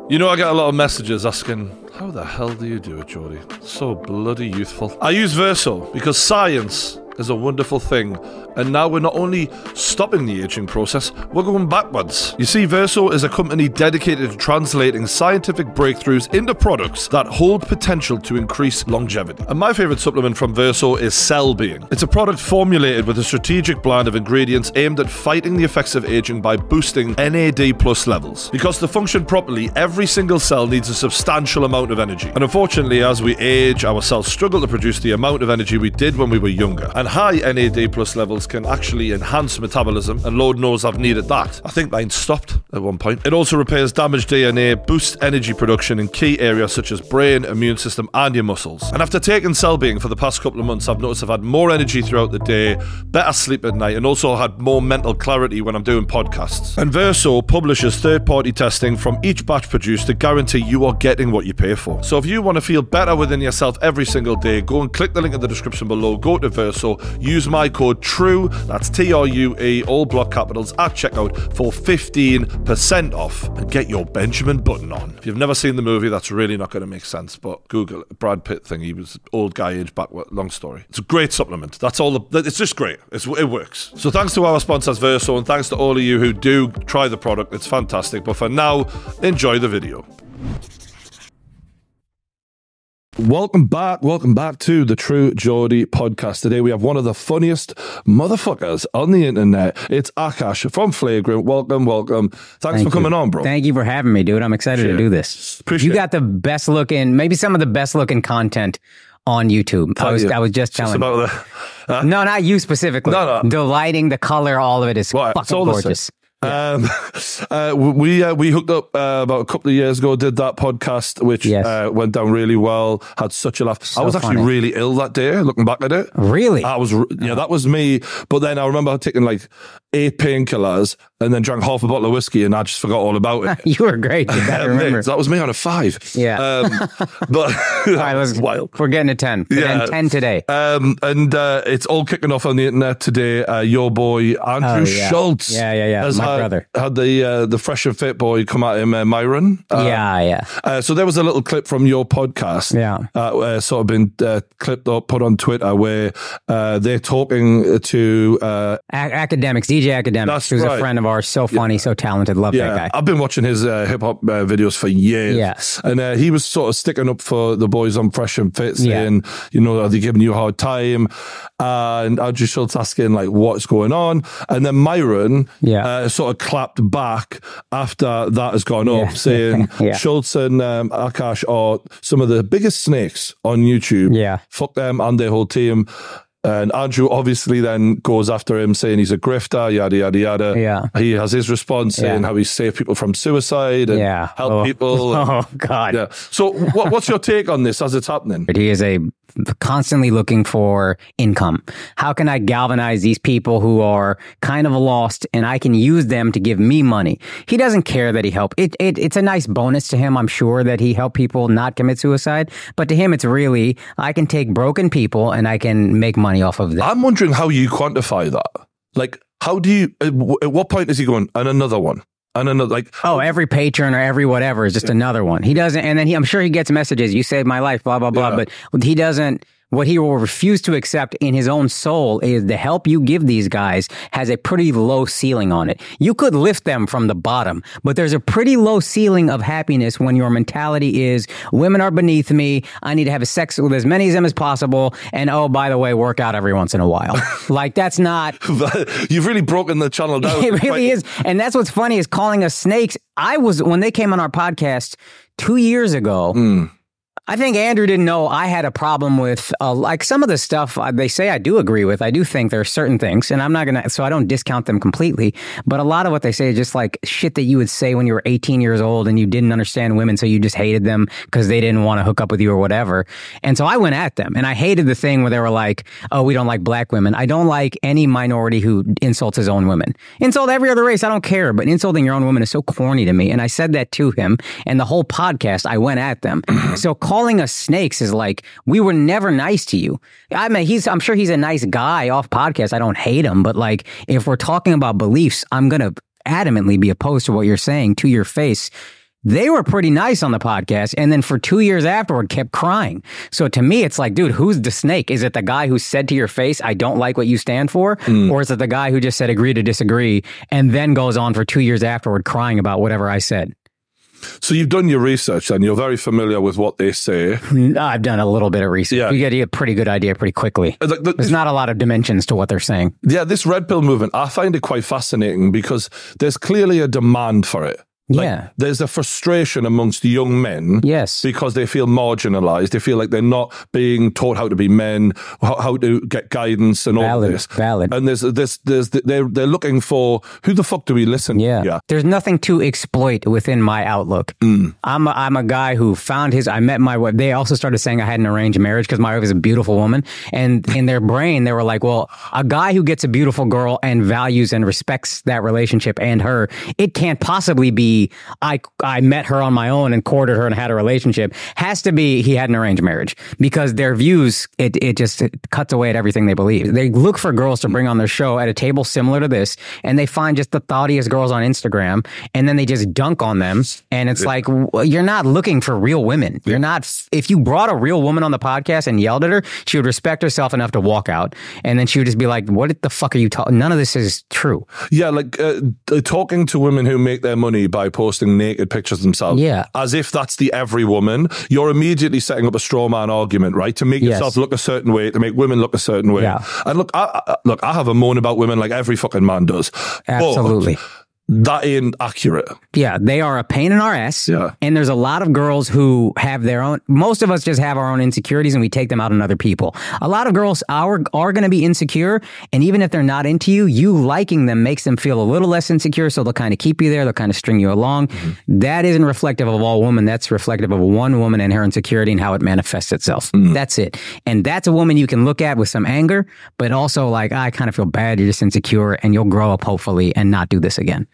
You know, I get a lot of messages asking, how the hell do you do it, Geordie? So bloody youthful. I use Verso because science is a wonderful thing, and now we're not only stopping the aging process, we're going backwards. You see, Verso is a company dedicated to translating scientific breakthroughs into products that hold potential to increase longevity. And my favorite supplement from Verso is Cell Being. It's a product formulated with a strategic blend of ingredients aimed at fighting the effects of aging by boosting NAD+ levels. Because to function properly, every single cell needs a substantial amount of energy. And unfortunately, as we age, our cells struggle to produce the amount of energy we did when we were younger. And high NAD+ levels can actually enhance metabolism, and Lord knows I've needed that. I think mine stopped at one point. It also repairs damaged DNA, boosts energy production in key areas such as brain, immune system, and your muscles. And after taking Cell Being for the past couple of months, I've noticed I've had more energy throughout the day, better sleep at night, and also had more mental clarity when I'm doing podcasts. And Verso publishes third-party testing from each batch produced to guarantee you are getting what you pay for. So if you want to feel better within yourself every single day, go and click the link in the description below, go to Verso, use my code TRUE, that's TRUE, all block capitals, at checkout for 15% off, and get your Benjamin Button on. If you've never seen the movie, that's really not going to make sense, but Google it. Brad Pitt thing, he was old guy aged back, long story. It's a great supplement. That's all, it's just great. It works. So thanks to our sponsors Verso, and thanks to all of you who do try the product. It's fantastic, but for now, enjoy the video. Welcome back to the True Geordie podcast. Today we have one of the funniest motherfuckers on the internet. It's Akaash from Flagrant. Welcome. Thanks for coming on, bro. Thank you for having me, dude. I'm excited to do this. Appreciate you got the best looking, maybe some of the best looking content on YouTube. I was just telling you. No, not you specifically. No. The lighting, the color, all of it is fucking gorgeous. Yeah. We hooked up about a couple of years ago, did that podcast, which went down really well, had such a laugh. So I was actually really ill that day, looking back at it. Really? That was me. But then I remember taking like 8 painkillers and then drank half a bottle of whiskey, and I just forgot all about it. You were great. I remember. That was me on a 5. Yeah. But all right, wild. We're getting a 10. We're getting 10 today. And it's all kicking off on the internet today. Your boy, Andrew Schulz. Yeah. My brother. Had the FreshandFit boy come at him, Myron. So there was a little clip from your podcast. Sort of been clipped up, put on Twitter, where they're talking to Academics, DJ Academics, who's a friend of ours. So funny, so talented. Love that guy. I've been watching his hip hop videos for years. Yes. And he was sort of sticking up for the boys on FreshandFit, saying, are they giving you a hard time? And Andrew Schulz asking, like, what's going on? And then Myron sort of clapped back after that has gone up, saying Schulz and Akaash are some of the biggest snakes on YouTube. Fuck them and their whole team. And Andrew obviously then goes after him, saying he's a grifter, yada, yada, yada. He has his response saying how he saved people from suicide and helped people. Oh, God. So what's your take on this as it's happening? He is constantly looking for income. How can I galvanize these people who are kind of lost, and I can use them to give me money? He doesn't care that he helped. It's a nice bonus to him, I'm sure, that he helped people not commit suicide. But to him, it's really, I can take broken people and I can make money off of them. I'm wondering how you quantify that. Like, how do you, at what point is he going, and another one? And another, like, every patron or every whatever is just another one. He doesn't, and then I'm sure he gets messages, you saved my life, blah, blah, blah. But he doesn't, what he will refuse to accept in his own soul is the help you give these guys has a pretty low ceiling on it. You could lift them from the bottom, but there's a pretty low ceiling of happiness when your mentality is, women are beneath me, I need to have sex with as many of them as possible, and oh, by the way, work out every once in a while. Like, that's not... You've really broken the channel down. It really is. And that's what's funny, is calling us snakes. When they came on our podcast 2 years ago... I think Andrew didn't know I had a problem with, like, some of the stuff they say I do agree with. I do think there are certain things, and I'm not going to, so I don't discount them completely. But a lot of what they say is just like shit that you would say when you were 18 years old and you didn't understand women, so you just hated them because they didn't want to hook up with you or whatever. And so I went at them, and I hated the thing where they were like, oh, we don't like black women. I don't like any minority who insults his own women. Insult every other race, I don't care, but insulting your own woman is so corny to me. And I said that to him, and the whole podcast, I went at them. So calling us snakes is like, we were never nice to you. I mean, I'm sure he's a nice guy off podcast. I don't hate him, but like, if we're talking about beliefs, I'm going to adamantly be opposed to what you're saying to your face. they were pretty nice on the podcast. And then for 2 years afterward, kept crying. So to me, it's like, dude, who's the snake? Is it the guy who said to your face, I don't like what you stand for? Or is it the guy who just said agree to disagree and then goes on for 2 years afterward crying about whatever I said? So you've done your research and you're very familiar with what they say. I've done a little bit of research. Yeah. You get a pretty good idea pretty quickly. There's not a lot of dimensions to what they're saying. Yeah, this red pill movement, I find it quite fascinating because there's clearly a demand for it. Like, there's a frustration amongst young men. Yes. Because they feel marginalized. They feel like they're not being taught how to be men, how to get guidance and all this. Valid. And they're looking for, who the fuck do we listen to? Yeah. There's nothing to exploit within my outlook. I'm a guy who found I met my wife. They also started saying I had an arranged marriage because my wife is a beautiful woman. And in their brain, they were like, well, a guy who gets a beautiful girl and values and respects that relationship and her, it can't possibly be I met her on my own and courted her and had a relationship. Has to be he had an arranged marriage because their views, it just cuts away at everything they believe. They look for girls to bring on their show at a table similar to this, and they find just the thoughtiest girls on Instagram, and then they just dunk on them. And it's like, you're not looking for real women. You're not. If you brought a real woman on the podcast and yelled at her, she would respect herself enough to walk out, and then she would just be like, what the fuck are you talking? None of this is true. Yeah, like talking to women who make their money by posting naked pictures themselves. Yeah. As if that's the every woman. You're immediately setting up a straw man argument, right? To make yourself look a certain way, to make women look a certain way. Yeah. And look, I have a moan about women like every fucking man does. Absolutely. But that ain't accurate. Yeah, they are a pain in our ass. Yeah. And there's a lot of girls who have their own, most of us just have our own insecurities and we take them out on other people. A lot of girls are going to be insecure. And even if they're not into you, you liking them makes them feel a little less insecure. So they'll kind of keep you there. They'll kind of string you along. That isn't reflective of all women. That's reflective of one woman and her insecurity and how it manifests itself. That's it. And that's a woman you can look at with some anger, but also like, I kind of feel bad. You're just insecure and you'll grow up hopefully and not do this again.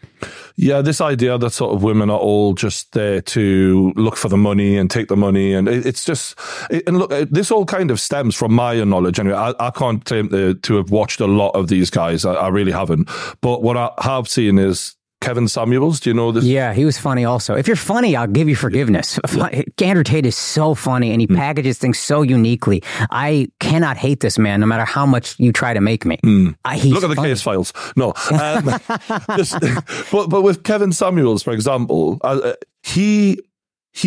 Yeah, this idea that sort of women are all just there to look for the money and take the money. And it's just, and look, this all kind of stems from my knowledge. Anyway, I can't claim to have watched a lot of these guys. I really haven't. But what I have seen is Kevin Samuels. Do you know this? Yeah, he was funny also. If you're funny, I'll give you forgiveness. Andrew Tate is so funny and he packages things so uniquely. I cannot hate this man no matter how much you try to make me. Look at the case files. No. But with Kevin Samuels, for example, he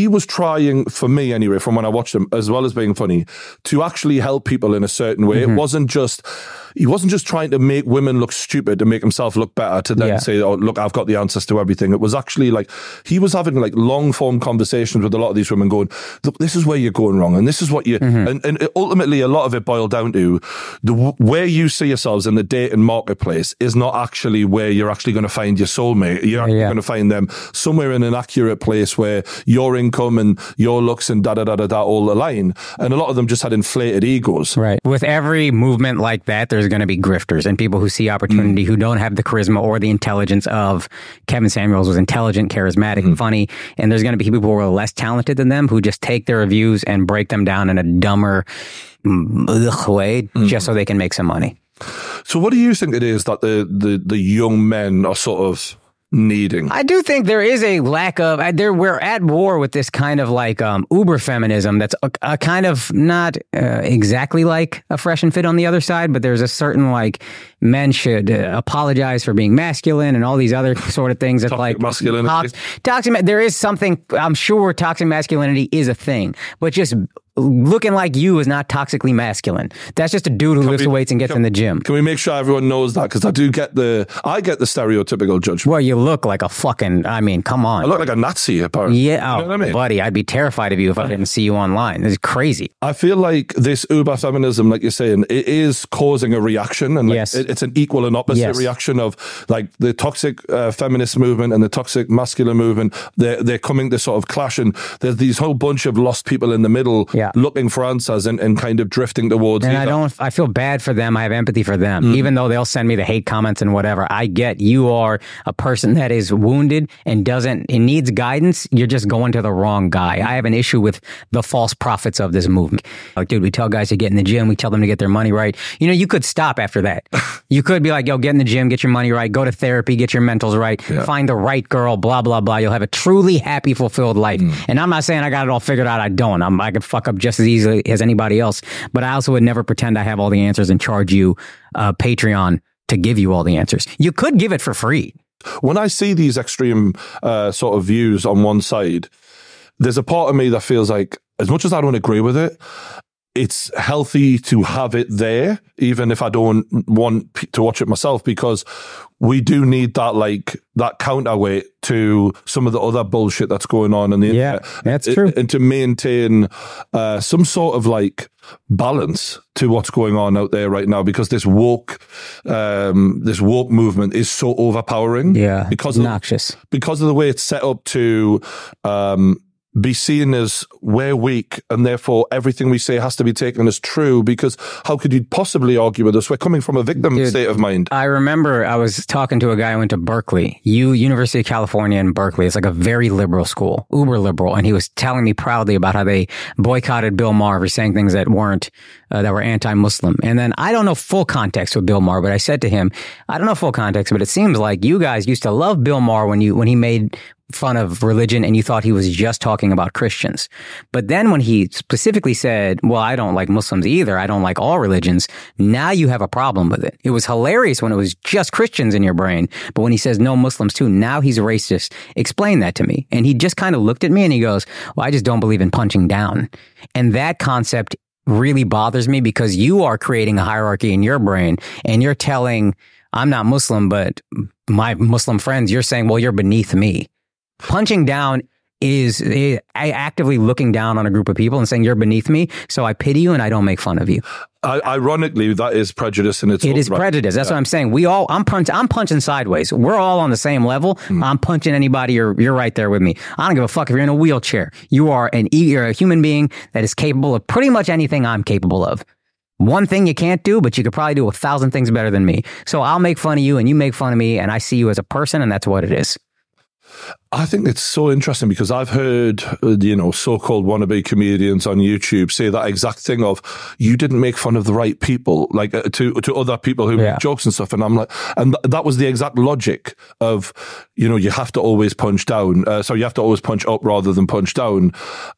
was trying, for me anyway, from when I watched him, as well as being funny, to actually help people in a certain way. It wasn't just, he wasn't just trying to make women look stupid to make himself look better, to then say, oh, look, I've got the answers to everything. It was actually like, he was having like long form conversations with a lot of these women going, look, this is where you're going wrong. And this is what you, and ultimately a lot of it boiled down to where you see yourselves in the dating marketplace is not actually where you're actually going to find your soulmate. You're actually going to find them somewhere in an accurate place where your income and your looks and da-da-da-da-da all align. And a lot of them just had inflated egos. Right. With every movement like that, there's going to be grifters and people who see opportunity who don't have the charisma or the intelligence of Kevin Samuels was intelligent, charismatic, funny. And there's going to be people who are less talented than them who just take their reviews and break them down in a dumber way just so they can make some money. So what do you think it is that the young men are sort of needing? I do think there is a lack of, we're at war with this kind of like uber feminism that's a kind of not exactly like a Fresh and Fit on the other side, but there's a certain like men should apologize for being masculine and all these other sort of things. That's toxic like masculinity. There is something, I'm sure toxic masculinity is a thing, but just looking like you is not toxically masculine. That's just a dude who lifts weights and gets in the gym. Can we make sure everyone knows that? Because I get the stereotypical judgment. Well, you look like a fucking, I mean, come on. I look like a Nazi, apparently. Yeah, you know what I mean? Buddy, I'd be terrified of you if I didn't see you online. This is crazy. I feel like this uber feminism, like you're saying, it is causing a reaction. And like, it's an equal and opposite reaction of like the toxic feminist movement and the toxic masculine movement. They're coming to sort of clash, and there's these whole bunch of lost people in the middle looking for answers and kind of drifting towards. And I feel bad for them. I have empathy for them, even though they'll send me the hate comments and whatever. I get you are a person that is wounded and needs guidance. You're just going to the wrong guy. I have an issue with the false prophets of this movement. Like, dude, we tell guys to get in the gym. We tell them to get their money right. You know, you could stop after that. You could be like, yo, get in the gym, get your money right, go to therapy, get your mentals right, find the right girl, blah, blah, blah. You'll have a truly happy, fulfilled life. And I'm not saying I got it all figured out. I don't. I could fuck up just as easily as anybody else. But I also would never pretend I have all the answers and charge you Patreon to give you all the answers. You could give it for free. When I see these extreme sort of views on one side, there's a part of me that feels like, as much as I don't agree with it, it's healthy to have it there, even if I don't want to watch it myself, because we do need that counterweight to some of the other bullshit that's going on in the internet. That's true. And to maintain some sort of like balance to what's going on out there right now, because this woke movement is so overpowering. Yeah, because noxious. Because of the way it's set up to be seen as we're weak and therefore everything we say has to be taken as true, because how could you possibly argue with us? We're coming from a victim state of mind. I remember I was talking to a guy who went to Berkeley, University of California in Berkeley. It's like a very liberal school, uber liberal. And he was telling me proudly about how they boycotted Bill Maher for saying things that that were anti-Muslim. And then I don't know full context with Bill Maher, but I said to him, I don't know full context, but it seems like you guys used to love Bill Maher when he made fun of religion and you thought he was just talking about Christians. But then when he specifically said, well, I don't like Muslims either, I don't like all religions, now you have a problem with it. It was hilarious when it was just Christians in your brain, but when he says no Muslims too, now he's a racist. Explain that to me. And he just kind of looked at me and he goes, well, I just don't believe in punching down. And that concept really bothers me, because you are creating a hierarchy in your brain and you're telling, I'm not Muslim, but my Muslim friends, you're saying, well, you're beneath me. Punching down is actively looking down on a group of people and saying you're beneath me, so I pity you and I don't make fun of you. Ironically, that is prejudice in its own right. It is prejudice. That's what I'm saying. I'm punching sideways. We're all on the same level. I'm punching anybody. You're right there with me. I don't give a fuck if you're in a wheelchair. You're a human being that is capable of pretty much anything I'm capable of. One thing you can't do, but you could probably do 1,000 things better than me. So I'll make fun of you and you make fun of me, and I see you as a person, and that's what it is. I think it's so interesting because I've heard, so-called wannabe comedians on YouTube say that exact thing of, you didn't make fun of the right people, like to other people who make jokes and stuff. And I'm like, and that was the exact logic of, you have to always punch down. So you have to always punch up rather than punch down.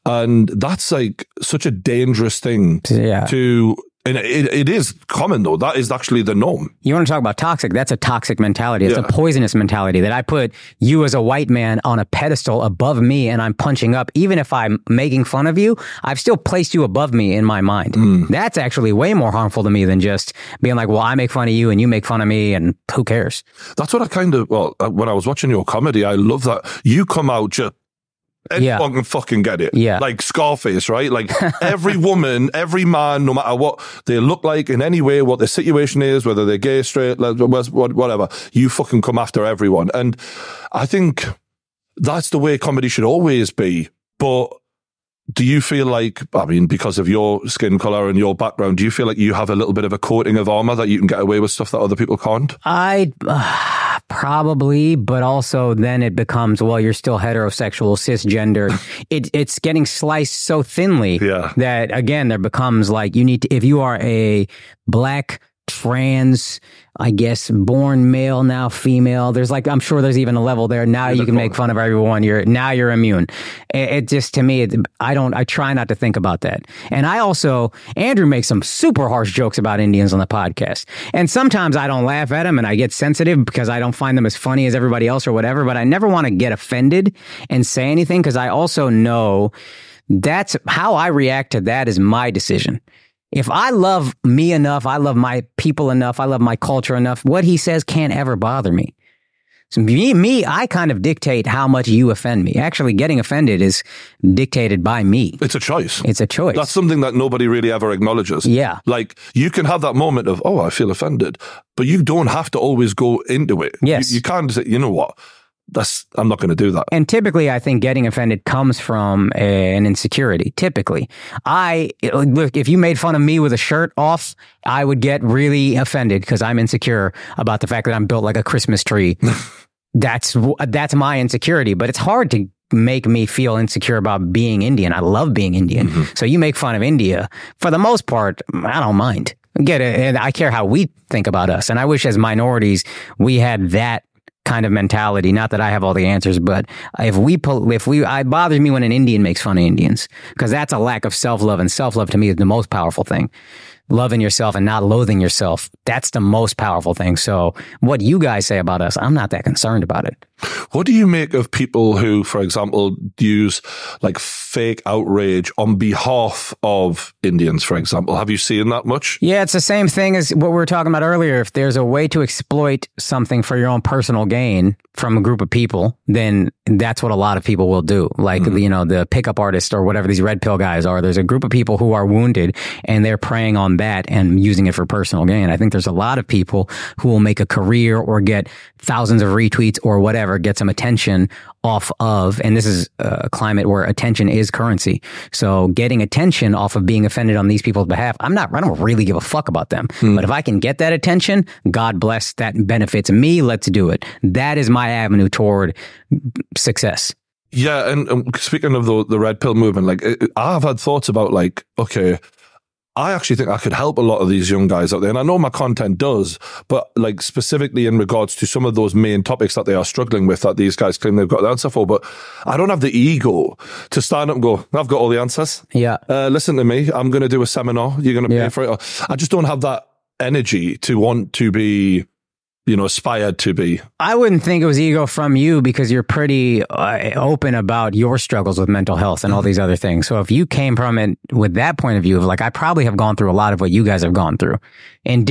And that's like such a dangerous thing to... And it is common, though. That is actually the norm. You want to talk about toxic? That's a toxic mentality. It's a poisonous mentality that I put you as a white man on a pedestal above me and I'm punching up. Even if I'm making fun of you, I've still placed you above me in my mind. That's actually way more harmful to me than just being like, well, I make fun of you and you make fun of me and who cares? That's what when I was watching your comedy, I love that you come out just... Anyone can fucking get it. Yeah. Like Scarface, right? Like every woman, every man, no matter what they look like in any way, what their situation is, whether they're gay, straight, whatever, you fucking come after everyone. And I think that's the way comedy should always be. But do you feel like, because of your skin color and your background, do you feel like you have a little bit of a coating of armor that you can get away with stuff that other people can't? Probably, but also then it becomes, well, you're still heterosexual, cisgender. It's getting sliced so thinly that, again, there becomes like, you need to, if you are a black, trans, I guess, born male, now female, there's like, I'm sure there's even a level there. Now you can make fun of everyone. You're immune. It just, to me, I try not to think about that. And Andrew makes some super harsh jokes about Indians on the podcast. And sometimes I don't laugh at him and I get sensitive because I don't find them as funny as everybody else or whatever, but I never want to get offended and say anything, because I also know that's how I react to that is my decision. If I love me enough, I love my people enough, I love my culture enough, what he says can't ever bother me. So I kind of dictate how much you offend me. Actually, getting offended is dictated by me. It's a choice. It's a choice. That's something that nobody really ever acknowledges. Yeah. Like, you can have that moment of, I feel offended, but you don't have to always go into it. Yes. You can't say, you know what? I'm not going to do that. And typically, I think getting offended comes from an insecurity. Typically, look, if you made fun of me with a shirt off, I would get really offended because I'm insecure about the fact that I'm built like a Christmas tree. That's my insecurity, but it's hard to make me feel insecure about being Indian. I love being Indian. Mm-hmm. So you make fun of India. For the most part, I don't mind. Get it? And I care how we think about us. And I wish as minorities, we had that kind of mentality. Not that I have all the answers, but it bothers me when an Indian makes fun of Indians, because that's a lack of self-love, and self-love to me is the most powerful thing. Loving yourself and not loathing yourself. That's the most powerful thing. So what you guys say about us, I'm not that concerned about it. What do you make of people who, for example, use like fake outrage on behalf of Indians, for example? Have you seen that much? Yeah, it's the same thing as what we were talking about earlier. If there's a way to exploit something for your own personal gain from a group of people, then that's what a lot of people will do. Like, the pickup artist or whatever these red pill guys are. There's a group of people who are wounded and they're preying on that and using it for personal gain. I think there's a lot of people who will make a career or get thousands of retweets or whatever, get some attention off of, and this is a climate where attention is currency. So getting attention off of being offended on these people's behalf, I don't really give a fuck about them. But if I can get that attention, God bless, that benefits me. Let's do it. That is my avenue toward success. Yeah. And speaking of the red pill movement, like I've had thoughts about like, okay, I actually think I could help a lot of these young guys out there. And I know my content does, but like specifically in regards to some of those main topics that they are struggling with that these guys claim they've got the answer for. But I don't have the ego to stand up and go, I've got all the answers. Yeah. Listen to me. I'm going to do a seminar. You're going to pay for it. I just don't have that energy to want to be, aspired to be. I wouldn't think it was ego from you because you're pretty open about your struggles with mental health and all these other things. So if you came from it with that point of view of like, I probably have gone through a lot of what you guys have gone through in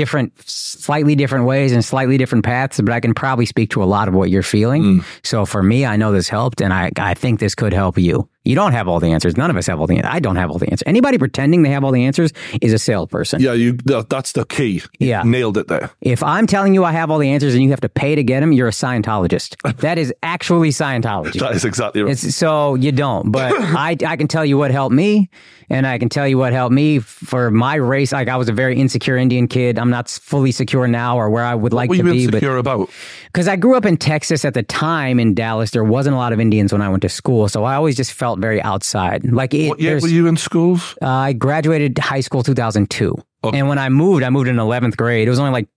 slightly different ways and slightly different paths, but I can probably speak to a lot of what you're feeling. So for me, I know this helped, and I think this could help you. You don't have all the answers. None of us have all the answers. I don't have all the answers. Anybody pretending they have all the answers is a salesperson. Yeah, that's the key. Yeah. Nailed it there. If I'm telling you I have all the answers and you have to pay to get them, you're a Scientologist. That is actually Scientology. That is exactly right. So you don't. But I can tell you what helped me, and I can tell you what helped me for my race. Like, I was a very insecure Indian kid. I'm not fully secure now or where I would like to be. What were you insecure about? Because I grew up in Texas at the time in Dallas. There wasn't a lot of Indians when I went to school, so I always just felt very outside. Like, what year were you in schools? I graduated high school 2002. Okay. And when I moved in 11th grade. It was only like,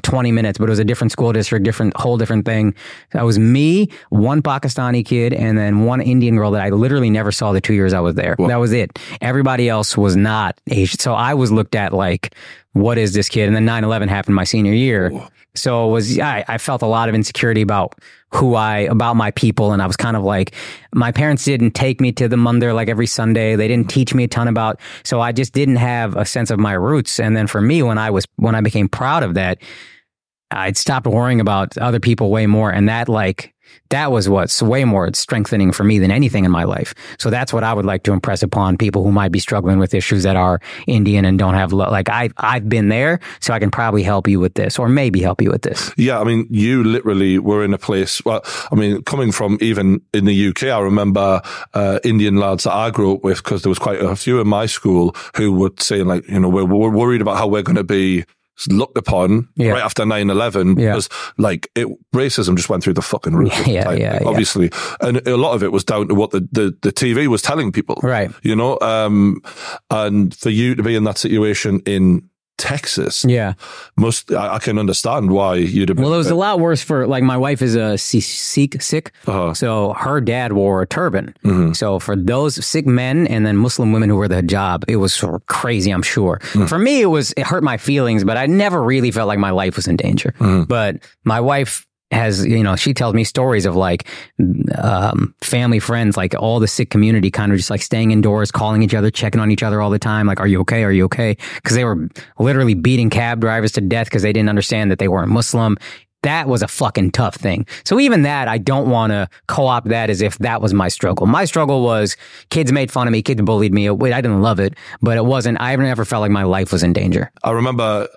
20 minutes, but it was a different school district, whole different thing. That was me, one Pakistani kid, and then one Indian girl that I literally never saw the 2 years I was there. Well, that was it. Everybody else was not Asian. So I was looked at like, what is this kid? And then 9/11 happened my senior year. Whoa. So I felt a lot of insecurity about about my people. And I was kind of like, my parents didn't take me to the mandir like every Sunday. They didn't teach me a ton about, so I just didn't have a sense of my roots. And then for me, when I became proud of that, I'd stopped worrying about other people way more. And that was what's way more strengthening for me than anything in my life. So that's what I would like to impress upon people who might be struggling with issues that are Indian and don't have, I've been there, so I can probably help you with this, or maybe help you with this. Yeah, I mean, you literally were in a place, coming from even in the UK, I remember Indian lads that I grew up with, because there was quite a few in my school who would say we're worried about how we're going to be looked upon right after 9/11 because racism just went through the fucking roof. Obviously. And a lot of it was down to what the TV was telling people. Right. And for you to be in that situation in Texas. Yeah. I can understand why you'd have been. Well, it was a lot worse for, my wife is a Sikh. So her dad wore a turban. Mm-hmm. So for those Sikh men and then Muslim women who wore the hijab, it was sort of crazy, I'm sure. Mm-hmm. For me, it hurt my feelings, but I never really felt like my life was in danger. Mm-hmm. But my wife has, she tells me stories of family friends, all the Sikh community kind of just staying indoors, calling each other, checking on each other all the time. Are you okay? Are you okay? Because they were literally beating cab drivers to death because they didn't understand that they weren't Muslim. That was a fucking tough thing. So even that, I don't want to co-opt that as if that was my struggle. My struggle was kids made fun of me, kids bullied me. I didn't love it, but it wasn't, I never felt like my life was in danger. I remember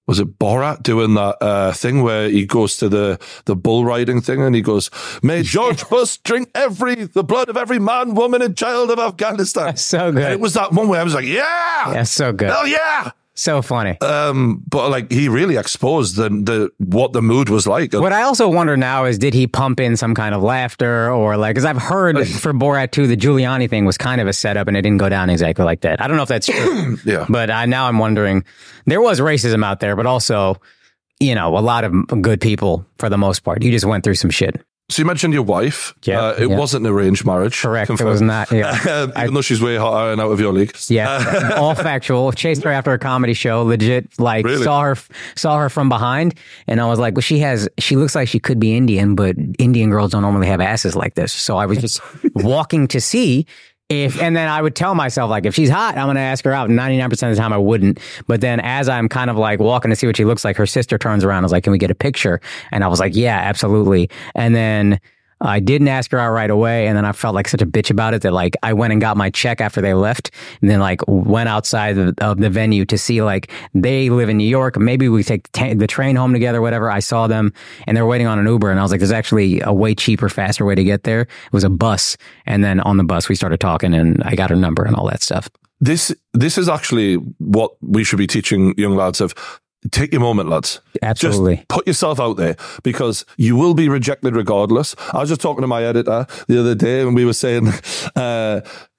was it Borat doing that thing where he goes to the bull riding thing and he goes, "May George Bush drink the blood of every man, woman, and child of Afghanistan." That's so good. And it was that one where I was like, yeah, that's so good. Hell yeah. So funny. But like he really exposed the what the mood was like. What I also wonder now is, did he pump in some kind of laughter, or like, because I've heard for Borat 2, the Giuliani thing was kind of a setup and it didn't go down exactly like that. I don't know if that's true. Yeah. But now I'm wondering, there was racism out there, but also, a lot of good people for the most part. You just went through some shit. So you mentioned your wife. Yeah, it wasn't an arranged marriage. Correct. Confirmed. It was not. Yeah. Even though she's way hotter and out of your league. Yeah. All factual. Chased her after a comedy show. Legit. Like Really? saw her from behind, and I was like, well, she looks like she could be Indian, but Indian girls don't normally have asses like this. So I was just walking to see. And then I would tell myself, like, if she's hot, I'm going to ask her out. 99% of the time I wouldn't. But then as I'm kind of like walking to see what she looks like, her sister turns around and was like, "Can we get a picture?" And I was like, "Yeah, absolutely." And then I didn't ask her out right away. And then I felt like such a bitch about it that like I went and got my check after they left, and then like went outside of the venue to see, like, they live in New York. Maybe we take the train home together, whatever. I saw them and they were waiting on an Uber, and I was like, there's actually a way cheaper, faster way to get there. It was a bus. And then on the bus, we started talking and I got her number and all that stuff. This is actually what we should be teaching young lads of. Take your moment, lads. Absolutely. Just put yourself out there, because you will be rejected regardless. I was just talking to my editor the other day and we were saying,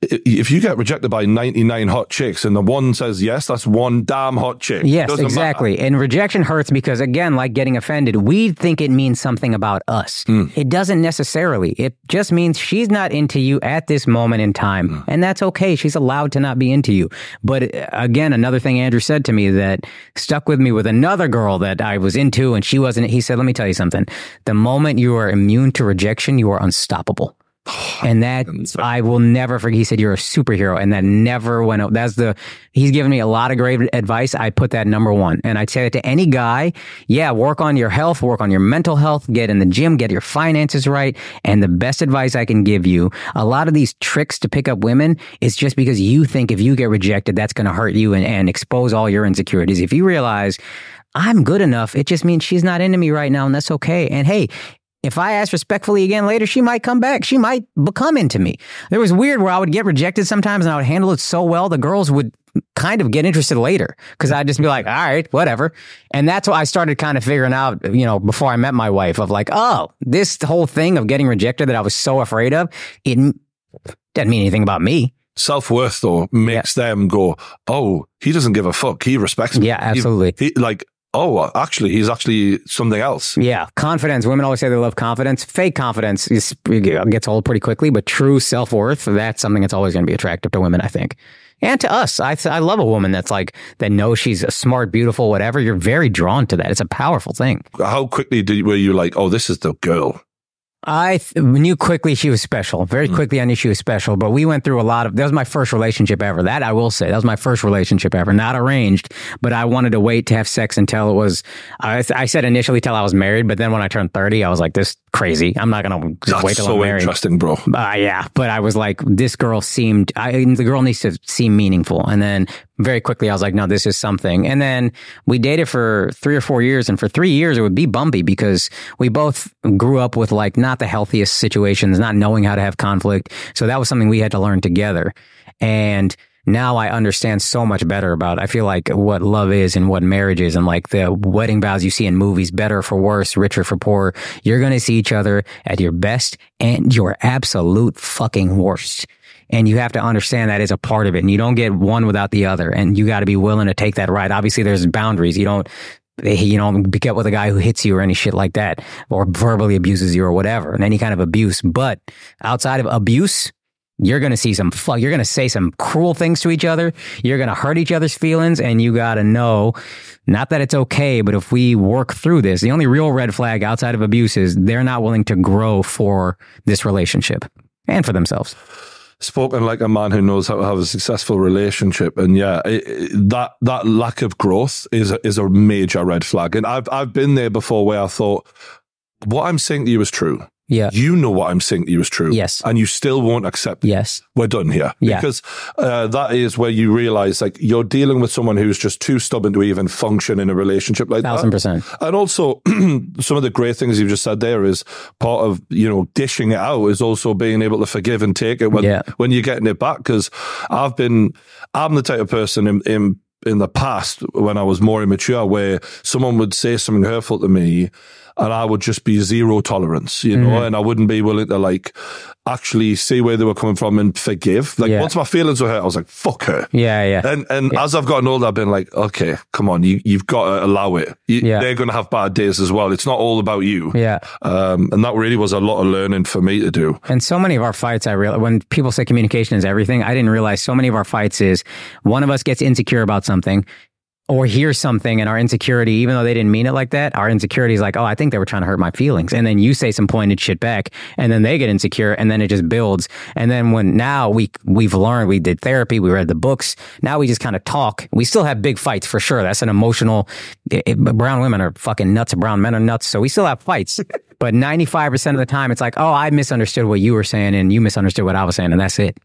if you get rejected by 99 hot chicks and the one says yes, that's one damn hot chick. Yes, exactly. Matter. And rejection hurts because, again, like getting offended, we think it means something about us. It doesn't necessarily. It just means she's not into you at this moment in time. And that's okay. She's allowed to not be into you. But again, another thing Andrew said to me that stuck with me with another girl that I was into and she wasn't, he said, "Let me tell you something. The moment you are immune to rejection, you are unstoppable." And that I will never forget. He said, "You're a superhero." And that never went up. He's given me a lot of great advice. I put that number one. And I'd say that to any guy. Yeah, work on your health, work on your mental health, get in the gym, get your finances right. And the best advice I can give you, a lot of these tricks to pick up women is just because you think if you get rejected, that's going to hurt you and expose all your insecurities. If you realize I'm good enough, it just means she's not into me right now, and that's okay. And hey, if I ask respectfully again later, she might come back. She might become into me. There was weird where I would get rejected sometimes and I would handle it so well, the girls would kind of get interested later because I'd just be like, all right, whatever. And that's what I started kind of figuring out, before I met my wife, of like, oh, this whole thing of getting rejected that I was so afraid of, it doesn't mean anything about me. Self-worth, though, makes them go, oh, he doesn't give a fuck. He respects me. Yeah, absolutely. Oh, actually, he's actually something else. Yeah. Confidence. Women always say they love confidence. Fake confidence gets old pretty quickly, but true self-worth, that's something that's always going to be attractive to women, I think. And to us. I love a woman that's like, that knows she's smart, beautiful, whatever. You're very drawn to that. It's a powerful thing. How quickly were you like, oh, this is the girl? I knew quickly she was special. Very quickly I knew she was special, but we went through that was my first relationship ever. That I will say, that was my first relationship ever. Not arranged, but I wanted to wait to have sex until it was, I said initially till I was married, but then when I turned 30, I was like, this crazy. I'm not going to just wait till I'm married. That's so interesting, bro. Yeah, but I was like, this girl the girl needs to seem meaningful. And then very quickly I was like, no, this is something. And then we dated for 3 or 4 years. And for 3 years, it would be bumpy because we both grew up with like not the healthiest situations, not knowing how to have conflict. So that was something we had to learn together. And now I understand so much better about, I feel like, what love is and what marriage is, and like the wedding vows you see in movies, better for worse, richer for poorer. You're going to see each other at your best and your absolute fucking worst. And you have to understand that is a part of it. And you don't get one without the other. And you got to be willing to take that ride. Obviously, there's boundaries. You don't get with a guy who hits you or any shit like that, or verbally abuses you or whatever, and any kind of abuse. But outside of abuse, you're going to see you're going to say some cruel things to each other. You're going to hurt each other's feelings. And you got to know, not that it's okay, but if we work through this, the only real red flag outside of abuse is they're not willing to grow for this relationship and for themselves. Spoken like a man who knows how to have a successful relationship, and yeah, that lack of growth is a major red flag. And I've been there before where I thought, what I'm saying to you is true. you know what I'm saying to you is true. Yes. And you still won't accept it. Yes. We're done here. Yeah. Because that is where you realize like you're dealing with someone who's just too stubborn to even function in a relationship like 1,000%. And also some of the great things you've just said there is part of, dishing it out is also being able to forgive and take it when you're getting it back. Because I'm the type of person in the past when I was more immature where someone would say something hurtful to me and I would just be zero tolerance, and I wouldn't be willing to like actually see where they were coming from and forgive. Like once my feelings were hurt, I was like, fuck her. Yeah. And as I've gotten older, I've been like, okay, come on, you've got to allow it. They're going to have bad days as well. It's not all about you. Yeah. And that really was a lot of learning for me to do. And so many of our fights, I realize when people say communication is everything, I didn't realize so many of our fights is one of us gets insecure about something or hear something and our insecurity, even though they didn't mean it like that, our insecurity is like, oh, I think they were trying to hurt my feelings. And then you say some pointed shit back and then they get insecure and then it just builds. And then when now we've learned, we did therapy, we read the books. Now we just kind of talk. We still have big fights for sure. That's an emotional, brown women are fucking nuts. Brown men are nuts. So we still have fights. But 95% of the time it's like, oh, I misunderstood what you were saying and you misunderstood what I was saying. And that's it.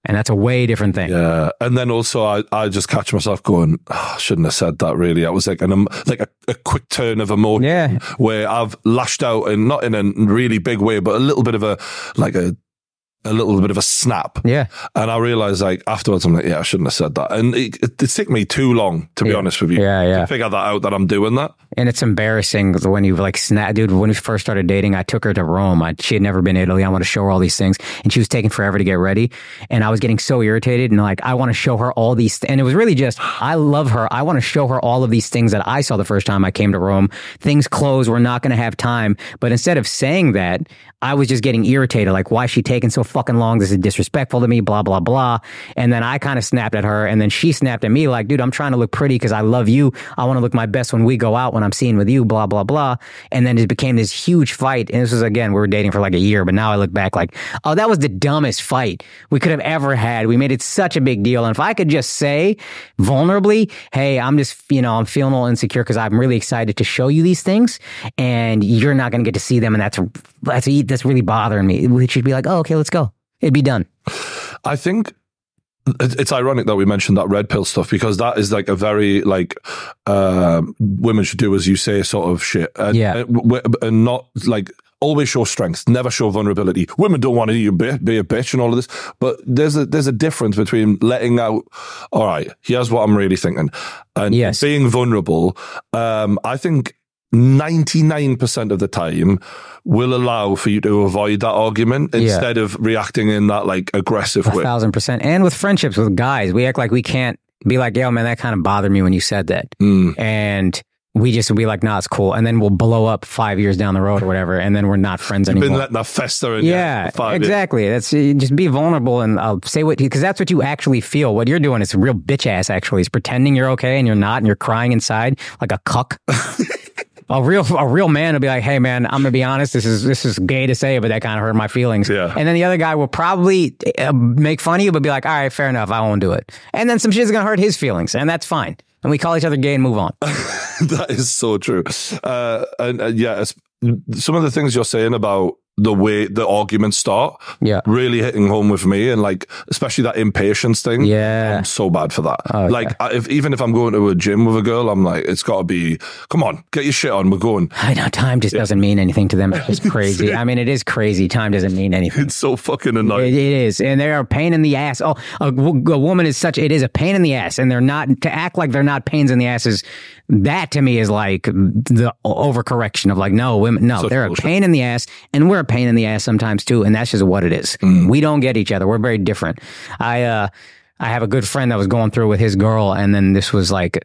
And that's a way different thing. Yeah. And then also I just catch myself going, I shouldn't have said that really. I was like a quick turn of emotion where I've lashed out and not in a really big way, but a little bit of a little bit of a snap. Yeah. And I realized like afterwards, I'm like, I shouldn't have said that. And it took me too long, to be honest with you, to figure that out that I'm doing that. And it's embarrassing when you like snap, dude, when we first started dating, I took her to Rome. She had never been to Italy. I want to show her all these things. And she was taking forever to get ready. And I was getting so irritated and like, I want to show her all these, and it was really just, I love her. I want to show her all of these things that I saw the first time I came to Rome. Things closed. We're not going to have time. But instead of saying that, I was just getting irritated. Like, why is she taking so fucking long? This is disrespectful to me, blah, blah, blah. And then I kind of snapped at her and then she snapped at me like, dude, I'm trying to look pretty because I love you. I want to look my best when we go out, when I'm seen with you, blah, blah, blah. And then it became this huge fight. And this was, again, we were dating for like a year, but now I look back like, oh, that was the dumbest fight we could have ever had. We made it such a big deal. And if I could just say vulnerably, hey, I'm just, I'm feeling a little insecure because I'm really excited to show you these things and you're not going to get to see them. And that's really bothering me. We should be like, oh, okay, let's go. It'd be done. I think it's ironic that we mentioned that red pill stuff because that is like a very like women should do as you say sort of shit. And not like always show strength, never show vulnerability. Women don't want to be a bitch and all of this, but there's a difference between letting out, all right, here's what I'm really thinking, and being vulnerable. I think 99% of the time will allow for you to avoid that argument instead of reacting in that like aggressive way. 1,000%. And with friendships with guys, we act like we can't be like, yo, man, that kind of bothered me when you said that. And we just will be like, nah, it's cool. And then we'll blow up 5 years down the road or whatever. And then we're not friends anymore. You've been letting that fester in exactly. That's just be vulnerable and I'll say because that's what you actually feel. What you're doing is real bitch ass actually. It's pretending you're okay and you're not and you're crying inside like a cuck. A real man will be like, hey man, I'm gonna be honest, this is gay to say, but that kind of hurt my feelings. Yeah. And then the other guy will probably make fun of you, but be like, all right, fair enough, I won't do it. And then some shit's gonna hurt his feelings, and that's fine. And we call each other gay and move on. That is so true. Some of the things you're saying about the way the arguments start, really hitting home with me, and like especially that impatience thing. Yeah, I'm so bad for that. Even if I'm going to a gym with a girl, I'm like, it's got to be, come on, get your shit on, we're going. I know time just doesn't mean anything to them. It's crazy. I mean, it is crazy. Time doesn't mean anything. It's so fucking annoying. It is, and they're a pain in the ass. Oh, a woman is it is a pain in the ass, and they're not to act like they're not pains in the asses. That to me is like the overcorrection of like, no, women, no, they're a pain in the ass, and we're a pain in the ass sometimes too, and that's just what it is. We don't get each other. We're very different. I have a good friend that was going through with his girl, and then this was like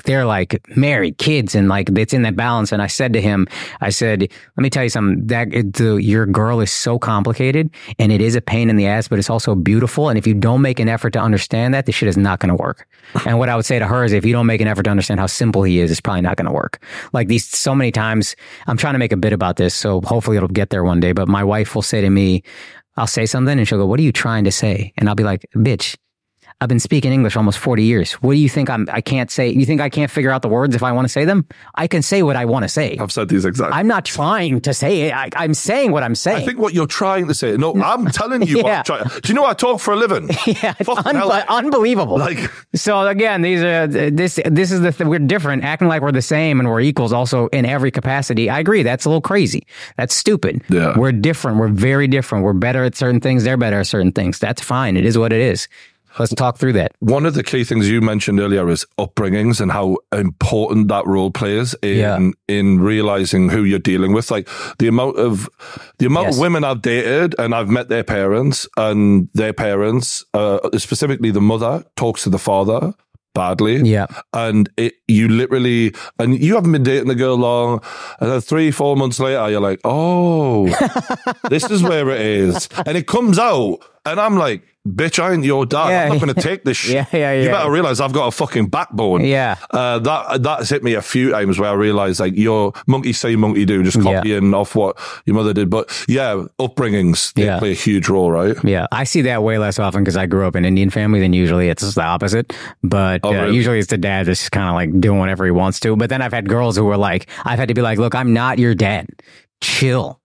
they're like married, kids, and like it's in that balance. And I said to him, I said, let me tell you something, your girl is so complicated, and it is a pain in the ass, but it's also beautiful. And if you don't make an effort to understand that, this shit is not going to work. And what I would say to her is, if you don't make an effort to understand how simple he is, it's probably not going to work. Like so many times, I'm trying to make a bit about this, so hopefully it'll get there one day. But my wife will say to me, I'll say something, and she'll go, "What are you trying to say?" And I'll be like, "Bitch, I've been speaking English almost 40 years. What do you think I can't say? You think I can't figure out the words if I want to say them? I can say what I want to say. I've said these exactly. I'm not trying to say it. I'm saying what I'm saying. I think what you're trying to say. No, I'm telling you what I'm trying. Do you know I talk for a living? Yeah, it's unbelievable. Like, so again, this is we're different, acting like we're the same and we're equals also in every capacity. I agree. That's a little crazy. That's stupid. Yeah. We're different. We're very different. We're better at certain things. They're better at certain things. That's fine. It is what it is. Let's talk through that. One of the key things you mentioned earlier is upbringings and how important that role plays in realizing who you're dealing with. Like the amount of women I've dated and I've met their parents, and their parents, specifically the mother, talks to the father badly. Yeah. And you literally, and you haven't been dating the girl long, and then 3-4 months later, you're like, oh, this is where it is. And it comes out, and I'm like, bitch, I ain't your dad. I'm not going to take this shit. You better realize I've got a fucking backbone. Yeah. That's hit me a few times where I realized, like, you're monkey say, monkey do, just copying off what your mother did. But yeah, upbringings, they play a huge role, right? Yeah. I see that way less often because I grew up in an Indian family than usually it's the opposite. But really? Usually it's the dad that's just kind of like doing whatever he wants to. But then I've had girls who were like, I've had to be like, look, I'm not your dad. Chill.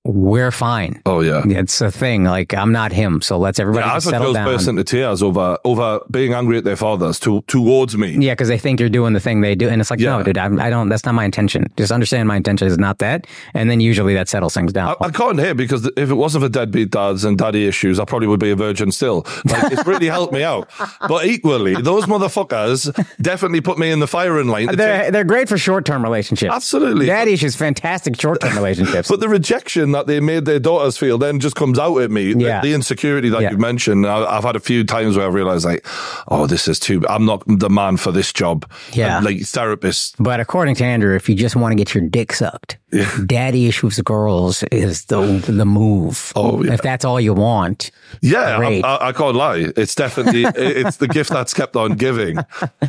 We're fine. Oh, yeah. It's a thing. Like, I'm not him. So let's everybody settle down. I've had girls burst into tears over being angry at their fathers towards me. Yeah, because they think you're doing the thing they do. And it's like, no, dude, I don't, that's not my intention. Just understand my intention is not that. And then usually that settles things down. I can't hear, because if it wasn't for deadbeat dads and daddy issues, I probably would be a virgin still. Like, it's really helped me out. But equally, those motherfuckers definitely put me in the firing line. They're great for short-term relationships. Absolutely. Daddy issues, fantastic short-term relationships. But the rejection that they made their daughters feel then just comes out at me. The insecurity that you've mentioned. I've had a few times where I've realized, like, oh, this is I'm not the man for this job. Yeah. And, like, therapists. But according to Andrew, if you just want to get your dick sucked, daddy issues girls is the move. Oh, yeah. If that's all you want. Yeah, I can't lie. It's definitely, it's the gift that's kept on giving.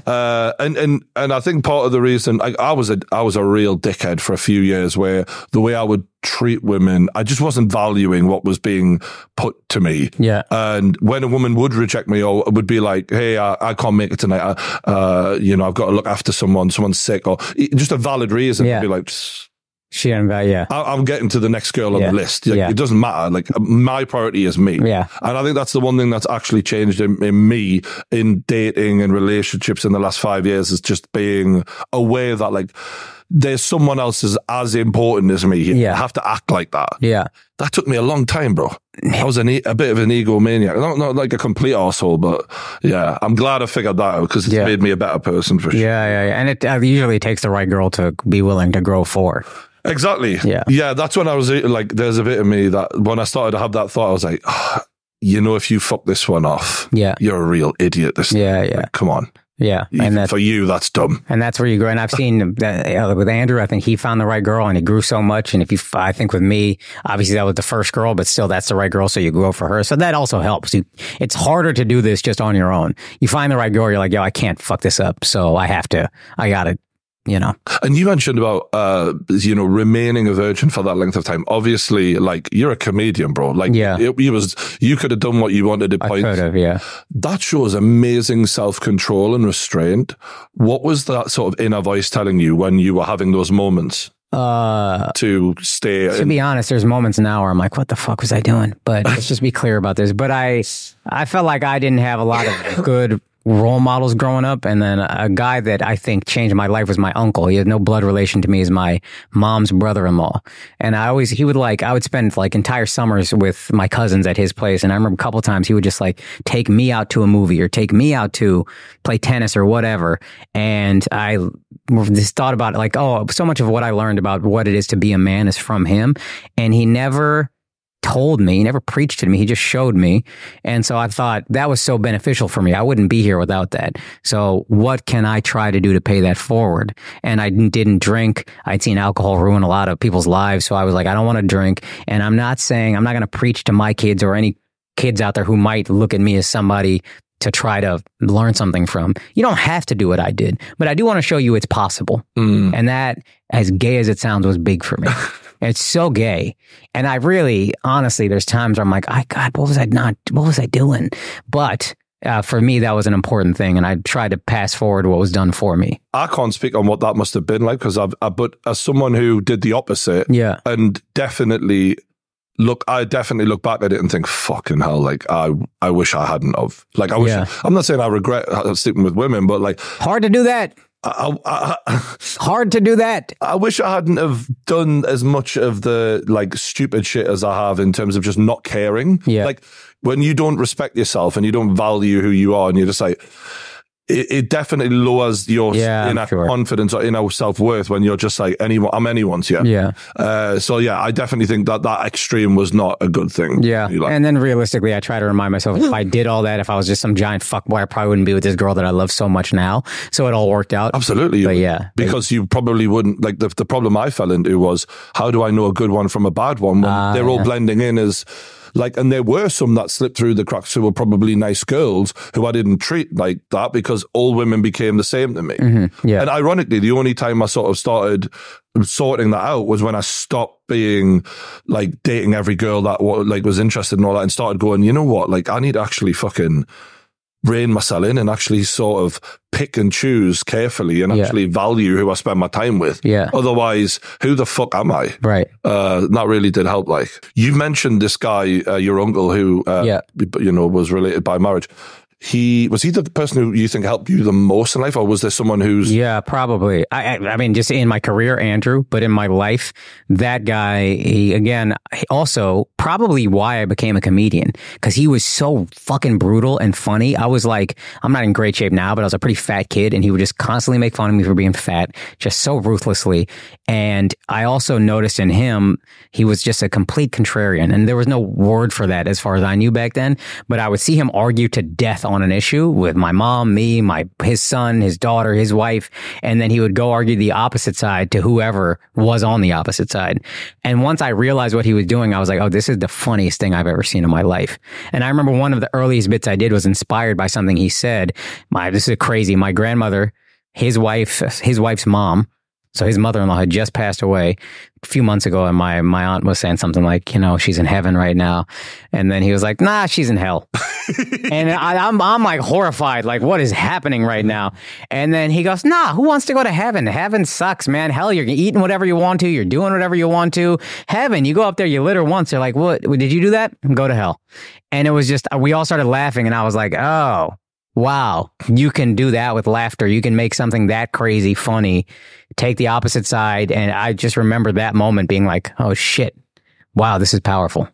And I think part of the reason, I was a real dickhead for a few years, where the way I would treat women, I just wasn't valuing what was being put to me. Yeah. And when a woman would reject me or would be like, hey, I can't make it tonight. I've got to look after someone's sick, or just a valid reason, to be like, she and I'm getting to the next girl on the list. Like, it doesn't matter. Like, my priority is me. Yeah. And I think that's the one thing that's actually changed in me in dating and relationships in the last 5 years, is just being aware that, like, there's someone else as important as me. You have to act like that. Yeah. That took me a long time, bro. I was a bit of an egomaniac. Not like a complete arsehole, but yeah, I'm glad I figured that out, because it's made me a better person for sure. Yeah. And it usually takes the right girl to be willing to grow for. Exactly. Yeah. That's when I was like, there's a bit of me that when I started to have that thought, I was like, if you fuck this one off, you're a real idiot. Like, come on. Yeah. And for you, that's dumb. And that's where you grow. And I've seen that with Andrew, I think he found the right girl and he grew so much. And I think with me, obviously that was the first girl, but still that's the right girl. So you grow for her. So that also helps. It's harder to do this just on your own. You find the right girl, you're like, yo, I can't fuck this up. So I gotta. And you mentioned about, remaining a virgin for that length of time. Obviously, like, you're a comedian, bro. Like, you could have done what you wanted at points. I could have, yeah. That shows amazing self-control and restraint. What was that sort of inner voice telling you when you were having those moments? To stay. To be honest, there's moments now where I'm like, what the fuck was I doing? But let's just be clear about this. But I felt like I didn't have a lot of good role models growing up. And then a guy that I think changed my life was my uncle. He had no blood relation to me. He's my mom's brother-in-law. And I would spend like entire summers with my cousins at his place. And I remember a couple of times he would just like take me out to a movie or take me out to play tennis or whatever. And I just thought about it like, oh, so much of what I learned about what it is to be a man is from him. And he never told me, he never preached to me, he just showed me. And so I thought that was so beneficial for me. I wouldn't be here without that. So what can I try to do to pay that forward? And I didn't drink. I'd seen alcohol ruin a lot of people's lives. So I was like, I don't want to drink. And I'm not going to preach to my kids or any kids out there who might look at me as somebody to try to learn something from. You don't have to do what I did, but I do want to show you it's possible. And that, as gay as it sounds, was big for me. It's so gay. And I really, honestly, there's times where I'm like, God, what was I doing? But for me, that was an important thing. And I tried to pass forward what was done for me. I can't speak on what that must have been like because but as someone who did the opposite, and I definitely look back at it and think, fucking hell, like I wish I hadn't of. Like I wish. I'm not saying I regret sleeping with women, but like hard to do that. Hard to do that. I wish I hadn't have done as much of the like stupid shit as I have in terms of just not caring. Yeah. Like when you don't respect yourself and you don't value who you are and you're just like, it definitely lowers your inner confidence or inner self-worth when you're just like, I'm anyone's. So I definitely think that extreme was not a good thing. Yeah. And then realistically, I try to remind myself, if I did all that, if I was just some giant fuckboy, I probably wouldn't be with this girl that I love so much now. So it all worked out. Absolutely. But because you probably wouldn't, like the problem I fell into was, how do I know a good one from a bad one when they're all blending in as... Like, and there were some that slipped through the cracks who were probably nice girls who I didn't treat like that because all women became the same to me. Mm-hmm. Yeah. And ironically, the only time I sort of started sorting that out was when I stopped being like dating every girl that was interested in all that and started going, you know what? Like, I need to actually fucking rein myself in and actually sort of pick and choose carefully and actually value who I spend my time with. Yeah. Otherwise, who the fuck am I? Right. That really did help. Like you mentioned this guy, your uncle who, was related by marriage. Was he the person who you think helped you the most in life, or was there someone who's... Yeah, probably. I mean, just in my career, Andrew, but in my life, that guy, he also probably why I became a comedian, because he was so fucking brutal and funny. I was like, I'm not in great shape now, but I was a pretty fat kid, and he would just constantly make fun of me for being fat, just so ruthlessly. And I also noticed in him, he was just a complete contrarian, and there was no word for that as far as I knew back then, but I would see him argue to death on an issue with my mom, me, his son, his daughter, his wife, and then he would go argue the opposite side to whoever was on the opposite side. And once I realized what he was doing, I was like, oh, this is the funniest thing I've ever seen in my life. And I remember one of the earliest bits I did was inspired by something he said. This is crazy. My grandmother, his wife's mom, so his mother-in-law had just passed away a few months ago, and my aunt was saying something like, she's in heaven right now. And then he was like, nah, she's in hell. And I'm like horrified, like, what is happening right now? And then he goes, nah, who wants to go to heaven? Heaven sucks, man. Hell, you're eating whatever you want to. You're doing whatever you want to. Heaven, you go up there, you litter once. They're like, what? Did you do that? Go to hell. And it was just, we all started laughing, and I was like, oh, wow, you can do that with laughter. You can make something that crazy funny, take the opposite side. And I just remember that moment being like, oh shit, wow, this is powerful.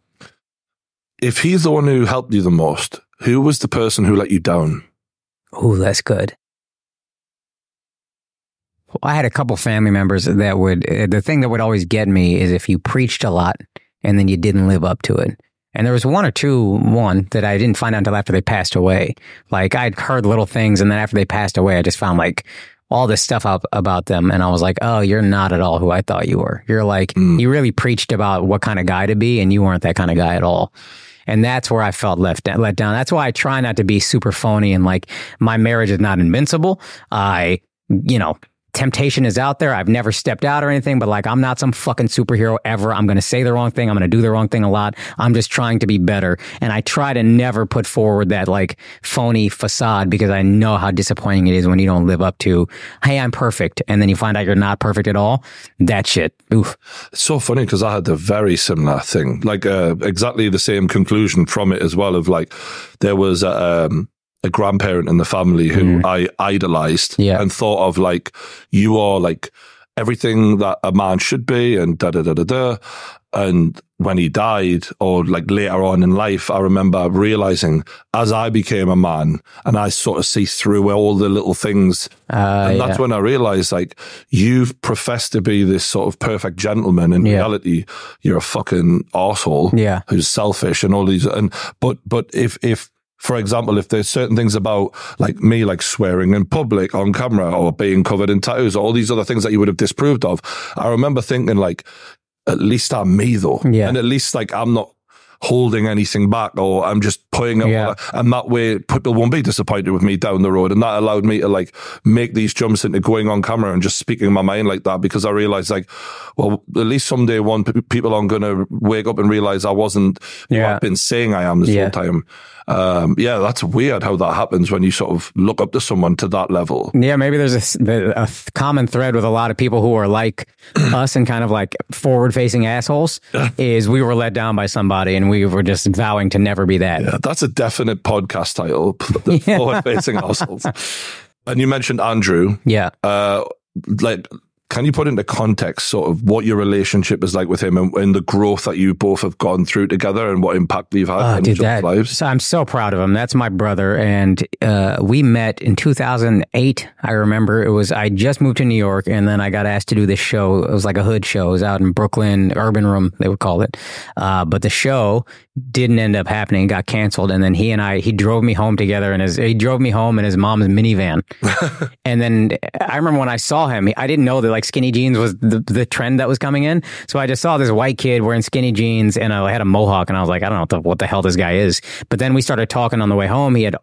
If he's the one who helped you the most, who was the person who let you down? Oh, that's good. Well, I had a couple family members that the thing that would always get me is if you preached a lot and then you didn't live up to it. And there was one that I didn't find out until after they passed away. Like I'd heard little things, and then after they passed away, I just found like all this stuff up about them. And I was like, oh, you're not at all who I thought you were. You're like, you really preached about what kind of guy to be, and you weren't that kind of guy at all. And that's where I felt let down. That's why I try not to be super phony, and like my marriage is not invincible. Temptation is out there. I've never stepped out or anything, but like, I'm not some fucking superhero ever. I'm going to say the wrong thing. I'm going to do the wrong thing a lot. I'm just trying to be better. And I try to never put forward that like phony facade, because I know how disappointing it is when you don't live up to, hey, I'm perfect. And then you find out you're not perfect at all. That shit. Oof. It's so funny because I had a very similar thing, like exactly the same conclusion from it as well, of like, there was a grandparent in the family who I idolized and thought of like, you are like everything that a man should be, and da-da-da-da-da. And when he died, or like later on in life, I remember realizing as I became a man and I sort of see through all the little things. And that's when I realized, like, you've professed to be this sort of perfect gentleman. In reality, you're a fucking arsehole who's selfish and all these. But if for example, if there's certain things about like me, like swearing in public on camera or being covered in tattoos or all these other things that you would have disproved of, I remember thinking like, at least I'm me though. And at least like I'm not holding anything back, or I'm just putting it, and that way people won't be disappointed with me down the road. And that allowed me to like make these jumps into going on camera and just speaking my mind like that, because I realized like, well, at least someday people aren't going to wake up and realize I wasn't what I've been saying I am this whole time. That's weird how that happens when you sort of look up to someone to that level. Yeah, maybe there's a common thread with a lot of people who are like us and kind of like forward-facing assholes, is we were let down by somebody and we were just vowing to never be that. Yeah, that's a definite podcast title, forward-facing assholes. And you mentioned Andrew. Yeah. Can you put into context sort of what your relationship is like with him and the growth that you both have gone through together and what impact you've had in each other's lives? So I'm so proud of him. That's my brother. And we met in 2008. I remember I just moved to New York, and then I got asked to do this show. It was like a hood show. It was out in Brooklyn, Urban Room, they would call it. But the show didn't end up happening. It got canceled. And then he drove me home together, and he drove me home in his mom's minivan. And then I remember when I saw him, I didn't know that like skinny jeans was the trend that was coming in. So I just saw this white kid wearing skinny jeans, and I had a mohawk, and I was like, I don't know what the hell this guy is. But then we started talking on the way home. He had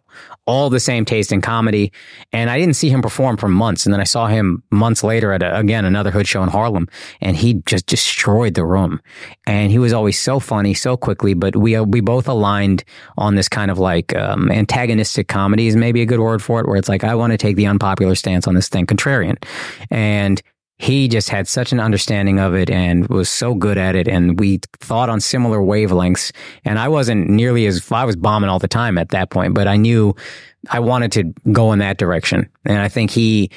all the same taste in comedy, and I didn't see him perform for months. And then I saw him months later at another hood show in Harlem, and he just destroyed the room. And he was always so funny, so quickly. But we both aligned on this kind of like antagonistic comedy is maybe a good word for it, where it's like, I want to take the unpopular stance on this thing, contrarian. And he just had such an understanding of it and was so good at it. And we thought on similar wavelengths. And I wasn't nearly I was bombing all the time at that point, but I knew I wanted to go in that direction. And I think he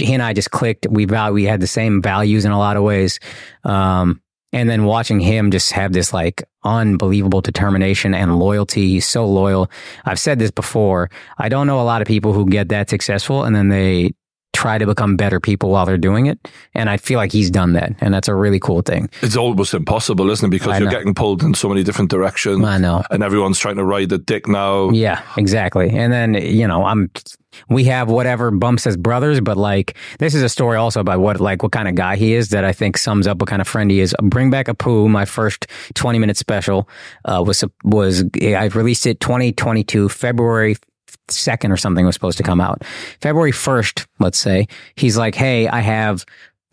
and I just clicked. We had the same values in a lot of ways. And then watching him just have this like unbelievable determination and loyalty. He's so loyal. I've said this before. I don't know a lot of people who get that successful and then they try to become better people while they're doing it. And I feel like he's done that. And that's a really cool thing. It's almost impossible, isn't it? Because you're getting pulled in so many different directions. I know. And everyone's trying to ride the dick now. Yeah, exactly. And then, we have whatever bumps as brothers, but like, this is a story also about what kind of guy he is that I think sums up what kind of friend he is. Bring Back Apu, my first 20-minute special, I released it 2022, February 2nd or something was supposed to come out. February 1st, let's say, he's like, hey, I have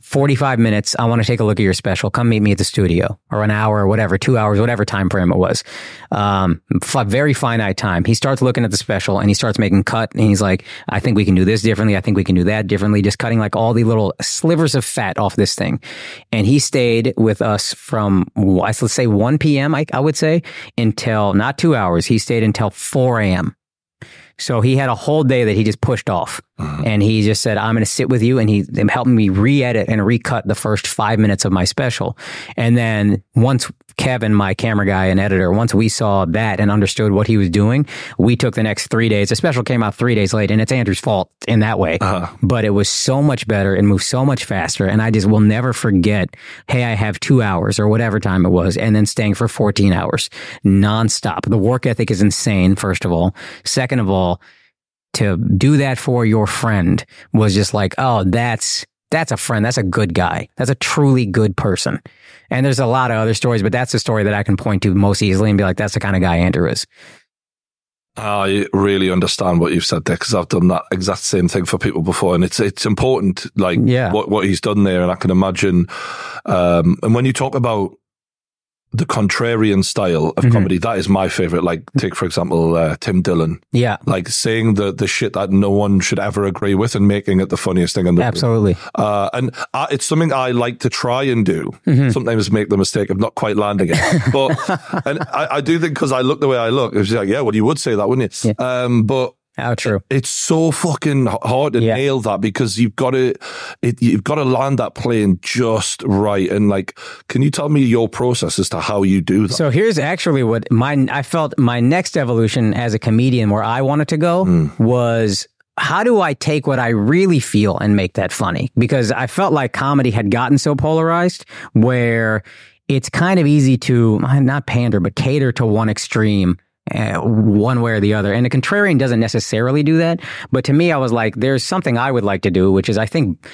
45 minutes. I want to take a look at your special. Come meet me at the studio, or an hour or whatever, 2 hours, whatever time frame it was. Very finite time. He starts looking at the special and he starts making cut, and he's like, I think we can do this differently. I think we can do that differently. Just cutting like all the little slivers of fat off this thing. And he stayed with us from, let's say 1 p.m., I would say, until not 2 hours. He stayed until 4 a.m. So he had a whole day that he just pushed off, and he just said, I'm going to sit with you. And he helped me re-edit and recut the first 5 minutes of my special. And then once Kevin, my camera guy and editor, once we saw that and understood what he was doing, we took the next 3 days. The special came out 3 days late, and it's Andrew's fault in that way. But it was so much better and moved so much faster. And I just will never forget, hey, I have 2 hours or whatever time it was, and then staying for 14 hours nonstop. The work ethic is insane, first of all. Second of all, to do that for your friend was just like, oh, that's a friend. That's a good guy. That's a truly good person. And there's a lot of other stories, but that's the story that I can point to most easily and be like, that's the kind of guy Andrew is. I really understand what you've said there, because I've done that exact same thing for people before, and it's important, like what he's done there. And I can imagine, and when you talk about the contrarian style of comedy, that is my favorite. Like, take, for example, Tim Dillon. Yeah. Like saying the shit that no one should ever agree with and making it the funniest thing in the world. Absolutely. It's something I like to try and do. Sometimes make the mistake of not quite landing it. But, and I do think, because I look the way I look, it's like, yeah, well, you would say that, wouldn't you? Yeah. But how true. It's so fucking hard to nail that, because you've got to land that plane just right. And like, can you tell me your process as to how you do that? So here's actually what I felt my next evolution as a comedian, where I wanted to go was, how do I take what I really feel and make that funny? Because I felt like comedy had gotten so polarized where it's kind of easy to not pander, but cater to one extreme, one way or the other. And a contrarian doesn't necessarily do that. But to me, I was like, there's something I would like to do, which is, I think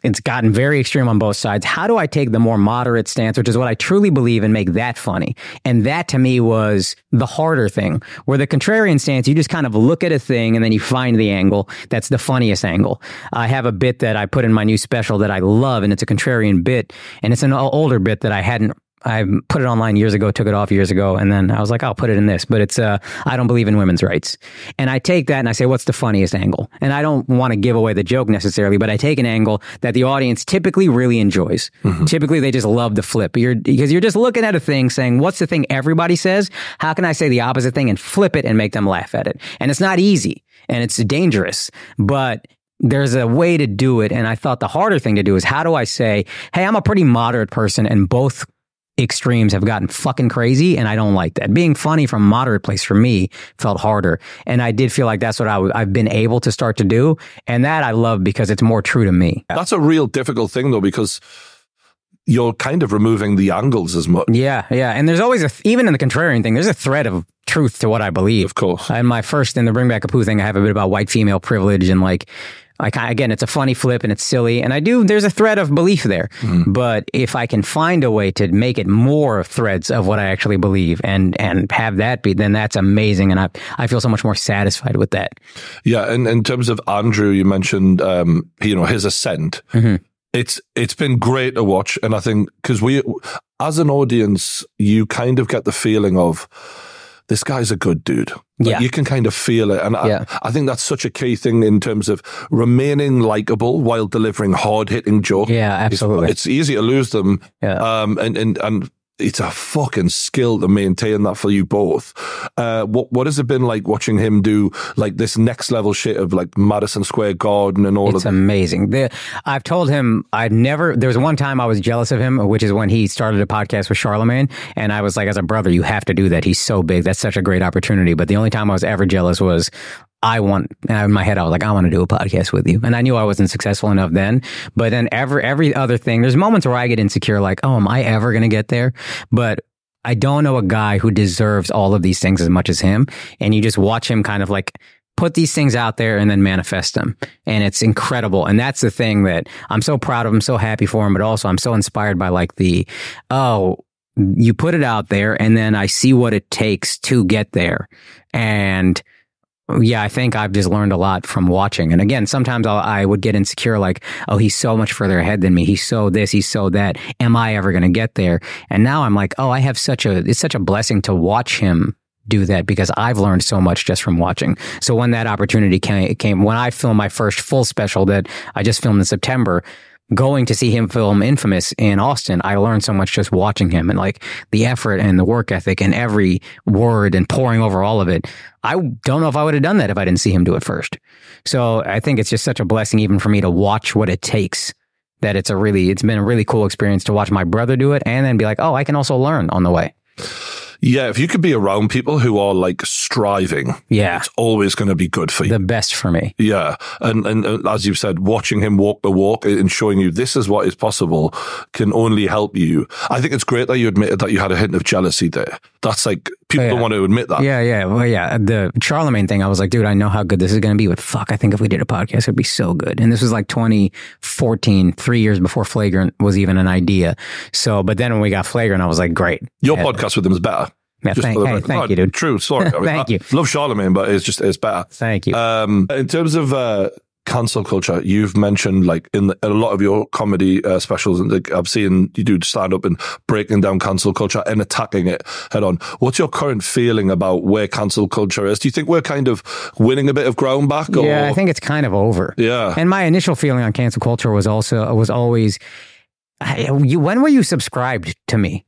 it's gotten very extreme on both sides. How do I take the more moderate stance, which is what I truly believe, and make that funny? And that to me was the harder thing, where the contrarian stance, you just kind of look at a thing and then you find the angle that's the funniest angle. I have a bit that I put in my new special that I love, and it's a contrarian bit, and it's an older bit that I put it online years ago, took it off years ago, and then I was like, I'll put it in this. But it's, I don't believe in women's rights. And I take that and I say, what's the funniest angle? And I don't want to give away the joke necessarily, but I take an angle that the audience typically really enjoys. Mm-hmm. Typically, they just love the flip. Because you're just looking at a thing saying, what's the thing everybody says? How can I say the opposite thing and flip it and make them laugh at it? And it's not easy, and it's dangerous, but there's a way to do it. And I thought the harder thing to do is, how do I say, hey, I'm a pretty moderate person, and both extremes have gotten fucking crazy, and I don't like that. Being funny from a moderate place for me felt harder, and I did feel like that's what I've been able to start to do, and that I love because it's more true to me. That's a real difficult thing, though, because you're kind of removing the angles as much. Yeah, and there's always even in the contrarian thing, there's a thread of truth to what I believe. Of course. In the Bring Back Apu thing, I have a bit about white female privilege, and again, it's a funny flip and it's silly. And there's a thread of belief there. Mm-hmm. But if I can find a way to make it more threads of what I actually believe and have that be, then that's amazing. And I feel so much more satisfied with that. Yeah. And in terms of Andrew, you mentioned, his ascent. Mm-hmm. It's been great to watch. And I think because as an audience, you kind of get the feeling of, this guy's a good dude. You can kind of feel it. And I think that's such a key thing in terms of remaining likable while delivering hard-hitting jokes. Yeah, absolutely. It's easy to lose them. Yeah. And it's a fucking skill to maintain that for you both. What has it been like watching him do like this next level shit of like Madison Square Garden and all of that? It's amazing. I've told him there was one time I was jealous of him, which is when he started a podcast with Charlemagne. And I was like, as a brother, you have to do that. He's so big. That's such a great opportunity. But the only time I was ever jealous was in my head, I was like, I want to do a podcast with you. And I knew I wasn't successful enough then. But then every other thing, there's moments where I get insecure, like, oh, am I ever going to get there? But I don't know a guy who deserves all of these things as much as him. And you just watch him kind of like put these things out there and then manifest them. And it's incredible. And that's the thing that I'm so proud of him, so happy for him, but also I'm so inspired by like you put it out there and then I see what it takes to get there. And yeah, I think I've just learned a lot from watching. And again, sometimes I would get insecure, like, oh, he's so much further ahead than me. He's so this, he's so that. Am I ever going to get there? And now I'm like, oh, it's such a blessing to watch him do that because I've learned so much just from watching. So when that opportunity came, when I filmed my first full special that I just filmed in September, going to see him film Infamous in Austin, I learned so much just watching him and like the effort and the work ethic and every word and pouring over all of it. I don't know if I would have done that if I didn't see him do it first. So I think it's just such a blessing even for me to watch what it takes, that it's been a really cool experience to watch my brother do it and then be like, oh, I can also learn on the way. Yeah, if you could be around people who are like striving, it's always going to be good for you. The best for me. Yeah. And as you've said, watching him walk the walk and showing you this is what is possible can only help you. I think it's great that you admitted that you had a hint of jealousy there. That's like, people don't want to admit that. Yeah. Well, yeah. The Charlemagne thing, I was like, dude, I know how good this is going to be, but fuck, I think if we did a podcast, it'd be so good. And this was like 2014, 3 years before Flagrant was even an idea. So, but then when we got Flagrant, I was like, great. Your podcast with him is better. Yeah, thank you, dude. True, sorry. Thank you. Love Charlemagne, but it's better. Thank you. In terms of cancel culture, you've mentioned like in a lot of your comedy specials, and like, I've seen you do stand up and breaking down cancel culture and attacking it head on. What's your current feeling about where cancel culture is? Do you think we're kind of winning a bit of ground back? Or? Yeah, I think it's kind of over. Yeah. And my initial feeling on cancel culture was always, when were you subscribed to me?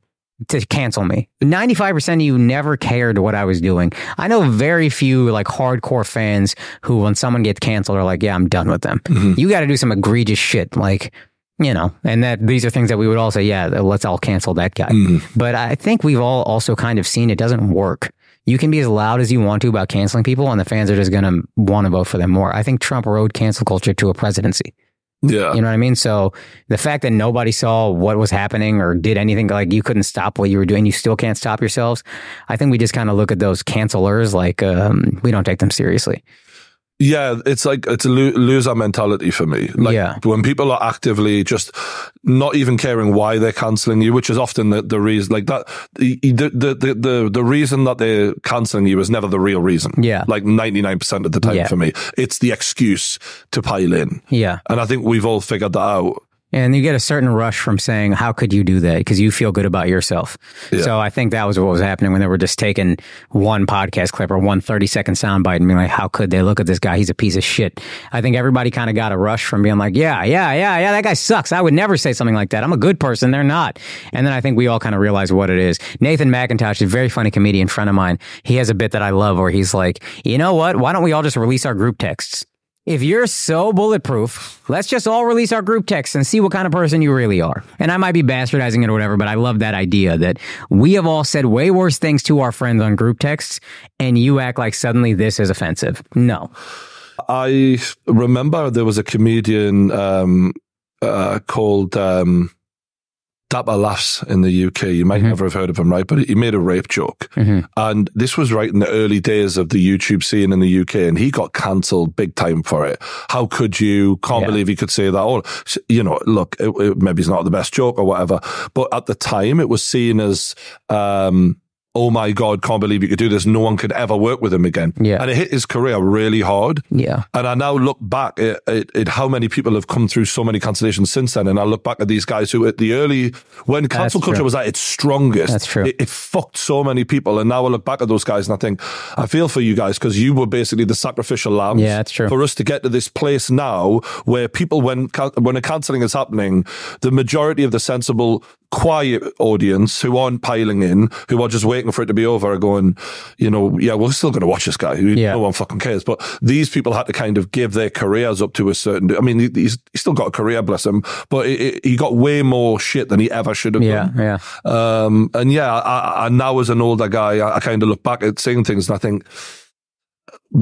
To cancel me. 95% of you never cared what I was doing. I know very few like hardcore fans who when someone gets canceled are like, yeah, I'm done with them. Mm-hmm. You got to do some egregious shit like, and that these are things that we would all say, yeah, let's all cancel that guy. Mm-hmm. But I think we've all also kind of seen it doesn't work. You can be as loud as you want to about canceling people and the fans are just going to want to vote for them more. I think Trump rode cancel culture to a presidency. Yeah. You know what I mean? So the fact that nobody saw what was happening or did anything, like you couldn't stop what you were doing, you still can't stop yourselves. I think we just kind of look at those cancelers like we don't take them seriously. Yeah, it's like it's a loser mentality for me. Like when people are actively just not even caring why they're cancelling you, which is often the reason. Like that, the reason that they're cancelling you is never the real reason. Yeah, like 99% of the time for me, it's the excuse to pile in. Yeah, and I think we've all figured that out. And you get a certain rush from saying, how could you do that? Because you feel good about yourself. Yeah. So I think that was what was happening when they were just taking one podcast clip or one 30-second soundbite and being like, how could they look at this guy? He's a piece of shit. I think everybody kind of got a rush from being like, yeah, that guy sucks. I would never say something like that. I'm a good person. They're not. And then I think we all kind of realized what it is. Nathan McIntosh, a very funny comedian friend of mine, he has a bit that I love where he's like, you know what? Why don't we all just release our group texts? If you're so bulletproof, let's just all release our group texts and see what kind of person you really are. And I might be bastardizing it or whatever, but I love that idea that we have all said way worse things to our friends on group texts, and you act like suddenly this is offensive. No. I remember there was a comedian called Dapper Laughs in the UK. You might never have heard of him, right? But he made a rape joke. And this was right in the early days of the YouTube scene in the UK, and he got cancelled big time for it. How could you? Can't believe he could say that. Or, you know, look, maybe it's not the best joke or whatever, but at the time it was seen as, oh my God, can't believe you could do this. No one could ever work with him again. Yeah. And it hit his career really hard. Yeah. And I now look back at how many people have come through so many cancellations since then. And I look back at these guys who at the early, when cancel culture was at its strongest, that's true. It fucked so many people. And now I look back at those guys and I think, I feel for you guys because you were basically the sacrificial lambs. Yeah, that's true. For us to get to this place now where people, when a cancelling is happening, the majority of the sensible, quiet audience who aren't piling in, who are just waiting for it to be over, are going, you know, yeah, we're still going to watch this guy. No one fucking cares. But these people had to kind of give their careers up to a certain, I mean, he's still got a career, bless him, but he got way more shit than he ever should have done. Yeah. And yeah, I now as an older guy, I kind of look back at saying things and I think,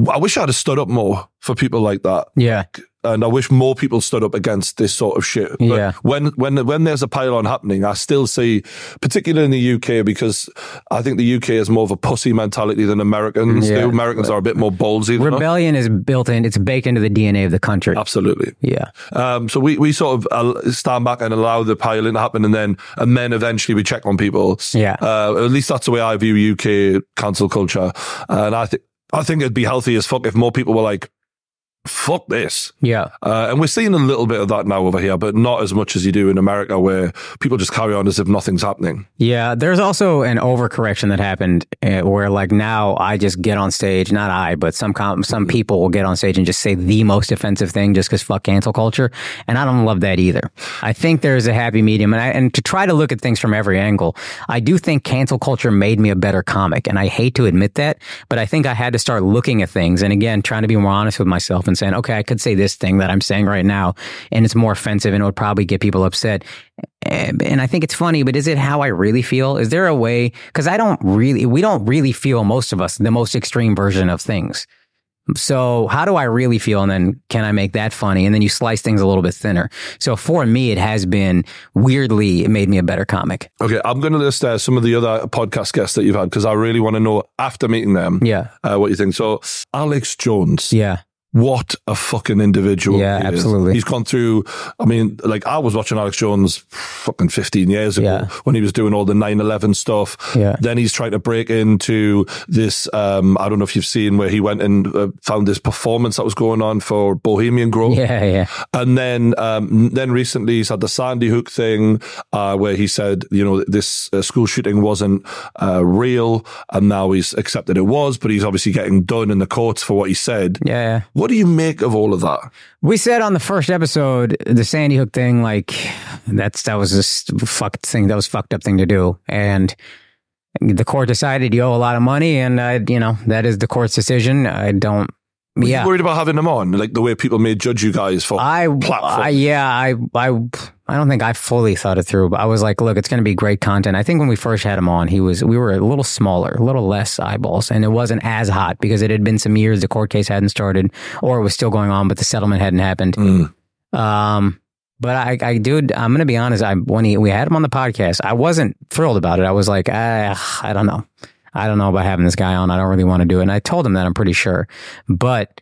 I wish I'd have stood up more for people like that. Yeah. And I wish more people stood up against this sort of shit. But when there's a pile-on happening, I still see, particularly in the UK, because I think the UK is more of a pussy mentality than Americans do. Americans are a bit more ballsy. Rebellion is built in, it's baked into the DNA of the country. Absolutely. Yeah. So we sort of stand back and allow the pile-in to happen, and then eventually we check on people. Yeah. At least that's the way I view UK cancel culture. And I think it'd be healthy as fuck if more people were like, fuck this. Yeah. And we're seeing a little bit of that now over here, but not as much as you do in America, where people just carry on as if nothing's happening. Yeah. There's also an overcorrection that happened where like now I just get on stage, not I, but some people will get on stage and just say the most offensive thing just because fuck cancel culture. And I don't love that either. I think there's a happy medium. And to try to look at things from every angle, I do think cancel culture made me a better comic. And I hate to admit that, but I think I had to start looking at things. And again, trying to be more honest with myself and saying, okay, I could say this thing that I'm saying right now and it's more offensive and it would probably get people upset. And I think it's funny, but is it how I really feel? Is there a way? Because we don't really feel, most of us, the most extreme version of things. So how do I really feel? And then can I make that funny? And then you slice things a little bit thinner. So for me, it has been weirdly, it made me a better comic. Okay. I'm going to list some of the other podcast guests that you've had because I really want to know after meeting them. Yeah. What you think. So Alex Jones. Yeah. What a fucking individual. Yeah, absolutely. He's gone through, I mean, like I was watching Alex Jones fucking 15 years ago when he was doing all the 9/11 stuff. Yeah. Then he's trying to break into this, I don't know if you've seen where he went and found this performance that was going on for Bohemian Grove. Yeah. And then recently he's had the Sandy Hook thing, where he said, you know, this school shooting wasn't real, and now he's accepted it was, but he's obviously getting done in the courts for what he said. Yeah. What do you make of all of that? We said on the first episode, the Sandy Hook thing, like that was just fucked thing. That was fucked up thing to do. And the court decided you owe a lot of money, and that is the court's decision. I don't. Were you worried about having them on, like the way people may judge you guys for platform? I don't think I fully thought it through, but I was like, look, it's going to be great content. I think when we first had him on, we were a little smaller, a little less eyeballs, and it wasn't as hot because it had been some years the court case hadn't started, or it was still going on, but the settlement hadn't happened. But I'm going to be honest. When we had him on the podcast, I wasn't thrilled about it. I was like, I don't know. I don't know about having this guy on. I don't really want to do it. And I told him that, I'm pretty sure. But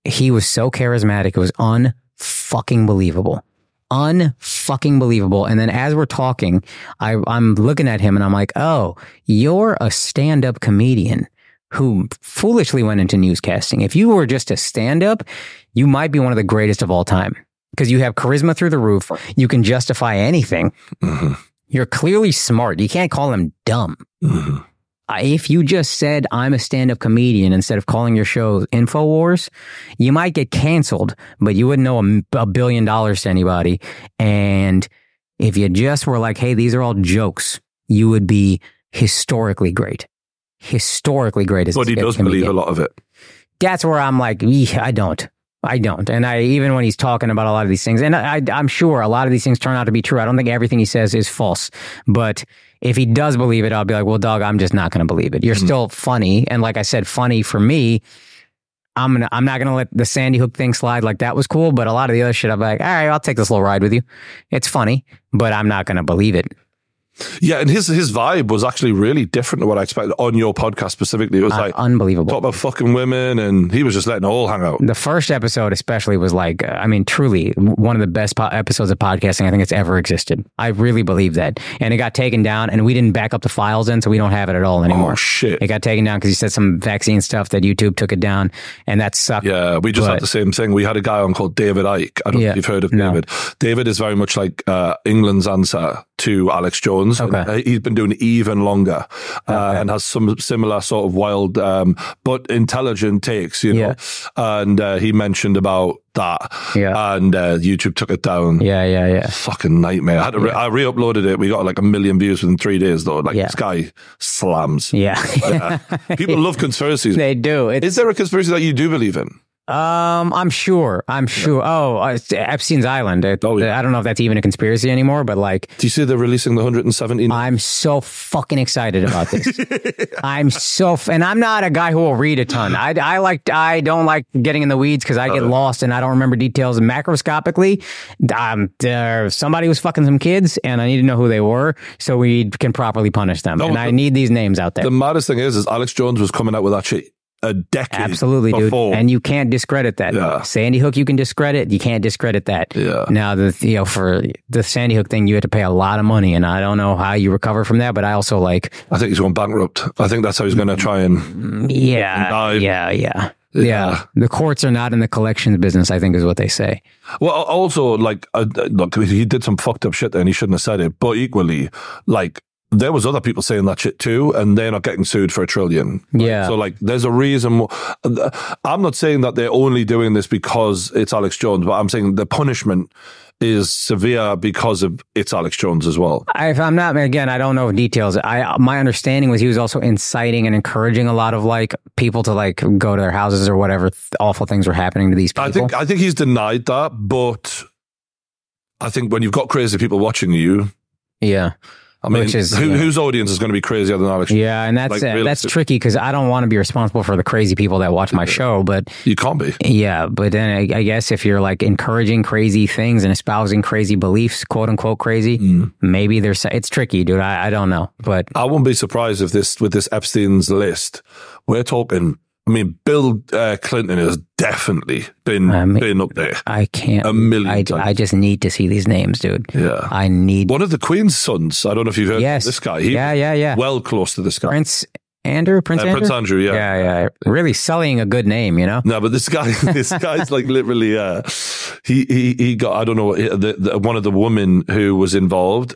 he was so charismatic. It was unfucking believable. Unfucking believable. And then as we're talking, I'm looking at him and I'm like, oh, you're a stand-up comedian who foolishly went into newscasting. If you were just a stand-up, you might be one of the greatest of all time because you have charisma through the roof. You can justify anything. Mm-hmm. You're clearly smart. You can't call him dumb. Mm-hmm. If you just said, I'm a stand-up comedian, instead of calling your show InfoWars, you might get canceled, but you wouldn't know $1 billion to anybody. And if you just were like, hey, these are all jokes, you would be historically great. Historically great as a comedian. But he does believe a lot of it. That's where I'm like, I don't. And even when he's talking about a lot of these things, and I'm sure a lot of these things turn out to be true. I don't think everything he says is false. But if he does believe it, I'll be like, well, dog, I'm just not going to believe it. You're still funny. And like I said, funny for me, I'm not going to let the Sandy Hook thing slide. Like, that was cool. But a lot of the other shit, I'm like, all right, I'll take this little ride with you. It's funny, but I'm not going to believe it. Yeah, and his vibe was actually really different to what I expected on your podcast specifically. It was like unbelievable. Talk about fucking women, and he was just letting it all hang out. The first episode especially was like, I mean, truly one of the best episodes of podcasting I think it's ever existed. I really believe that. And it got taken down, and we didn't back up the files in, so we don't have it at all anymore. Oh, shit. It got taken down because he said some vaccine stuff that YouTube took it down, and that sucked. Yeah, we just had the same thing. We had a guy on called David Icke. I don't know if you've heard of David. David is very much like England's answer to Alex Jones. Okay. He's been doing it even longer and has some similar sort of wild but intelligent takes, you know. Yeah. And he mentioned about that. Yeah. And YouTube took it down. Yeah. Fucking nightmare. I re-uploaded it. We got like 1 million views within 3 days though. Like this guy slams. Yeah. People love conspiracies. They do. Is there a conspiracy that you do believe in? I'm sure. Oh, Epstein's Island. I don't know if that's even a conspiracy anymore, but like, do you see they're releasing the 117? I'm so fucking excited about this. And I'm not a guy who will read a ton. I don't like getting in the weeds because I get lost and I don't remember details. Macroscopically, somebody was fucking some kids and I need to know who they were so we can properly punish them. And I need these names out there. The maddest thing is Alex Jones was coming out with that shit a decade absolutely before. Dude, and you can't discredit that. Sandy Hook you can discredit, you can't discredit that. Now for the Sandy Hook thing you had to pay a lot of money and I don't know how you recover from that, but I also I think he's going bankrupt. I think that's how he's going to try and dive. Yeah, the courts are not in the collections business, I think is what they say. Well, also look, he did some fucked up shit there and he shouldn't have said it, but equally there was other people saying that shit too, and they're not getting sued for $1 trillion. Right? Yeah. So there's a reason. I'm not saying that they're only doing this because it's Alex Jones, but I'm saying the punishment is severe because of it's Alex Jones as well. If I'm not, again, I don't know details. My understanding was he was also inciting and encouraging a lot of people to go to their houses or whatever awful things were happening to these people. I think he's denied that, but I think when you've got crazy people watching you, I mean, whose audience is going to be crazier than Alex? Yeah, and that's tricky because I don't want to be responsible for the crazy people that watch my show, but you can't be. Yeah, but then I guess if you're encouraging crazy things and espousing crazy beliefs, quote unquote crazy, maybe it's tricky, dude. I don't know, but I wouldn't be surprised if with this Epstein's list, we're talking. I mean, Bill Clinton has definitely been up there. I can't. 1 million times. I just need to see these names, dude. Yeah. I need. One of the Queen's sons, I don't know if you've heard of this guy. Yeah. Well close to this guy. Prince Andrew? Prince Andrew, yeah. Yeah. Really sullying a good name, you know? No, but this guy's literally, he got, I don't know, one of the women who was involved,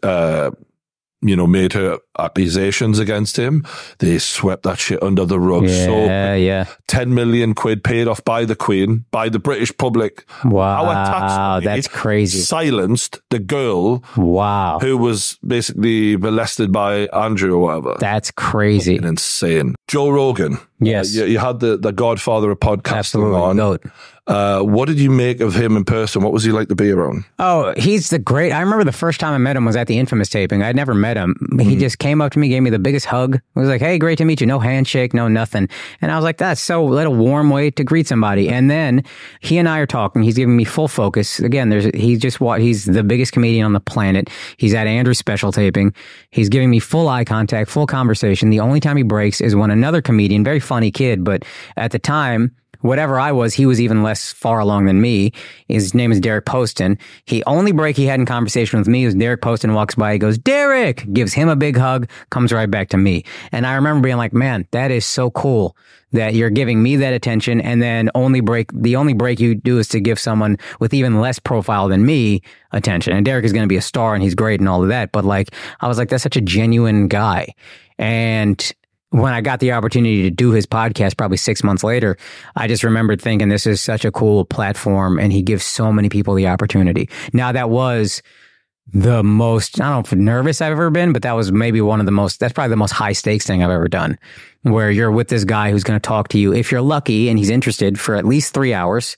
made her accusations against him. They swept that shit under the rug. Yeah. 10 million quid paid off by the Queen, by the British public. Wow. Our tax money that's crazy. Silenced the girl. Wow. Who was basically molested by Andrew or whatever. That's crazy. Fucking insane. Joe Rogan. Yes. You had the Godfather of podcasting Absolutely. on. Goat. What did you make of him in person? What was he like to be around? Oh, he's I remember the first time I met him was at the Infamous taping. I'd never met him. He just came up to me, gave me the biggest hug. He was like, hey, great to meet you. No handshake, no nothing. And I was like, that's so a warm way to greet somebody. And then he and I are talking. He's giving me full focus. Again, he's the biggest comedian on the planet. He's at Andrew's special taping. He's giving me full eye contact, full conversation. The only time he breaks is when another comedian, very funny kid, but at the time, whatever I was, he was even less far along than me. His name is Derek Poston. Only break he had in conversation with me was Derek Poston walks by, he goes, Derek, gives him a big hug, comes right back to me. And I remember being like, man, that is so cool that you're giving me that attention, and then the only break you do is to give someone with even less profile than me attention. And Derek is going to be a star and he's great and all of that. But like, I was like, that's such a genuine guy. And when I got the opportunity to do his podcast probably 6 months later, I just remembered thinking this is such a cool platform and he gives so many people the opportunity. Now that was the most, I don't know if nervous I've ever been, but that was maybe that's probably the most high stakes thing I've ever done, where you're with this guy who's going to talk to you, if you're lucky and he's interested, for at least 3 hours.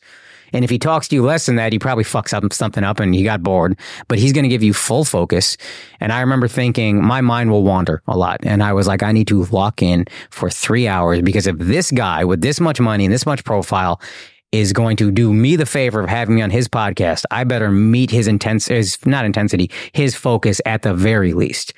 And if he talks to you less than that, he probably fucks up something up and he got bored, but he's going to give you full focus. And I remember thinking my mind will wander a lot. And I was like, I need to lock in for 3 hours, because if this guy with this much money and this much profile is going to do me the favor of having me on his podcast, I better meet his his focus at the very least.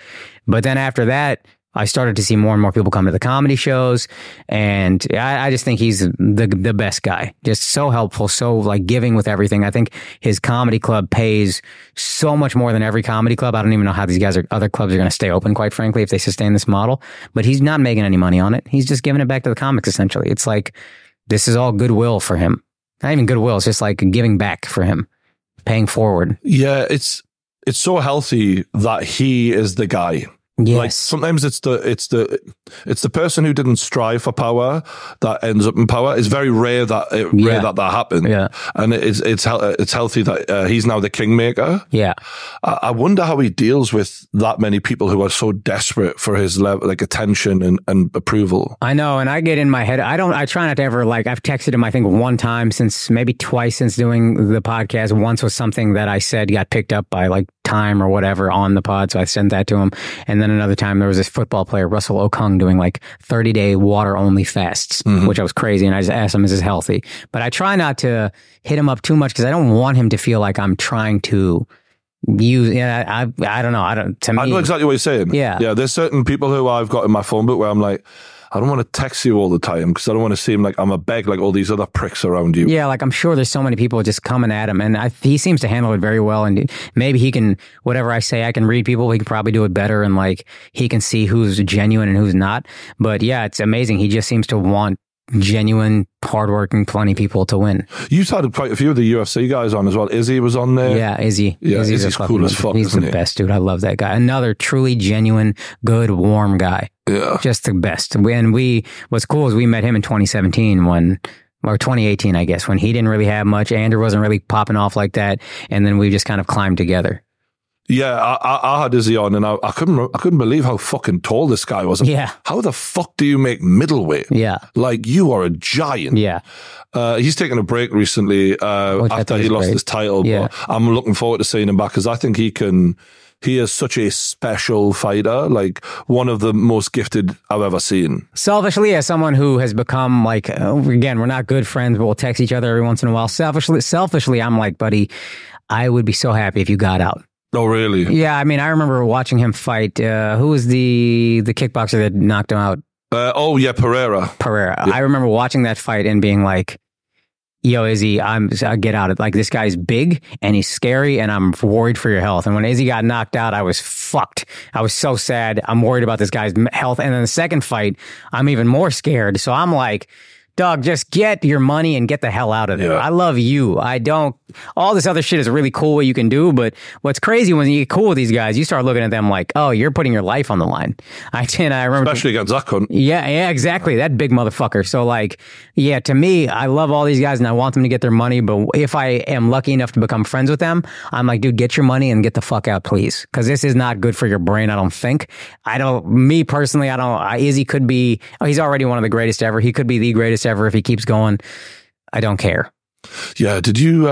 But then after that, I started to see more and more people come to the comedy shows, and I just think he's the best guy. Just so helpful, so like giving with everything. I think his comedy club pays so much more than every comedy club. I don't even know how these other clubs are going to stay open, quite frankly, if they sustain this model. But he's not making any money on it. He's just giving it back to the comics, essentially. It's like, this is all goodwill for him. Not even goodwill. It's just like giving back for him, paying forward. Yeah, it's so healthy that he is the guy. Yes. Like sometimes it's the person who didn't strive for power that ends up in power. It's very rare that that happens. Yeah, and it's healthy that he's now the kingmaker. Yeah, I wonder how he deals with that many people who are so desperate for his level, like attention and approval. I know, and I get in my head. I try not to ever, like, I've texted him I think one time maybe twice since doing the podcast. Once was something that I said got picked up by like Time or whatever on the pod, so I sent that to him. And then another time there was this football player, Russell Okung, doing like 30-day water only fasts, which I was crazy. And I just asked him, is this healthy? But I try not to hit him up too much because I don't want him to feel like I'm trying to use, I don't know. To me, I know exactly what you're saying. Yeah. There's certain people who I've got in my phone book where I'm like, I don't want to text you all the time because I don't want to seem like I'm a beg like all these other pricks around you. Yeah, like I'm sure there's so many people just coming at him, and he seems to handle it very well. And maybe he can, whatever I say, I can read people. He can probably do it better, and like he can see who's genuine and who's not. But yeah, it's amazing. He just seems to want genuine, hardworking, plenty people to win. You've had quite a few of the UFC guys on as well. Izzy was on there. Yeah, Izzy. Yeah, Izzy's cool as fuck. He's the best, dude. I love that guy. Another truly genuine, good, warm guy. Yeah, just the best. And what's cool is we met him in 2017 or 2018, I guess, when he didn't really have much. Andrew wasn't really popping off like that, and then we just kind of climbed together. Yeah, I had Izzy on, and I couldn't believe how fucking tall this guy was. Yeah. How the fuck do you make middleweight? Yeah. Like, you are a giant. Yeah. He's taken a break recently after he lost his title. Yeah. But I'm looking forward to seeing him back because I think he is such a special fighter, like one of the most gifted I've ever seen. Selfishly, as someone who has become like, again, we're not good friends, but we'll text each other every once in a while. Selfishly, I'm like, buddy, I would be so happy if you got out. Oh, really? Yeah, I mean, I remember watching him fight. Who was the kickboxer that knocked him out? Pereira. Yeah. I remember watching that fight and being like, yo, Izzy, I get out. Like, this guy's big and he's scary and I'm worried for your health. And when Izzy got knocked out, I was fucked. I was so sad. I'm worried about this guy's health. And then the second fight, I'm even more scared. So I'm like, dog, just get your money and get the hell out of there. Yeah. I love you. All this other shit is really cool what you can do, but what's crazy when you get cool with these guys, you start looking at them like, oh, you're putting your life on the line. I remember. Especially against that cunt. Yeah, exactly. That big motherfucker. So like, yeah, to me, I love all these guys and I want them to get their money, but if I am lucky enough to become friends with them, I'm like, dude, get your money and get the fuck out, please. Because this is not good for your brain, I don't think. Me personally, Izzy could be, he's already one of the greatest ever. He could be the greatest ever if he keeps going. I don't care. Yeah, did you,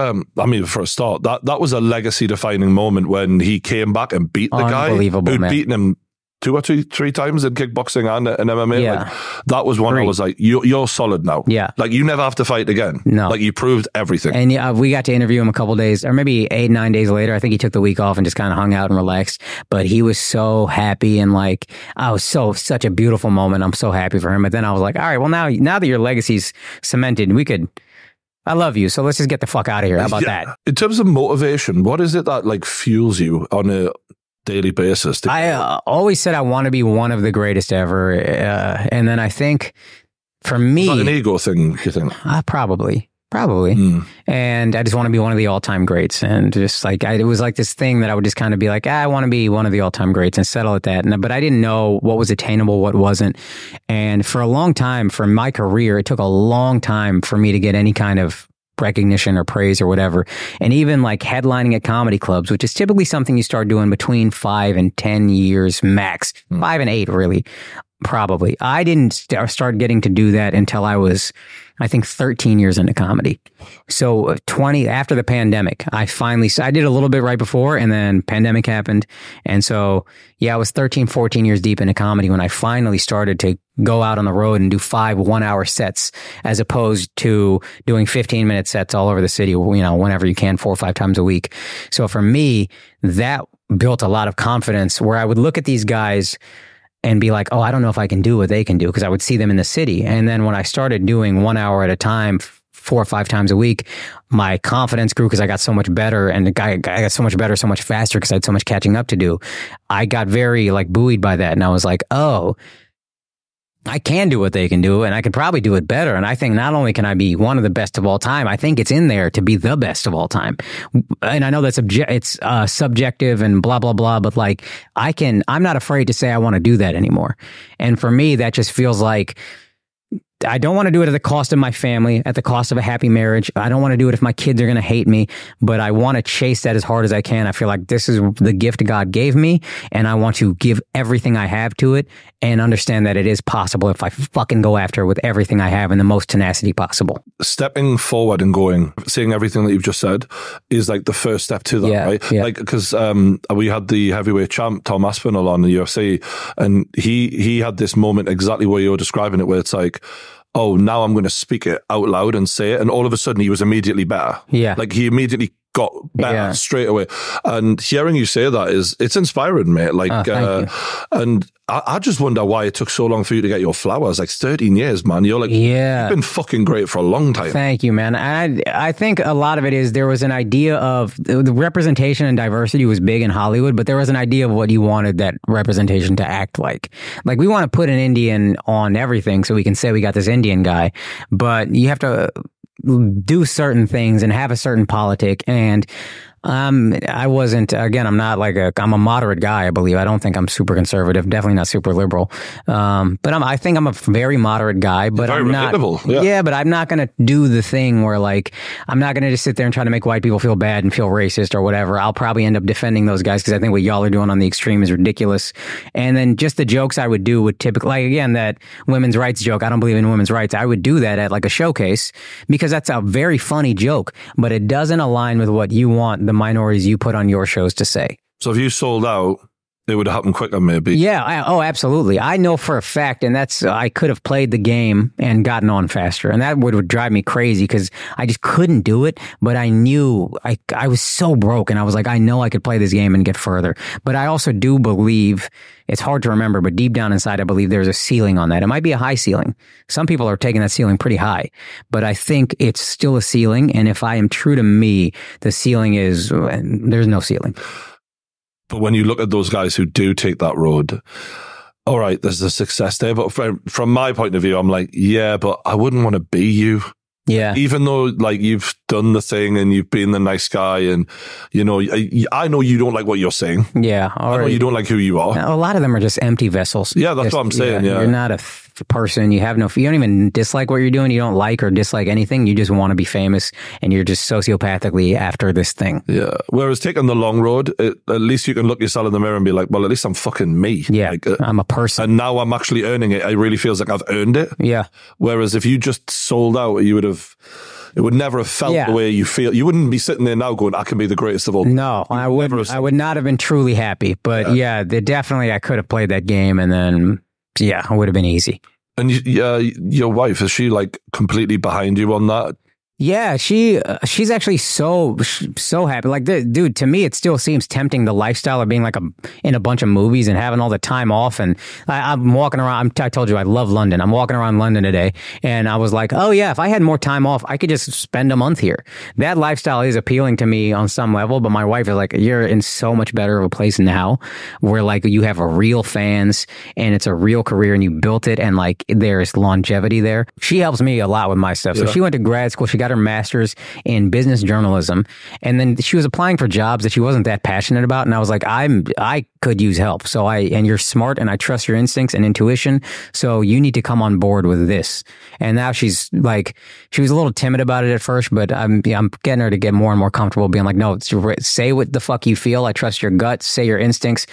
for a start, that was a legacy-defining moment when he came back and beat the guy who'd beaten him 2 or 3 times in kickboxing and MMA. Yeah. Like, that was one 3. I was like, you're solid now. Yeah. Like, you never have to fight again. No. Like, you proved everything. And we got to interview him a couple days, or maybe 8-9 days later. I think he took the week off and just kind of hung out and relaxed. But he was so happy, and like, I was such a beautiful moment. I'm so happy for him. But then I was like, all right, well, now that your legacy's cemented, I love you, so let's just get the fuck out of here. How about that? In terms of motivation, what is it that like fuels you on a daily basis? I always said I want to be one of the greatest ever. And then I think for me... Is that an ego thing, you think? Probably. And I just want to be one of the all-time greats. And just like, it was like this thing that I would just kind of be like, I want to be one of the all-time greats and settle at that. But I didn't know what was attainable, what wasn't. And for a long time, for my career, it took a long time for me to get any kind of recognition or praise or whatever. And even like headlining at comedy clubs, which is typically something you start doing between 5 and 10 years max, 5 and 8 really, probably. I didn't start getting to do that until I was, I think, 13 years into comedy. So 20 after the pandemic, I did a little bit right before, and then pandemic happened. And so, yeah, I was 13, 14 years deep into comedy when I finally started to go out on the road and do 5 one-hour sets, as opposed to doing 15-minute sets all over the city, whenever you can, 4 or 5 times a week. So for me, that built a lot of confidence where I would look at these guys and be like, oh, I don't know if I can do what they can do, because I would see them in the city. And then when I started doing 1 hour at a time, 4 or 5 times a week, my confidence grew because I got so much better, and I got so much better, so much faster because I had so much catching up to do. I got very like buoyed by that, and I was like, oh, I can do what they can do, and I could probably do it better. And I think not only can I be one of the best of all time, I think it's in there to be the best of all time. And I know that's it's subjective and blah, blah, blah, but like I'm not afraid to say I want to do that anymore. And for me, that just feels like I don't want to do it at the cost of my family, at the cost of a happy marriage. I don't want to do it if my kids are going to hate me, but I want to chase that as hard as I can. I feel like this is the gift God gave me, and I want to give everything I have to it and understand that it is possible if I fucking go after it with everything I have and the most tenacity possible. Stepping forward and going, seeing everything that you've just said is like the first step to that, right? Yeah. Like, because we had the heavyweight champ, Tom Aspinall, on the UFC, and he had this moment exactly where you're describing it, where it's like, oh, now I'm going to speak it out loud and say it. And all of a sudden he was immediately better. Yeah. Like he immediately got better straight away. And hearing you say that it's inspiring, mate. Like, and I just wonder why it took so long for you to get your flowers. Like 13 years, man. You're like, you've been fucking great for a long time. Thank you, man. I think a lot of it is there was an idea of the representation and diversity was big in Hollywood, but there was an idea of what you wanted that representation to act like. Like we want to put an Indian on everything so we can say we got this Indian guy, but you have to do certain things and have a certain politic. And I wasn't, again, I'm a moderate guy, I believe. I don't think I'm super conservative, definitely not super liberal. But I think I'm a very moderate guy, but I'm not, but I'm not going to do the thing where like, I'm not going to just sit there and try to make white people feel bad and feel racist or whatever. I'll probably end up defending those guys because I think what y'all are doing on the extreme is ridiculous. And then just the jokes I would do would typically, like again, that women's rights joke, I don't believe in women's rights. I would do that at like a showcase because that's a very funny joke, but it doesn't align with what you want the minorities you put on your shows to say. So if you sold out, it would have happened quicker, maybe. Yeah. Absolutely. I know for a fact, and I could have played the game and gotten on faster, and that would drive me crazy because I just couldn't do it. But I knew I was so broke, and I was like, I know I could play this game and get further. But I also do believe, it's hard to remember, but deep down inside, I believe there's a ceiling on that. It might be a high ceiling. Some people are taking that ceiling pretty high, but I think it's still a ceiling. And if I am true to me, the ceiling is, there's no ceiling. But when you look at those guys who do take that road, all right, there's a success there. But from my point of view, I'm like, yeah, but I wouldn't want to be you. Yeah. Even though like you've done the thing and you've been the nice guy and, you know, I know you don't like what you're saying. Yeah. I know you don't like who you are. A lot of them are just empty vessels. Yeah, that's what I'm saying. Yeah. You're not a person. You have you don't even dislike what you're doing. You don't like or dislike anything. You just want to be famous and you're just sociopathically after this thing. Yeah. Whereas taking the long road, at least you can look yourself in the mirror and be like, well, at least I'm fucking me. Yeah. Like, I'm a person. And now I'm actually earning it. It really feels like I've earned it. Yeah. Whereas if you just sold out, you would have it would never have felt the way you feel. You wouldn't be sitting there now going, I can be the greatest of all. No, I would not have been truly happy. But definitely I could have played that game, and then, it would have been easy. And your wife, is she like completely behind you on that? Yeah, she's actually so happy. Like, dude, to me, it still seems tempting, the lifestyle of being like in a bunch of movies and having all the time off. And I'm walking around. I told you I love London. I'm walking around London today, and I was like, oh yeah, if I had more time off, I could just spend a month here. That lifestyle is appealing to me on some level, but my wife is like, you're in so much better of a place now, where like you have a real fans and it's a real career and you built it, and like there's longevity there. She helps me a lot with my stuff. So she went to grad school. She got her master's in business journalism, and then she was applying for jobs that she wasn't that passionate about, and I was like, I could use help. So and you're smart, and I trust your instincts and intuition, so you need to come on board with this. And now she's like, she was a little timid about it at first, but I'm getting her to get more and more comfortable being like, no, say what the fuck you feel. I trust your gut. Say your instincts.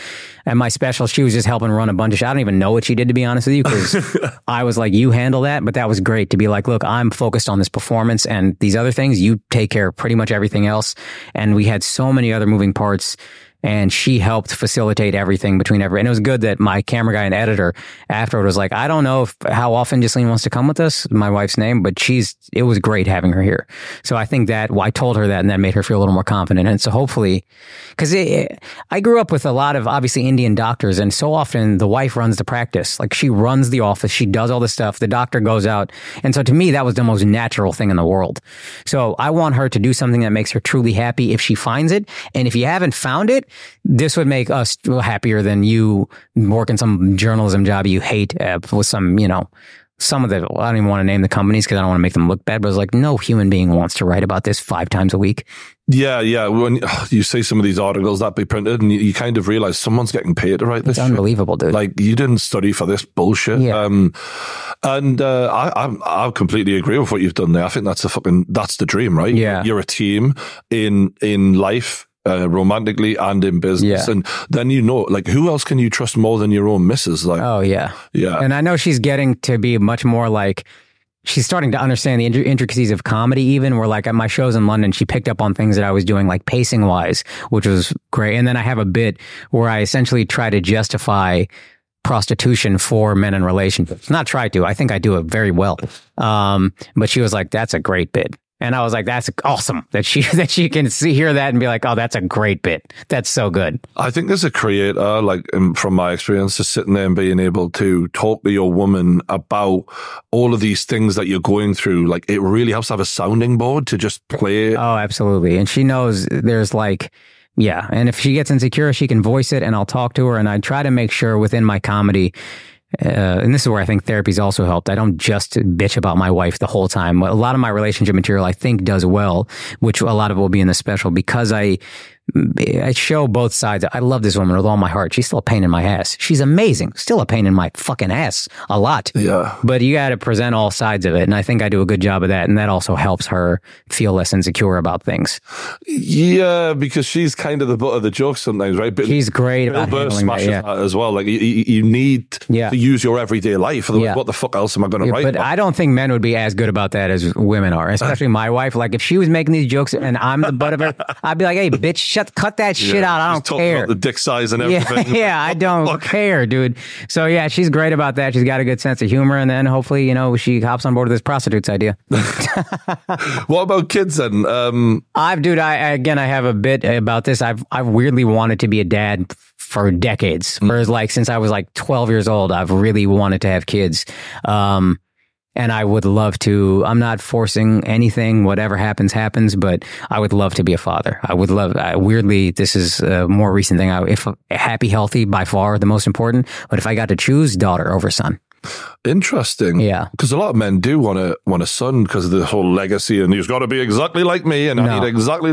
And my special, she was just helping run a bunch of shit. I don't even know what she did, to be honest with you, because I was like, you handle that. But that was great to be like, look, I'm focused on this performance, and these other things, you take care of pretty much everything else. And we had so many other moving parts, and she helped facilitate everything between and it was good that my camera guy and editor afterward was like, I don't know how often Ghislaine wants to come with us, my wife's name, but it was great having her here. So I think that I told her that, and that made her feel a little more confident. And so hopefully, because I grew up with a lot of obviously Indian doctors, and so often the wife runs the practice. Like, she runs the office, she does all the stuff, the doctor goes out. And so to me, that was the most natural thing in the world. So I want her to do something that makes her truly happy if she finds it. And if you haven't found it, this would make us happier than you working some journalism job you hate with some, some of the, I don't even want to name the companies because I don't want to make them look bad, but it's like, no human being wants to write about this 5 times a week. Yeah. When you see some of these articles that be printed, and you kind of realize someone's getting paid to write this. It's unbelievable, dude. Like, you didn't study for this bullshit. Yeah. I completely agree with what you've done there. I think that's the dream, right? Yeah. You're a team in life. Romantically and in business, and then like, who else can you trust more than your own missus? Like, oh yeah. And I know she's getting to be much more like, she's starting to understand the intricacies of comedy. Even where like at my shows in London, she picked up on things that I was doing, like pacing wise, which was great. And then I have a bit where I essentially try to justify prostitution for men in relationships. Not try to. I think I do it very well. But she was like, "That's a great bit." And I was like, that's awesome that she can hear that and be like, oh, that's a great bit. That's so good. I think as a creator, like from my experience, just sitting there and being able to talk to your woman about all of these things that you're going through, like, it really helps to have a sounding board to just play. Oh, absolutely. And she knows there's like, yeah. And if she gets insecure, she can voice it, and I'll talk to her. And I try to make sure within my comedy, and this is where I think therapy's also helped, I don't just bitch about my wife the whole time. A lot of my relationship material I think does well, which a lot of it will be in the special, because I show both sides. I love this woman with all my heart. She's still a pain in my ass. She's amazing. Still a pain in my fucking ass. A lot. Yeah. But you got to present all sides of it. And I think I do a good job of that. And that also helps her feel less insecure about things. Yeah, because she's kind of the butt of the joke sometimes, right? But she's great about handling that as well. Like, you need to use your everyday life. Otherwise, what the fuck else am I going to write but about? I don't think men would be as good about that as women are, especially my wife. Like, if she was making these jokes and I'm the butt of it, I'd be like, hey, bitch, cut that shit out. I don't care. About the dick size and everything. Yeah, I don't care, dude. So yeah, she's great about that. She's got a good sense of humor, and then hopefully, she hops on board with this prostitutes idea. What about kids then? I have a bit about this. I've weirdly wanted to be a dad for decades. Whereas like since I was like 12 years old, I've really wanted to have kids. And I would love to. I'm not forcing anything. Whatever happens, but I would love to be a father. I would love, weirdly, this is a more recent thing. If happy, healthy, by far the most important. But if I got to choose, daughter over son. Interesting. Yeah. Because a lot of men do want a son because of the whole legacy, and he's got to be exactly like me, and I need exactly.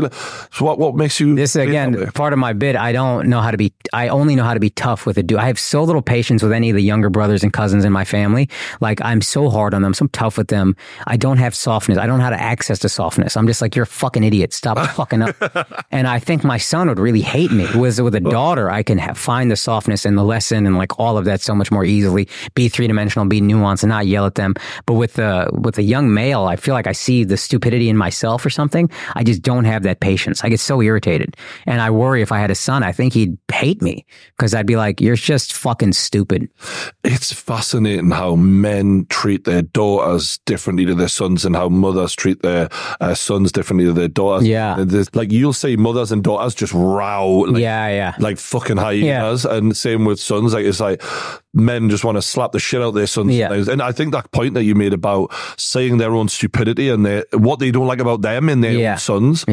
So what makes you? This again, part of my bit. I only know how to be tough with a dude. I have so little patience with any of the younger brothers and cousins in my family. Like, I'm so hard on them, so I'm tough with them. I don't have softness. I don't know how to access to softness. I'm just like, you're a fucking idiot. Stop fucking up. And I think my son would really hate me. With a daughter, I can find the softness and the lesson and like all of that so much more easily. Be 3-dimensional. one-dimensional, be nuanced, and not yell at them. But with a young male, I feel like I see the stupidity in myself or something. I just don't have that patience. I get so irritated. And I worry if I had a son, I think he'd hate me because I'd be like, you're just fucking stupid. It's fascinating how men treat their daughters differently to their sons and how mothers treat their sons differently to their daughters. Yeah. Like you'll see mothers and daughters just row like fucking hyenas, and same with sons. Like it's like men just want to slap the shit out of their sons. And I think that point that you made about seeing their own stupidity and what they don't like about them in their own sons,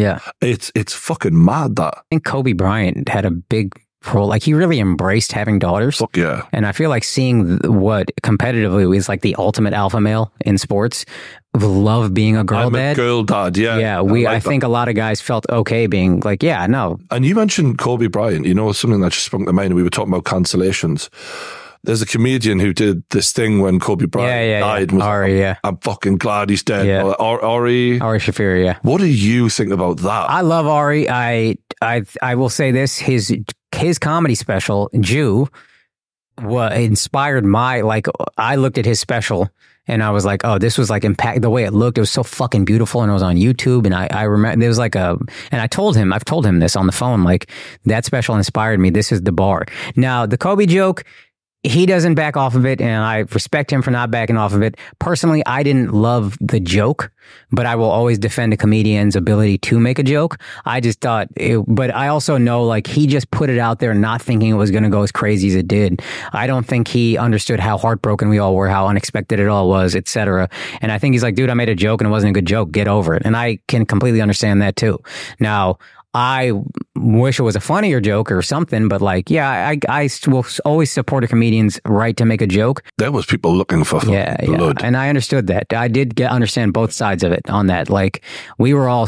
it's fucking mad. That I think Kobe Bryant had a big role. Like he really embraced having daughters. Fuck yeah. And I feel like seeing what competitively is like the ultimate alpha male in sports, love being a girl dad. Girl dad, yeah. I think a lot of guys felt okay being like, yeah, no. And you mentioned Kobe Bryant, you know, something that just sprung to mind. We were talking about cancellations. There's a comedian who did this thing when Kobe Bryant died. Ari, I'm fucking glad he's dead. Yeah. Ari Shafir, yeah. What do you think about that? I love Ari. I will say this, his comedy special, Jew, inspired I looked at his special and I was like, oh, this was like impact. The way it looked, it was so fucking beautiful, and it was on YouTube. And I remember there was like and I've told him this on the phone, like that special inspired me. This is the bar. Now the Kobe joke, he doesn't back off of it, and I respect him for not backing off of it. Personally, I didn't love the joke, but I will always defend a comedian's ability to make a joke. I just thought, but I also know like he just put it out there not thinking it was going to go as crazy as it did. I don't think he understood how heartbroken we all were, how unexpected it all was, etc. And I think he's like, dude, I made a joke and it wasn't a good joke. Get over it. And I can completely understand that too. Now, I wish it was a funnier joke or something, but like, yeah, I will always support a comedian's right to make a joke. There was people looking for blood. Yeah, and I understood that. I did understand both sides of it on that. Like, we were all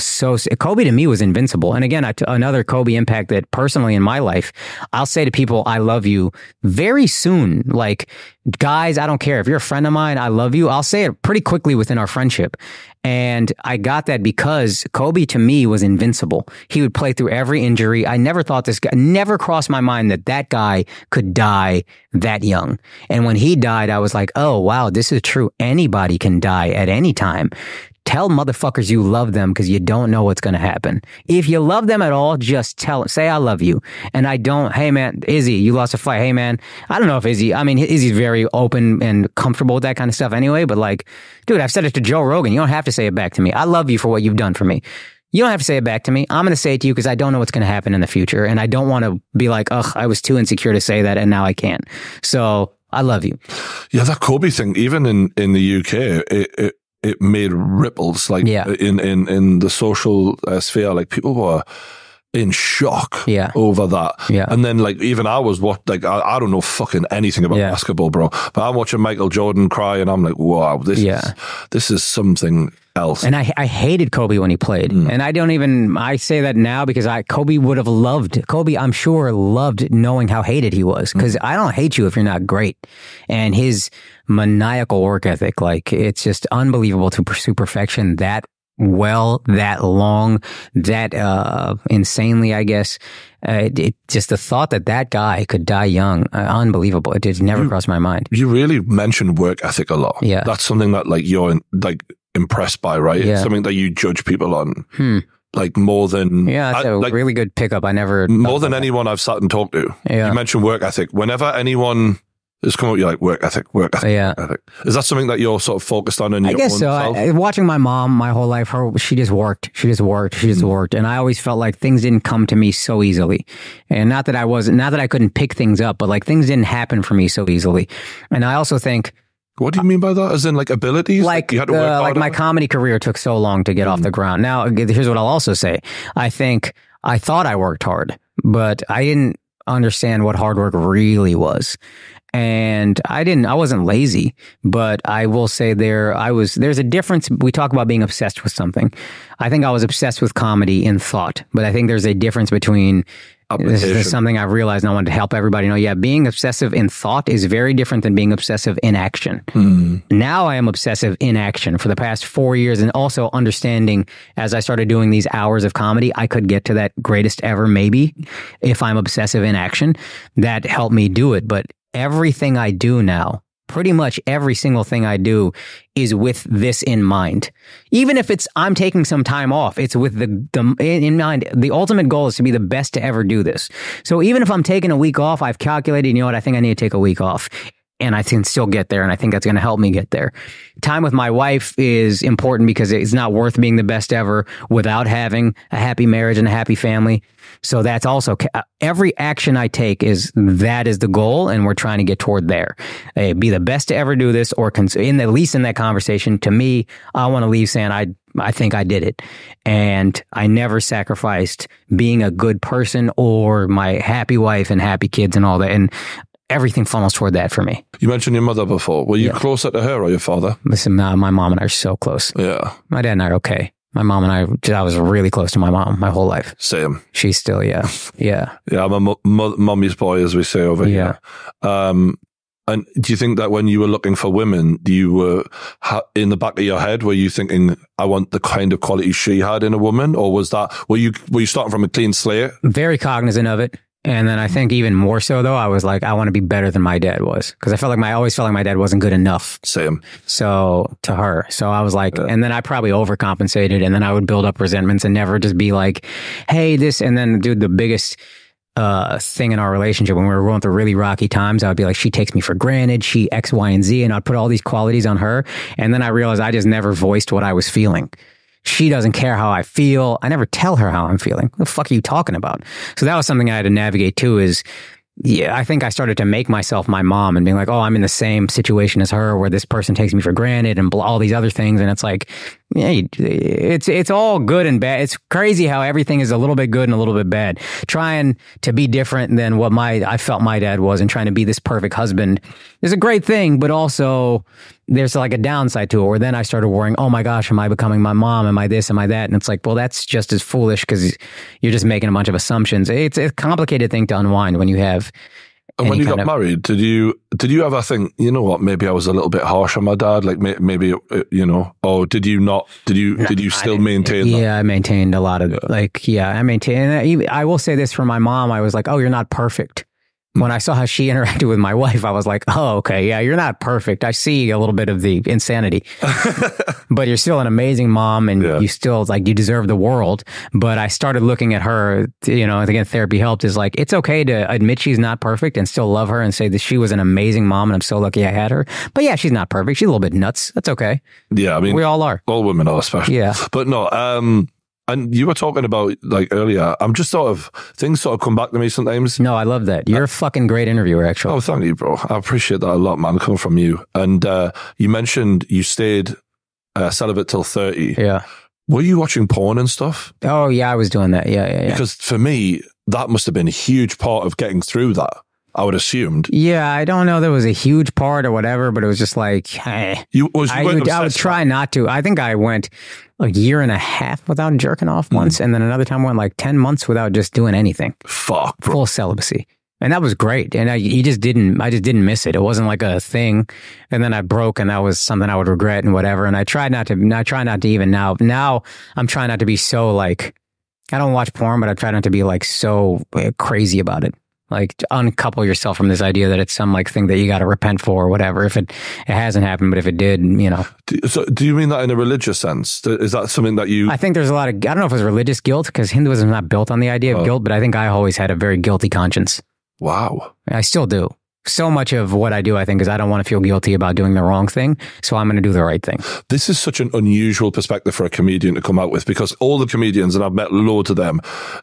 Kobe to me was invincible. And again, another Kobe impact that personally in my life, I'll say to people, I love you very soon. Like, guys, I don't care. If you're a friend of mine, I love you. I'll say it pretty quickly within our friendship. And I got that because Kobe to me was invincible. He would play through every injury. I never thought never crossed my mind that guy could die that young. And when he died, I was like, oh, wow, this is true. Anybody can die at any time. Tell motherfuckers you love them because you don't know what's going to happen. If you love them at all, just say I love you. And I don't, hey man, Izzy, you lost a fight. Hey man, I don't know if Izzy's very open and comfortable with that kind of stuff anyway, but like, dude, I've said it to Joe Rogan. You don't have to say it back to me. I love you for what you've done for me. You don't have to say it back to me. I'm going to say it to you because I don't know what's going to happen in the future. And I don't want to be like, ugh, I was too insecure to say that and now I can't. So I love you. Yeah, that Kobe thing, even in the UK, it made ripples like in the social sphere. Like people were in shock over that. Yeah. And then like even I was I don't know fucking anything about basketball, bro. But I'm watching Michael Jordan cry and I'm like, wow, this is something else. And I hated Kobe when he played. And I say that now because Kobe I'm sure loved knowing how hated he was. Because I don't hate you if you're not great. And his maniacal work ethic, like it's just unbelievable to pursue perfection that well, that long, that insanely, I guess. It just the thought that guy could die young, unbelievable. It just never crossed my mind. You really mentioned work ethic a lot. Yeah. That's something that like you're impressed by, right? Yeah. It's something that you judge people on. Like more than... Yeah, that's a really good pickup. I never... More than anyone I've sat and talked to. Yeah. You mentioned work ethic. Whenever anyone has come up, you're like, work ethic. Yeah. Ethic. Is that something that you're sort of focused on in your own self? I guess so. Watching my mom my whole life, she just worked. And I always felt like things didn't come to me so easily. And not that I couldn't pick things up, but like things didn't happen for me so easily. And I also think... What do you mean by that? As in like abilities? Like you had to work harder? Like my comedy career took so long to get off the ground. Now, here's what I'll also say. I thought I worked hard, but I didn't understand what hard work really was. And I wasn't lazy, but I will say there's a difference. We talk about being obsessed with something. I think I was obsessed with comedy in thought, but I think there's a difference between... This is something I've realized and I wanted to help everybody know. Yeah, being obsessive in thought is very different than being obsessive in action. Now I am obsessive in action for the past 4 years, and also understanding as I started doing these hours of comedy, I could get to that greatest ever maybe if I'm obsessive in action. That helped me do it. But everything I do now pretty much every single thing I do is with this in mind. Even if I'm taking some time off, it's with the in mind. The ultimate goal is to be the best to ever do this. So even if I'm taking a week off, I've calculated, you know what, I think I need to take a week off. And I can still get there, and I think that's going to help me get there. Time with my wife is important because it's not worth being the best ever without having a happy marriage and a happy family. So that's also every action I take that is the goal, and we're trying to get toward there. Be the best to ever do this, or at least in that conversation. To me, I want to leave saying I think I did it, and I never sacrificed being a good person or my happy wife and happy kids and all that. And everything funnels toward that for me. You mentioned your mother before. Were you closer to her or your father? Listen, my mom and I are so close. Yeah. My dad and I are okay. My mom and I was really close to my mom my whole life. Same. She's still, yeah. Yeah, I'm a mummy's boy, as we say over here. And do you think that when you were looking for women, you were in the back of your head, were you thinking, I want the kind of quality she had in a woman? Or were you starting from a clean slate? Very cognizant of it. And then I think even more so, though, I was like, I want to be better than my dad was. Because I always felt like my dad wasn't good enough. Same. So, to her. So I was like, and then I probably overcompensated. And then I would build up resentments and never just be like, hey, this. And then, dude, the biggest thing in our relationship when we were going through really rocky times, I would be like, she takes me for granted. She X, Y, and Z. And I'd put all these qualities on her. And then I realized I just never voiced what I was feeling. She doesn't care how I feel. I never tell her how I'm feeling. What the fuck are you talking about? So that was something I had to navigate too is, I think I started to make myself my mom and being like, oh, I'm in the same situation as her where this person takes me for granted and all these other things. And it's like, yeah, it's all good and bad. It's crazy how everything is a little bit good and a little bit bad. Trying to be different than what I felt my dad was and trying to be this perfect husband is a great thing, but also there's like a downside to it where then I started worrying, oh my gosh, am I becoming my mom? Am I this? Am I that? And it's like, well, that's just as foolish because you're just making a bunch of assumptions. It's a complicated thing to unwind when you have. And when you got married, did you ever think, you know what, maybe I was a little bit harsh on my dad? Like maybe, you know, or did you not? Did you still maintain that? Yeah, I maintained a lot of I maintained. I will say this for my mom. I was like, oh, you're not perfect. When I saw how she interacted with my wife, I was like, oh, okay, yeah, you're not perfect. I see a little bit of the insanity, but you're still an amazing mom and you still you deserve the world. But I started looking at her, you know, again, therapy helped is like, it's okay to admit she's not perfect and still love her and say that she was an amazing mom and I'm so lucky I had her. But yeah, she's not perfect. She's a little bit nuts. That's okay. Yeah. I mean, we all are. All women are, especially. Yeah. But no, and you were talking about, earlier, I'm just things come back to me sometimes. No, I love that. You're a fucking great interviewer, actually. Oh, thank you, bro. I appreciate that a lot, man, coming from you. And you mentioned you stayed celibate till 30. Yeah. Were you watching porn and stuff? Oh, yeah, I was doing that. Yeah. Because for me, that must have been a huge part of getting through that. I would assumed. Yeah, I don't know there was a huge part or whatever, but it was just like, hey. I would try not to. I think I went a year and a half without jerking off once, and then another time went 10 months without just doing anything. Fuck, bro. Full celibacy. And that was great. And I just didn't miss it. It wasn't like a thing. And then I broke and that was something I would regret and whatever. And I try not to even now. Now I'm trying not to be so I don't watch porn, but I try not to be so crazy about it. To uncouple yourself from this idea that it's some thing that you got to repent for or whatever. If it hasn't happened, but if it did, you know. So do you mean that in a religious sense? Is that something that you... I think there's a lot of, I don't know if it's religious guilt because Hinduism is not built on the idea of guilt, but I think I always had a very guilty conscience. Wow. I still do. So much of what I do, I think, is I don't want to feel guilty about doing the wrong thing, so I'm going to do the right thing. This is such an unusual perspective for a comedian to come out with because all the comedians, and I've met loads of them,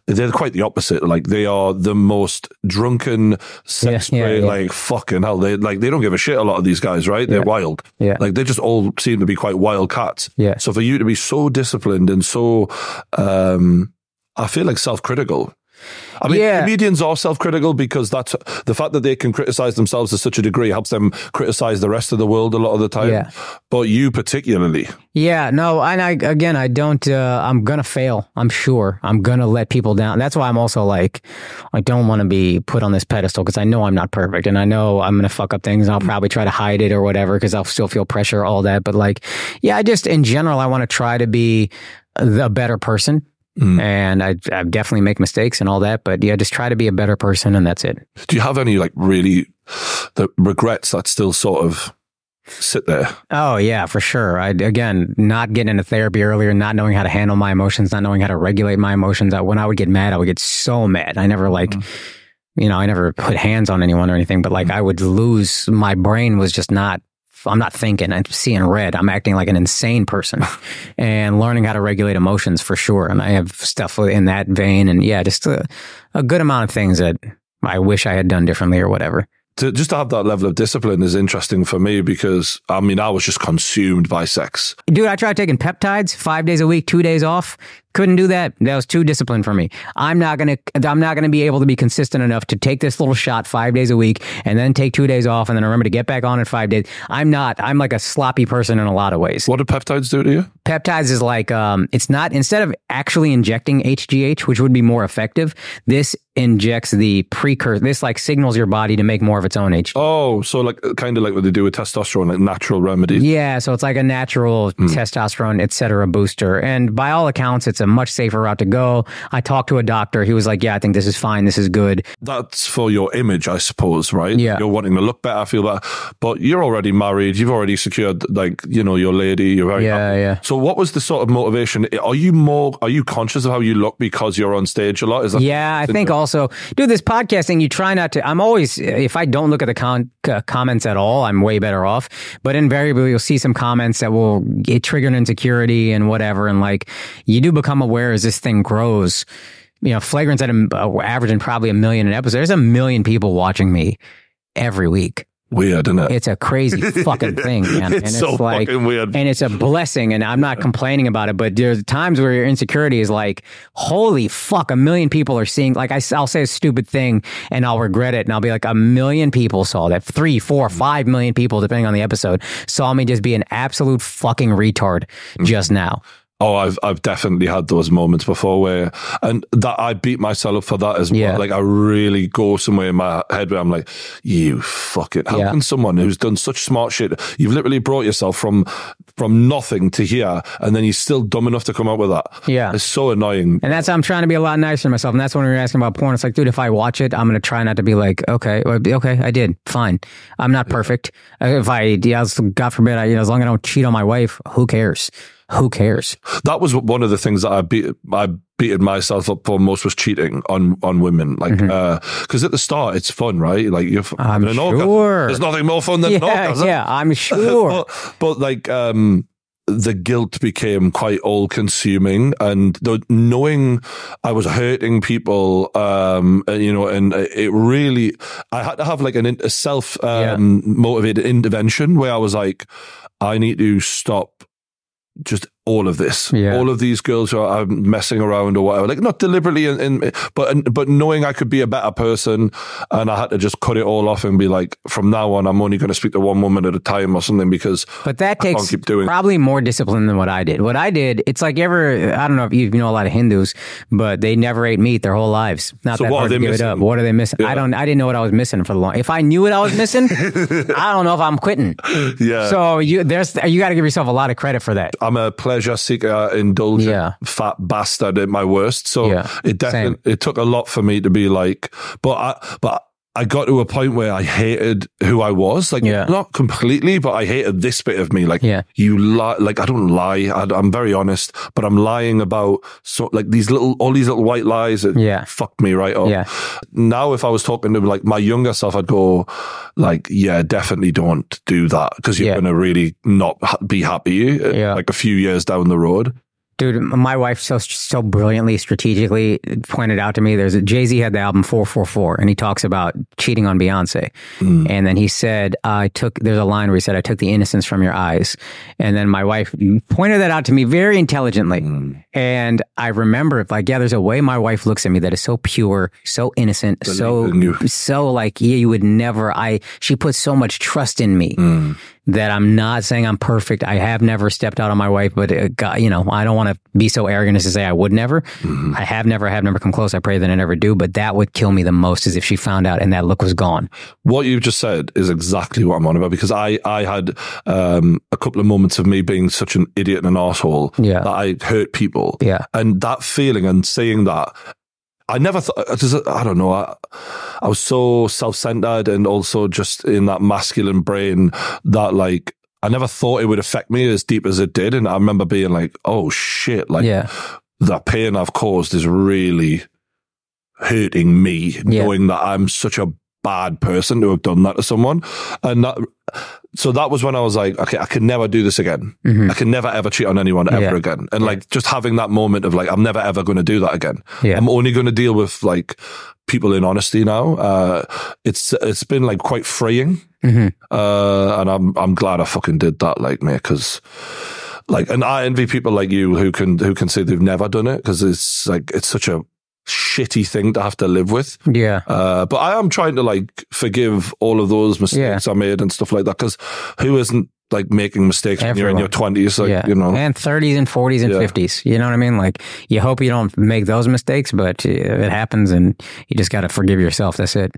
they're quite the opposite. They are the most drunken, sex fucking hell. They don't give a shit, a lot of these guys, right? They're wild. Yeah. They just all seem to be quite wild cats. Yeah. So for you to be so disciplined and so, I feel self-critical. I mean, comedians are self-critical because that's the fact that they can criticize themselves to such a degree helps them criticize the rest of the world a lot of the time. Yeah. But you particularly. Yeah, no, and I don't, I'm going to fail. I'm sure. I'm going to let people down. That's why I'm also I don't want to be put on this pedestal because I know I'm not perfect and I know I'm going to fuck up things and I'll probably try to hide it or whatever because I'll still feel pressure, all that. But I just, in general, I want to try to be a better person. And I definitely make mistakes and all that, but yeah, just try to be a better person and that's it. Do you have any really the regrets that still sort of sit there. Oh, yeah, for sure. Again, not getting into therapy earlier, not knowing how to handle my emotions, not knowing how to regulate my emotions. When I would get mad, I would get so mad. I never I never put hands on anyone or anything, but I would lose, my brain was just not, I'm not thinking, I'm seeing red. I'm acting like an insane person and learning how to regulate emotions for sure. And I have stuff in that vein, and yeah, just a good amount of things that I wish I had done differently or whatever. Just to have that level of discipline is interesting for me because, I was just consumed by sex. Dude, I tried taking peptides 5 days a week, 2 days off. Couldn't do that. That was too disciplined for me. I'm not gonna be able to be consistent enough to take this little shot 5 days a week and then take 2 days off and then remember to get back on in 5 days. I'm like a sloppy person in a lot of ways. What do peptides do to you? Peptides is it's not, instead of actually injecting HGH, which would be more effective, this injects the precursor. This signals your body to make more of its own HGH. Oh, so kind of like what they do with testosterone, like natural remedies. Yeah, so it's like a natural testosterone, et cetera, booster. And by all accounts, it's a much safer route to go. I talked to a doctor. He was like, yeah, I think this is fine. This is good. That's for your image, I suppose, right? Yeah. You're wanting to look better, feel better. But you're already married. You've already secured, your lady. You're very happy. Yeah. So what was the sort of motivation? Are you conscious of how you look because you're on stage a lot? Is that I think also, dude, this podcasting, you try not to, I'm always, if I don't look at the comments at all, I'm way better off. But invariably, you'll see some comments that will trigger an insecurity and whatever. And you do become aware as this thing grows. Flagrant's at averaging probably 1 million an episode. There's 1 million people watching me every week. Weird, isn't it? It's a crazy fucking thing, man. It's so fucking weird. And it's a blessing, and I'm not complaining about it, but there's times where your insecurity is holy fuck, 1 million people are seeing, I'll say a stupid thing, and I'll regret it, and I'll be like, 1 million people saw that. 3, 4, 5 million people, depending on the episode, saw me just be an absolute fucking retard just now. Oh, I've definitely had those moments before and that I beat myself up for that as well. I really go somewhere in my head where I'm like, you fuck it. How can someone who's done such smart shit, you've literally brought yourself from nothing to here, and then you're still dumb enough to come up with that. Yeah. It's so annoying. And I'm trying to be a lot nicer to myself. And that's when we were asking about porn. It's like, dude, if I watch it, I'm going to try not to be like, okay, I did. Fine. I'm not perfect. If God forbid, as long as I don't cheat on my wife, who cares? Who cares? That was one of the things that I beated myself up for most, was cheating on women. Because at the start, it's fun, right? I'm sure. There's nothing more fun than an orgasm. Yeah, I'm sure. but the guilt became quite all-consuming, and knowing I was hurting people, and it really, I had to have a self motivated intervention where I was like, I need to stop just all of this, all of these girls who are messing around or whatever, not deliberately, but knowing I could be a better person, and I had to just cut it all off and be like, from now on, I'm only going to speak to one woman at a time or something, because but that takes I can't keep doing. Probably more discipline than what I did. What I did, it's like I don't know if you know a lot of Hindus, but they never ate meat their whole lives. Not so that hard to give it up. What are they missing? Yeah. I didn't know what I was missing for the long. If I knew what I was missing, I don't know if I'm quitting. Yeah. So you got to give yourself a lot of credit for that. I'm a pleasure seeker, indulgent, fat bastard at my worst. So it took a lot for me to be like, but I got to a point where I hated who I was, not completely, but I hated this bit of me. You lie, I don't lie. I'm very honest, but I'm lying about all these little white lies that fucked me right up. Yeah. Now, if I was talking to my younger self, I'd go definitely don't do that, because you're going to really not be happy a few years down the road. Dude, my wife so brilliantly, strategically pointed out to me, Jay-Z had the album 444, and he talks about cheating on Beyonce. And then he said, there's a line where he said, I took the innocence from your eyes. And then my wife pointed that out to me very intelligently. And I remember, there's a way my wife looks at me that is so pure, so innocent, you would never, she puts so much trust in me. That I'm not saying I'm perfect. I have never stepped out on my wife, but I don't want to be so arrogant as to say I would never. I have never come close. I pray that I never do, but that would kill me the most, is if she found out and that look was gone. What you've just said is exactly what I'm on about, because I had a couple of moments of me being such an idiot and an arsehole that I hurt people. Yeah. And that feeling and saying that, I never thought, I don't know, I was so self-centered, and also just in that masculine brain that I never thought it would affect me as deep as it did. And I remember being like, oh shit, like the pain I've caused is really hurting me, knowing that I'm such a bad person to have done that to someone. And so that was when I was like, okay, I can never do this again. I can never ever cheat on anyone ever again. And like just having that moment of like, I'm never ever going to do that again. I'm only going to deal with like people in honesty now. It's been like quite freeing. And I'm glad I fucking did that, like, mate, because like, and I envy people like you who can say they've never done it, because it's like, it's such a shitty thing to have to live with. But I am trying to like forgive all of those mistakes I made and stuff like that, because who isn't like making mistakes when you're in your 20s, like, you know, and 30s and 40s and 50s, you know what I mean? Like, you hope you don't make those mistakes, but it happens and you just got to forgive yourself. That's it.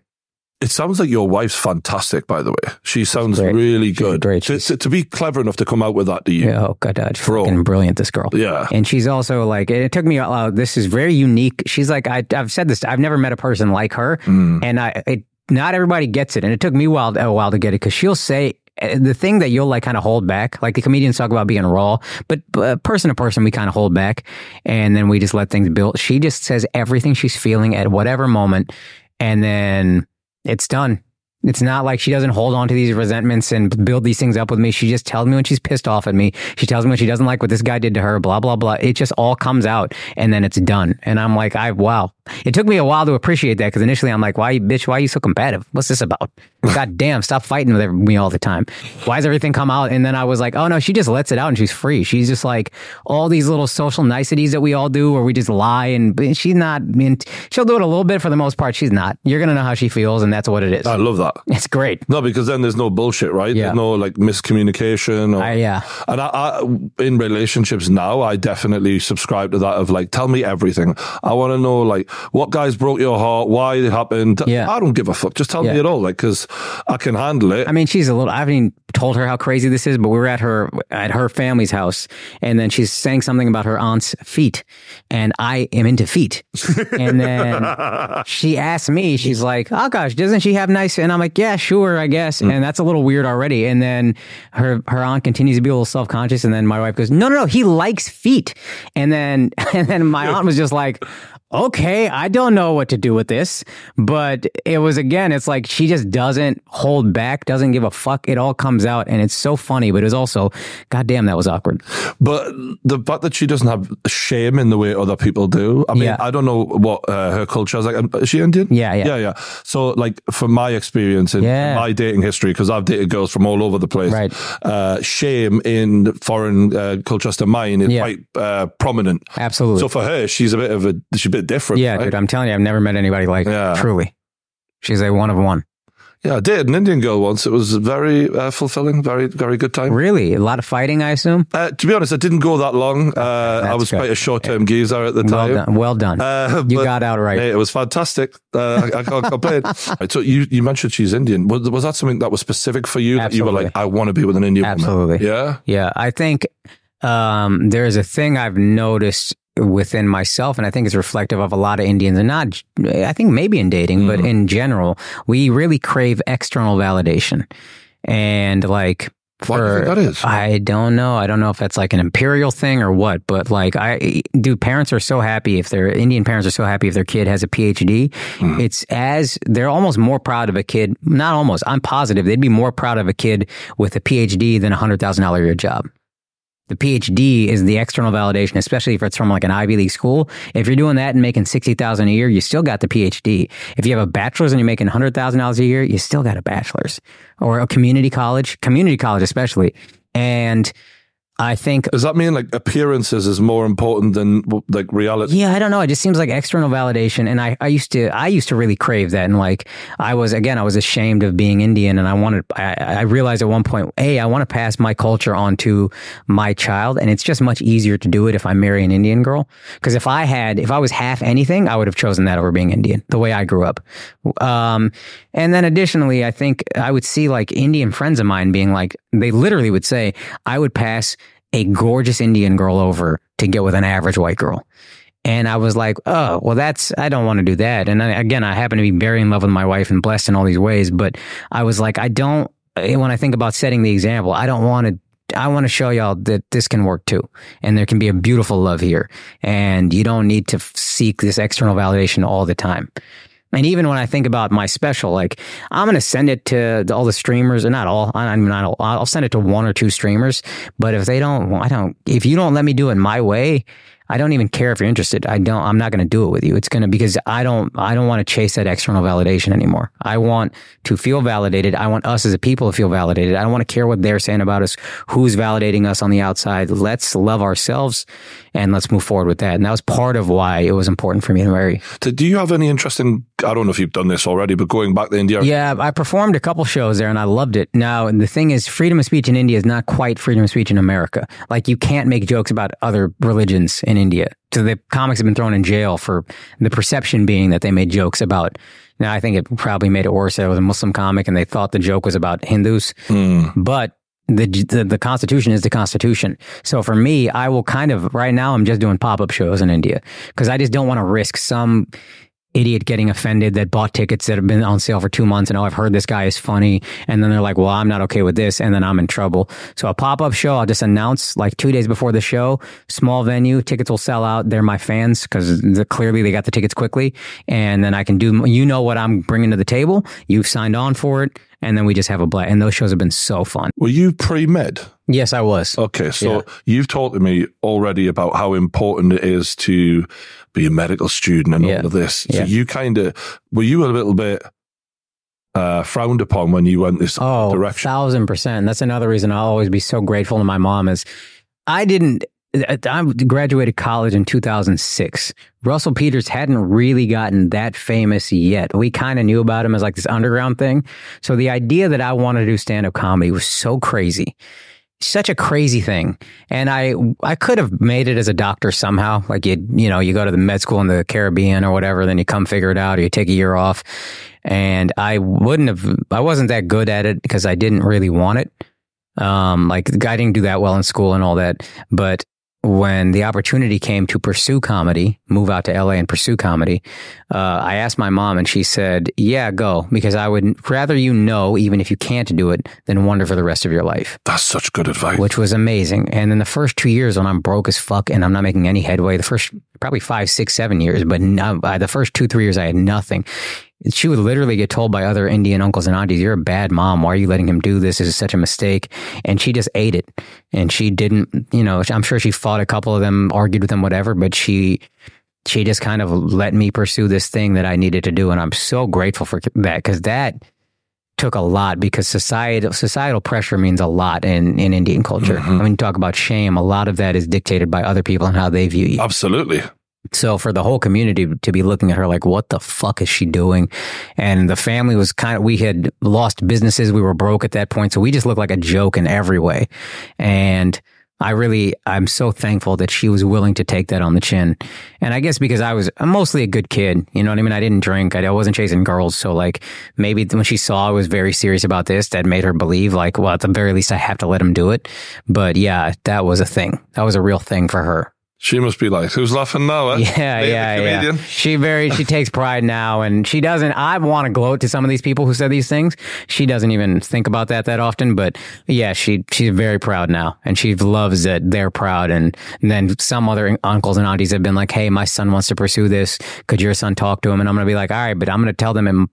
It sounds like your wife's fantastic, by the way. She sounds really good. Great. To be clever enough to come out with that to you. Yeah, oh, God, fucking brilliant, this girl. Yeah. And she's also like, it took me a while. This is very unique. She's like, I've said this, I've never met a person like her. And not everybody gets it. And it took me a while to get it, because she'll say the thing that you'll like kind of hold back. Like the comedians talk about being raw, but person to person, we kind of hold back. And then we just let things build. She just says everything she's feeling at whatever moment. And then it's done. It's not like she doesn't hold on to these resentments and build these things up with me. She just tells me when she's pissed off at me. She tells me when she doesn't like what this guy did to her, blah, blah, blah. It just all comes out and then it's done. And I'm like, wow. It took me a while to appreciate that, because initially I'm like, why are you so combative? What's this about? God damn, stop fighting with me all the time. Why does everything come out? And then I was like, oh no, she just lets it out and she's free. She's just like all these little social niceties that we all do, where we just lie, and she's not, she'll do it a little bit. For the most part, she's not. You're going to know how she feels, and that's what it is. I love that. It's great. No, because then there's no bullshit, right? There's no like miscommunication. And I in relationships now, I definitely subscribe to that of like, tell me everything. I want to know like what guys broke your heart, why it happened. I don't give a fuck. Just tell me it all, like, because I can handle it. I mean, she's I haven't even told her how crazy this is, but we were at her family's house, and then she's saying something about her aunt's feet, and I am into feet. And then she asked me, she's like, oh gosh, doesn't she have nice? And I'm like, yeah, sure, I guess. And that's a little weird already. And then her aunt continues to be a little self-conscious, and then my wife goes, no, he likes feet. And then my aunt was just like, okay, I don't know what to do with this. But it was, again, it's like she just doesn't hold back, doesn't give a fuck. It all comes out, and it's so funny, but it was also, goddamn, that was awkward. But the fact that she doesn't have shame in the way other people do, I mean, I don't know what her culture is like. Is she Indian? Yeah. So, like, from my experience in my dating history, because I've dated girls from all over the place, shame in foreign cultures to mine is quite prominent. Absolutely. So for her, she's a bit different. Yeah, right? Dude, I'm telling you, I've never met anybody like her. Truly. She's a one of one. Yeah, I dated an Indian girl once. It was very fulfilling, very, very good time. Really? A lot of fighting, I assume? To be honest, it didn't go that long. I was quite a short-term geezer at the time. Well done. You got out right. It was fantastic. I can't complain. Right, so you mentioned she's Indian. Was that something that was specific for you? That you were like, I want to be with an Indian woman? Absolutely. Yeah? Yeah, I think there's a thing I've noticed within myself, and I think it's reflective of a lot of Indians, and not, I think maybe in dating, but in general, we really crave external validation. And like, what do you think that is? I don't know. I don't know if that's like an imperial thing or what, but like parents are so happy Indian parents are so happy if their kid has a PhD. It's they're almost more proud of a kid, not almost, I'm positive they'd be more proud of a kid with a PhD than $100,000 a year job. The PhD is the external validation, especially if it's from like an Ivy League school. If you're doing that and making $60,000 a year, you still got the PhD. If you have a bachelor's and you're making $100,000 a year, you still got a bachelor's. Or a community college especially. And I think... Does that mean like appearances is more important than like reality? Yeah, I don't know. It just seems like external validation. And I used to really crave that. And like, I was ashamed of being Indian, and I realized at one point, I want to pass my culture on to my child. And it's just much easier to do it if I marry an Indian girl. Because if I was half anything, I would have chosen that over being Indian, the way I grew up. And then additionally, I think I would see like Indian friends of mine being like, they literally would say, I would pass a gorgeous Indian girl over to get with an average white girl. And I was like, oh, well, I don't want to do that. And I happen to be very in love with my wife and blessed in all these ways. But I was like, I don't when I think about setting the example, I want to show y'all that this can work too. And there can be a beautiful love here. And you don't need to seek this external validation all the time. And even when I think about my special, like I'm going to send it to all the streamers, and not all, I'll send it to 1 or 2 streamers. But if if you don't let me do it my way, I don't even care if you're interested. I'm not going to do it with you. It's going to, because I don't want to chase that external validation anymore. I want to feel validated. I want us as a people to feel validated. I don't want to care what they're saying about us, who's validating us on the outside. Let's love ourselves and let's move forward with that. And that was part of why it was important for me to marry. Do you have any interest in, I don't know if you've done this already, but going back to India? Yeah, I performed a couple shows there and I loved it. Now, the thing is, freedom of speech in India is not quite freedom of speech in America. Like, you can't make jokes about other religions in India. So the comics have been thrown in jail for the perception being that they made jokes about. Now, I think it probably made it worse that it was a Muslim comic and they thought the joke was about Hindus. But the Constitution is the Constitution. So for me, I will right now I'm just doing pop-up shows in India because I just don't want to risk some idiot getting offended that bought tickets that have been on sale for 2 months and, oh, I've heard this guy is funny. And then they're like, well, I'm not okay with this. And then I'm in trouble. So a pop-up show, I'll just announce like 2 days before the show, small venue, tickets will sell out. They're my fans because clearly they got the tickets quickly. And then I can do, what I'm bringing to the table. You've signed on for it. And then we just have a blast. And those shows have been so fun. Were you pre-med? Yes, I was. Okay, so you've talked to me already about how important it is to be a medical student and all of this. So you were you a little bit frowned upon when you went this direction? 1,000%. That's another reason I'll always be so grateful to my mom is I graduated college in 2006. Russell Peters hadn't really gotten that famous yet. We kind of knew about him as like this underground thing. So the idea that I wanted to do stand-up comedy was so crazy. Such a crazy thing. And I could have made it as a doctor somehow. Like you go to the med school in the Caribbean or whatever, then you come figure it out or you take a year off. And I wasn't that good at it because I didn't really want it. I didn't do that well in school and all that. But when the opportunity came to pursue comedy, move out to LA and pursue comedy, I asked my mom and she said, yeah, go, because I would rather even if you can't do it, than wonder for the rest of your life. That's such good advice. Which was amazing. And in the first 2 years when I'm broke as fuck and I'm not making any headway, the first probably 5, 6, 7 years, but the first 2, 3 years I had nothing. She would literally get told by other Indian uncles and aunties, you're a bad mom. Why are you letting him do this? This is such a mistake. And she just ate it. And she didn't, I'm sure she fought a couple of them, argued with them, whatever, but she just kind of let me pursue this thing that I needed to do. And I'm so grateful for that because that took a lot because societal pressure means a lot in Indian culture. Mm-hmm. When you talk about shame, a lot of that is dictated by other people and how they view you. Absolutely. So for the whole community to be looking at her like, what the fuck is she doing? And the family was we had lost businesses. We were broke at that point. So we just looked like a joke in every way. And I'm so thankful that she was willing to take that on the chin. And I guess because I'm mostly a good kid, you know what I mean? I didn't drink. I wasn't chasing girls. So maybe when she saw I was very serious about this, that made her believe at the very least I have to let him do it. But yeah, that was a thing. That was a real thing for her. She must be like, who's laughing now? Eh? Yeah. She takes pride now, and she doesn't. I want to gloat to some of these people who said these things. She doesn't even think about that often, but yeah, she's very proud now, and she loves that they're proud. And then some other uncles and aunties have been like, hey, my son wants to pursue this. Could your son talk to him? And I'm going to be like, all right, but I'm going to tell them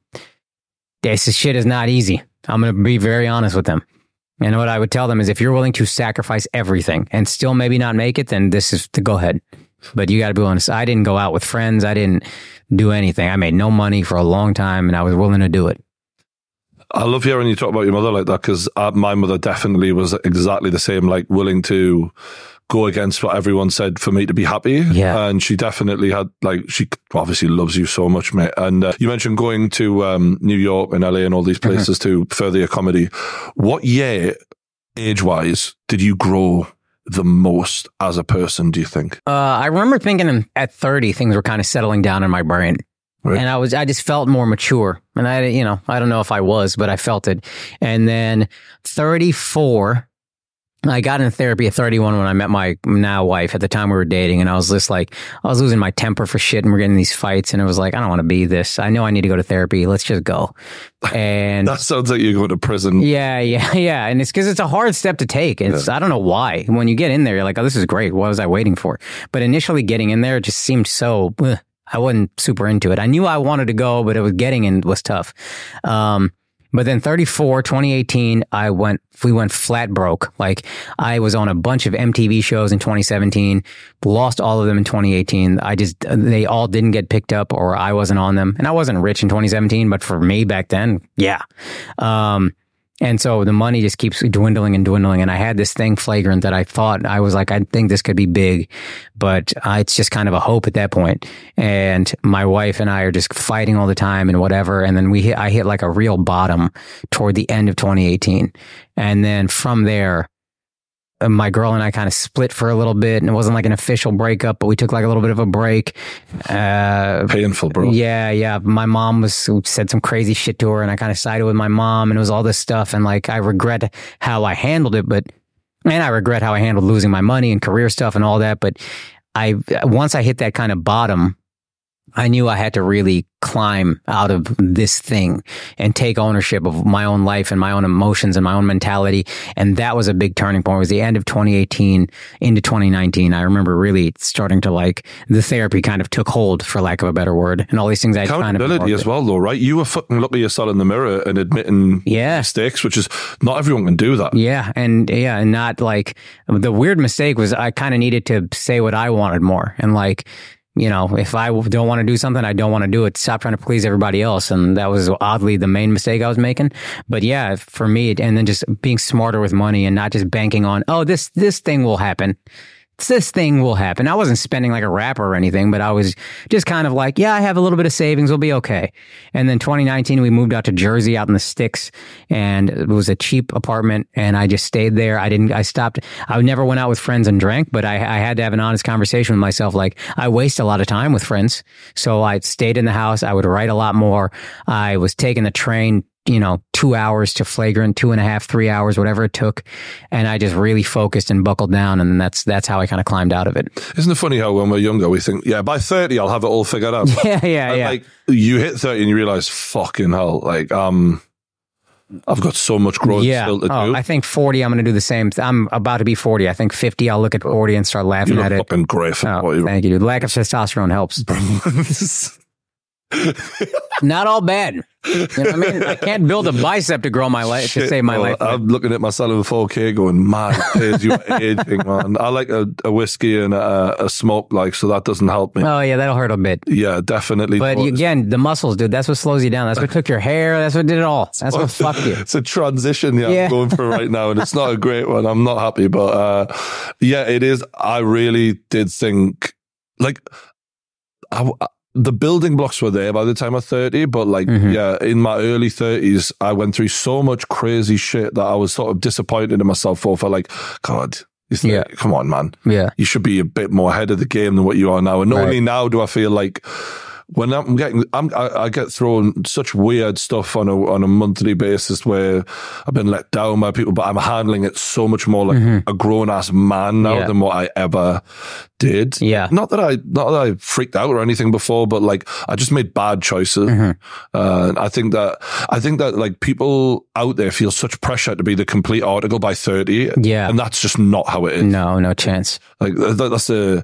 this shit is not easy. I'm going to be very honest with them. And what I would tell them is if you're willing to sacrifice everything and still maybe not make it, then this is to go ahead. But you got to be honest. I didn't go out with friends. I didn't do anything. I made no money for a long time and I was willing to do it. I love hearing you talk about your mother like that because my mother definitely was exactly the same, willing to go against what everyone said for me to be happy. Yeah. And she definitely had, she obviously loves you so much, mate. And you mentioned going to New York and LA and all these places to further your comedy. What year, age-wise, did you grow the most as a person, do you think? I remember thinking at 30, things were kind of settling down in my brain. Right. And I just felt more mature. And I don't know if I was, but I felt it. And then 34... I got into therapy at 31 when I met my now wife. At the time we were dating, and I was just like, I was losing my temper for shit, and we're getting these fights, and it was like, I don't want to be this. I know I need to go to therapy. Let's just go. And that sounds like you're going to prison. Yeah. And it's because it's a hard step to take. It's I don't know why. When you get in there, you're like, oh, this is great. What was I waiting for? But initially getting in there, it just seemed so. I wasn't super into it. I knew I wanted to go, but it was getting in was tough. But then 34, 2018, we went flat broke. Like I was on a bunch of MTV shows in 2017, lost all of them in 2018. They all didn't get picked up or I wasn't on them. And I wasn't rich in 2017, but for me back then, yeah. And so the money just keeps dwindling and dwindling. And I had this thing, Flagrant, that I thought, I was like, I think this could be big, but it's just kind of a hope at that point. And my wife and I are just fighting all the time and whatever. And then I hit like a real bottom toward the end of 2018. And then from there, my girl and I kind of split for a little bit, and it wasn't like an official breakup, but we took like a little bit of a break. Painful, bro. Yeah. My mom said some crazy shit to her, and I kind of sided with my mom, and it was all this stuff. And like, I regret how I handled it, and I regret how I handled losing my money and career stuff and all that. But once I hit that kind of bottom, I knew I had to really climb out of this thing and take ownership of my own life and my own emotions and my own mentality. And that was a big turning point. It was the end of 2018 into 2019. I remember really starting to the therapy kind of took hold, for lack of a better word. And all these things accountability as well, though, right? You were fucking looking at yourself in the mirror and admitting mistakes, which is not everyone can do that. Yeah. And not like the weird mistake was I kind of needed to say what I wanted more. And if I don't want to do something, I don't want to do it. Stop trying to please everybody else. And that was oddly the main mistake I was making. But yeah, for me, and then just being smarter with money and not just banking on, this thing will happen. This thing will happen. I wasn't spending like a rapper or anything, but I was just kind of like, I have a little bit of savings. We'll be okay. And then 2019, we moved out to Jersey, out in the sticks, and it was a cheap apartment. And I just stayed there. I stopped. I never went out with friends and drank, but I had to have an honest conversation with myself. Like, I waste a lot of time with friends. So I stayed in the house. I would write a lot more. I was taking the train 2 hours to Flagrant, 2.5, 3 hours, whatever it took. And I just really focused and buckled down. And that's how I kind of climbed out of it. Isn't it funny how when we're younger, we think, by 30, I'll have it all figured out. Yeah. Like, you hit 30 and you realize, fucking hell, I've got so much growth still to do. I think 40, I'm going to do the same. I'm about to be 40. I think 50, I'll look at 40 and start laughing at it. Fucking great. Thank you, dude. Lack of testosterone helps. Not all bad. You know what I mean? I can't build a bicep to grow my life, to save my life. I'm looking at myself in 4K going, man, you're aging, man. I like a whiskey and a smoke, so that doesn't help me. Oh, yeah, that'll hurt a bit. Yeah, definitely. But again, the muscles, dude, that's what slows you down. That's what took your hair. That's what did it all. That's what fucked you. It's a transition I'm going through right now, and it's not a great one. I'm not happy, but it is. I really did think, the building blocks were there by the time of 30, but in my early 30s, I went through so much crazy shit that I was sort of disappointed in myself for God, come on, man. Yeah. You should be a bit more ahead of the game than what you are now. And not only now do I feel like when I get thrown such weird stuff on a monthly basis where I've been let down by people, but I'm handling it so much more like a grown ass man now than what I ever did. Yeah. Not that I freaked out or anything before, but I just made bad choices. And I think that people out there feel such pressure to be the complete article by 30. Yeah. And that's just not how it is. No chance. That's a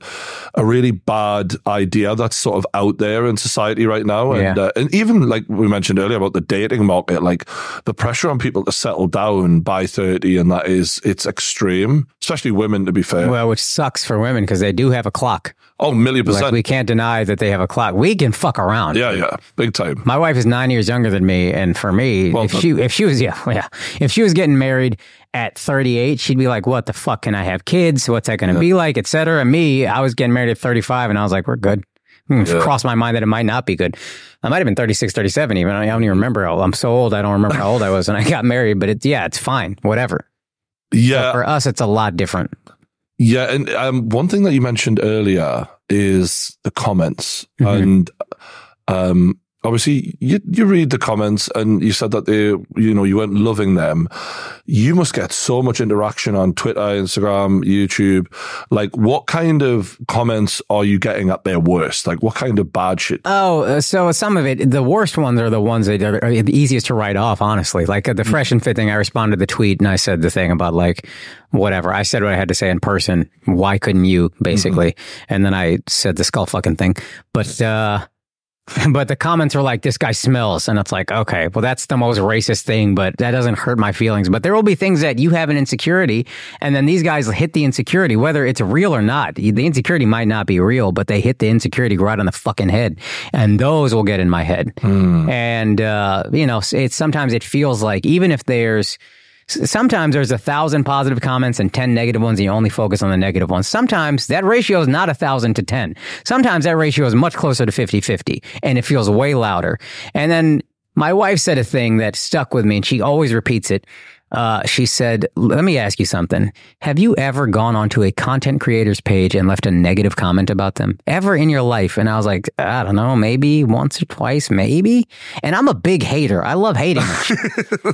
really bad idea that's sort of out there in society right now. And even like we mentioned earlier about the dating market, the pressure on people to settle down by 30, and it's extreme, especially women, to be fair. Well, which sucks for women because they do have a clock. Oh, 1,000,000%. We can't deny that they have a clock. We can fuck around. Yeah, big time. My wife is 9 years younger than me, and for me, if she was getting married at 38, she'd be like, "What the fuck? Can I have kids? What's that going to be like?" Etc. And me, I was getting married at 35, and I was like, "We're good." Crossed my mind that it might not be good. I might have been 36, 37 even. I don't even remember. I'm so old, I don't remember how old I was when I got married. But it's fine. Whatever. Yeah. But for us, it's a lot different. Yeah, and one thing that you mentioned earlier is the comments. And obviously you read the comments and you said that you weren't loving them. You must get so much interaction on Twitter, Instagram, YouTube. Like, what kind of comments are you getting at their worst? Like, what kind of bad shit? Oh, so some of it, the worst ones are the ones that are the easiest to write off, honestly. Like the Fresh and Fit thing, I responded to the tweet and I said the thing about like, whatever. I said what I had to say in person. Why couldn't you, basically? And then I said the skull fucking thing. But the comments are like, this guy smells. And it's like, okay, well, that's the most racist thing, but that doesn't hurt my feelings. But there will be things that you have an insecurity, and then these guys hit the insecurity, whether it's real or not. The insecurity might not be real, but they hit the insecurity right on the fucking head. And those will get in my head. And, sometimes it feels like, even if sometimes there's 1,000 positive comments and 10 negative ones, and you only focus on the negative ones. Sometimes that ratio is not 1,000 to 10. Sometimes that ratio is much closer to 50-50, and it feels way louder. And then my wife said a thing that stuck with me, and she always repeats it. She said, let me ask you something. Have you ever gone onto a content creator's page and left a negative comment about them? Ever in your life? And I was like, I don't know, maybe once or twice, maybe. And I'm a big hater. I love hating.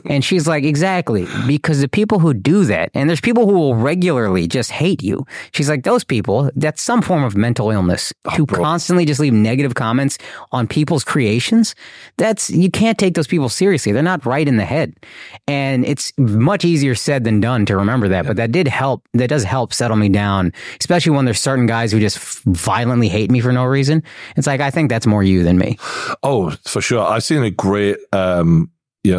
And she's like, exactly. Because the people who do that, and there's people who will regularly just hate you. She's like, those people, that's some form of mental illness. Constantly just leave negative comments on people's creations. You can't take those people seriously. They're not right in the head. And it's much easier said than done to remember that, but that does help settle me down, especially when there's certain guys who just violently hate me for no reason. It's like, I think that's more you than me. Oh, for sure. I've seen a great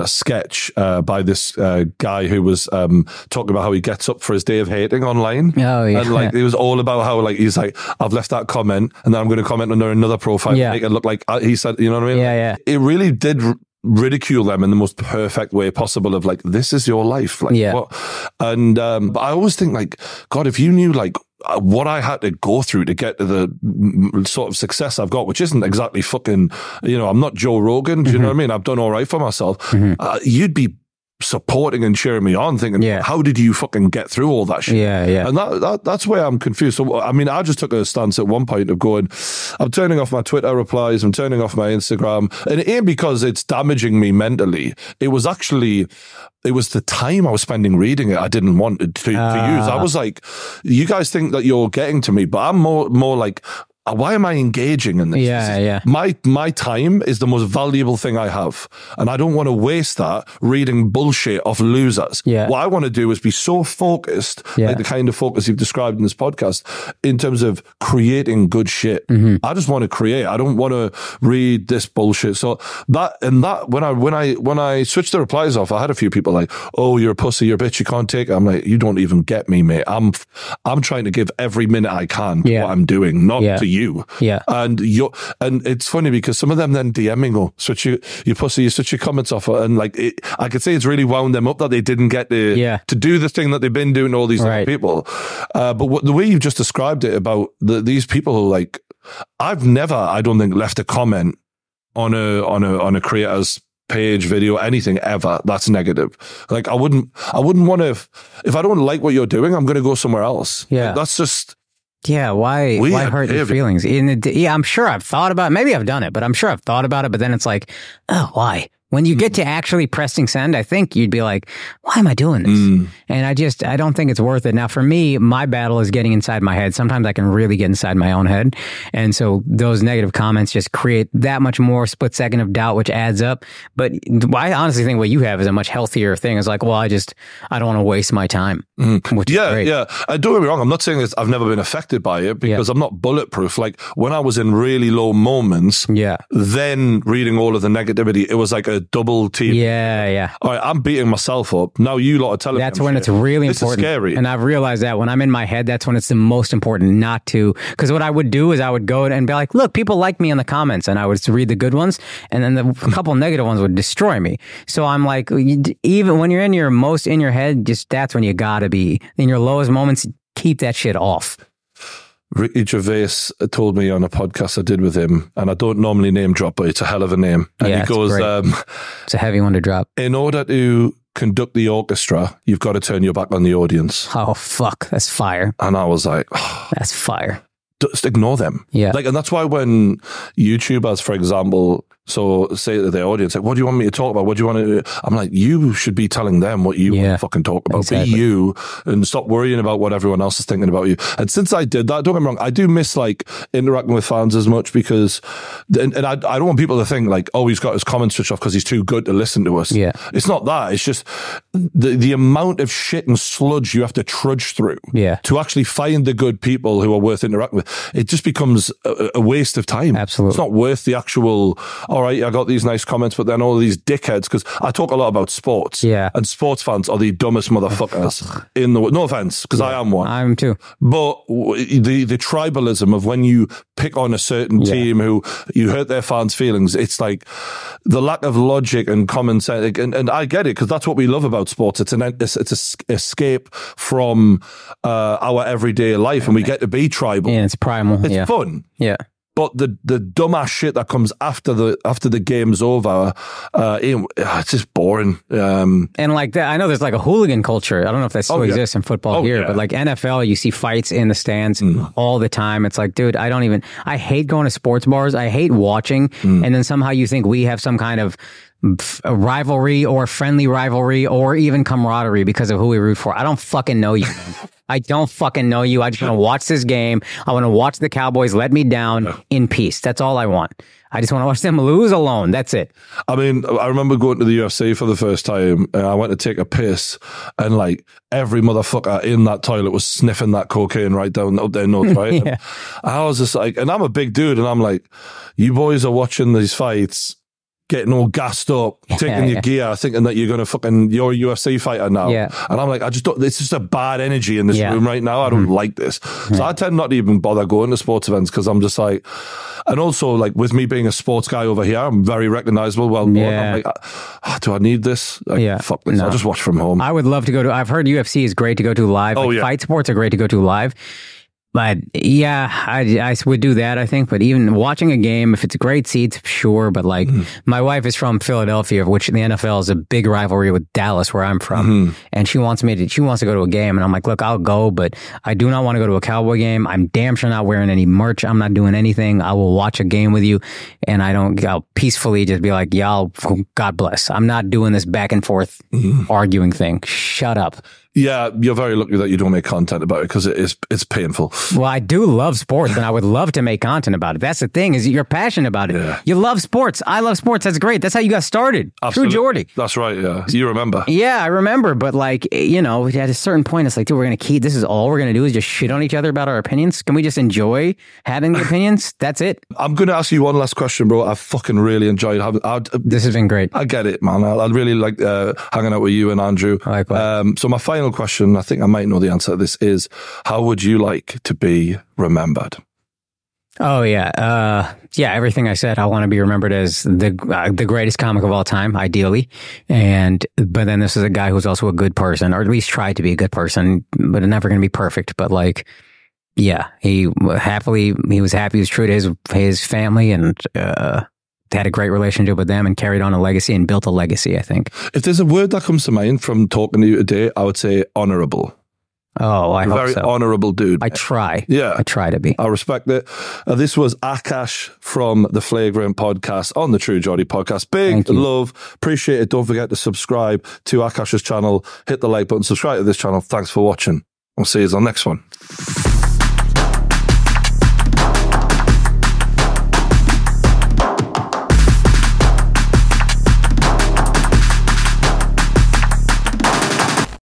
sketch by this guy who was talking about how he gets up for his day of hating online. Oh, yeah. And it was all about how he's like, I've left that comment and then I'm going to comment under another profile and make it look like he said, you know what I mean? Yeah. It really did ridicule them in the most perfect way possible of like, this is your life. Like, what? And but I always think like, God, if you knew like what I had to go through to get to the sort of success I've got, which isn't exactly fucking, I'm not Joe Rogan. Do you know what I mean? I've done all right for myself. You'd be supporting and cheering me on, thinking, how did you fucking get through all that shit? Yeah. And that's where I'm confused. So, I mean, I just took a stance at one point of going, I'm turning off my Twitter replies, I'm turning off my Instagram. And it ain't because it's damaging me mentally. It was the time I was spending reading it I didn't want to use. I was like, you guys think that you're getting to me, but I'm more like, why am I engaging in this? Yeah. My time is the most valuable thing I have. And I don't want to waste that reading bullshit off losers. Yeah. What I want to do is be so focused, like the kind of focus you've described in this podcast, in terms of creating good shit. I just want to create. I don't want to read this bullshit. So when I switched the replies off, I had a few people like, oh, you're a pussy, you're a bitch, you can't take it. I'm like, you don't even get me, mate. I'm trying to give every minute I can to what I'm doing, not to you. And it's funny because some of them then DMing, oh, switch you pussy, you switch your comments off, and I could say it's really wound them up that they didn't get to do the thing that they've been doing to all these other people. But the way you've just described it about these people who I've never, I don't think, left a comment on a creator's page, video, anything ever that's negative. Like I wouldn't want to, if I don't like what you're doing, I'm going to go somewhere else. That's just. Yeah, why hurt your feelings? I'm sure I've thought about it. Maybe I've done it, but I'm sure I've thought about it. But then it's like, oh, why? When you get to actually pressing send, I think you'd be like, why am I doing this? And I don't think it's worth it. Now, for me, my battle is getting inside my head. Sometimes I can really get inside my own head. And so those negative comments just create that much more split second of doubt, which adds up. But I honestly think what you have is a much healthier thing. It's like, well, I don't want to waste my time. Which is great. Don't get me wrong. I'm not saying I've never been affected by it because I'm not bulletproof. Like when I was in really low moments, then reading all of the negativity, it was like a double team. All right, I'm beating myself up. Now you lot are telling me. That's when it's really important. This is scary. And I've realized that when I'm in my head, that's when it's the most important not to. Because what I would do is I would go and be like, look, people like me in the comments, and I would read the good ones, and then the couple negative ones would destroy me. So I'm like, even when you're in your most in your head, just that's when you gotta be. In your lowest moments, keep that shit off. Ricky Gervais told me on a podcast I did with him, and I don't normally name drop, but it's a hell of a name. And he goes, it's a heavy one to drop. In order to conduct the orchestra, you've got to turn your back on the audience. Oh, fuck. That's fire. And I was like, that's fire. Just ignore them. And that's why when YouTubers, for example, So say to their audience, like, what do you want me to talk about? What do you want to do? I'm like, you should be telling them what you want to fucking talk about. Exactly. Be you and stop worrying about what everyone else is thinking about you. And since I did that, don't get me wrong, I do miss like interacting with fans as much because, and I don't want people to think like, oh, he's got his comments switched off because he's too good to listen to us. Yeah. It's not that. It's just the amount of shit and sludge you have to trudge through to actually find the good people who are worth interacting with. It just becomes a waste of time. Absolutely. It's not worth the actual, all right, I got these nice comments, but then all these dickheads, because I talk a lot about sports. Yeah. And sports fans are the dumbest motherfuckers in the world. No offense, because I am one. I'm too. But the tribalism of when you pick on a certain team who you hurt their fans' feelings, it's like the lack of logic and common sense. And I get it, because that's what we love about sports. It's an escape from our everyday life, and we get to be tribal. Yeah, it's primal. It's fun. Yeah. But the dumbass shit that comes after the game's over, it's just boring. And like that, I know there's like a hooligan culture. I don't know if that still exists in football here, but like NFL, you see fights in the stands all the time. It's like, dude, I hate going to sports bars. I hate watching. And then somehow you think we have some kind of a rivalry or friendly rivalry or even camaraderie because of who we root for. I don't fucking know you, man. I don't fucking know you. I just want to watch this game. I want to watch the Cowboys let me down in peace. That's all I want. I just want to watch them lose alone. That's it. I mean, I remember going to the UFC for the first time, and I went to take a piss, and like every motherfucker in that toilet was sniffing that cocaine right down up their nose, right? And I was just like, and I'm a big dude, and I'm like, you boys are watching these fights, getting all gassed up, taking your gear, thinking that you're going to you're a UFC fighter now. And I'm like, it's just a bad energy in this room right now. I don't like this. So I tend not to even bother going to sports events, because I'm just like, and also like with me being a sports guy over here, I'm very recognizable. I'm like, do I need this? Like, fuck this. I'll just watch from home. I would love to go to, I've heard UFC is great to go to live. Fight sports are great to go to live. But yeah, I would do that, I think. But even watching a game, if it's great seats, sure. But like, my wife is from Philadelphia, which the NFL is a big rivalry with Dallas, where I'm from. And she wants to go to a game. And I'm like, look, I'll go, but I do not want to go to a Cowboy game. I'm damn sure not wearing any merch. I'm not doing anything. I will watch a game with you. And I'll peacefully just be like, y'all, God bless. I'm not doing this back and forth arguing thing. Shut up. Yeah, you're very lucky that you don't make content about it, because it's painful. Well, I do love sports, and I would love to make content about it. That's the thing, is you're passionate about it. Yeah. You love sports. I love sports. That's great. That's how you got started. Absolutely. Through Geordie. That's right, yeah. You remember. Yeah, I remember. But like, you know, at a certain point, it's like, dude, this is all we're going to do is just shit on each other about our opinions. Can we just enjoy having the opinions? That's it. I'm going to ask you one last question, bro. I've fucking really enjoyed having... This has been great. I get it, man. I really like hanging out with you and Andrew. Likewise. So my final question, I think I might know the answer to this, is how would you like to be remembered? Oh, yeah. Everything I said, I want to be remembered as the greatest comic of all time, ideally. But then this is a guy who's also a good person, or at least tried to be a good person, but never going to be perfect. But like, yeah, he was happy. He was true to his family, and had a great relationship with them, and carried on a legacy and built a legacy, I think. If there's a word that comes to mind from talking to you today, I would say honorable. Oh, I hope so. Very honorable dude. I try. Yeah. I try to be. I respect it. This was Akaash from the Flagrant podcast on the True Geordie podcast. Big love. Appreciate it. Don't forget to subscribe to Akaash's channel. Hit the like button. Subscribe to this channel. Thanks for watching. We'll see you on the next one.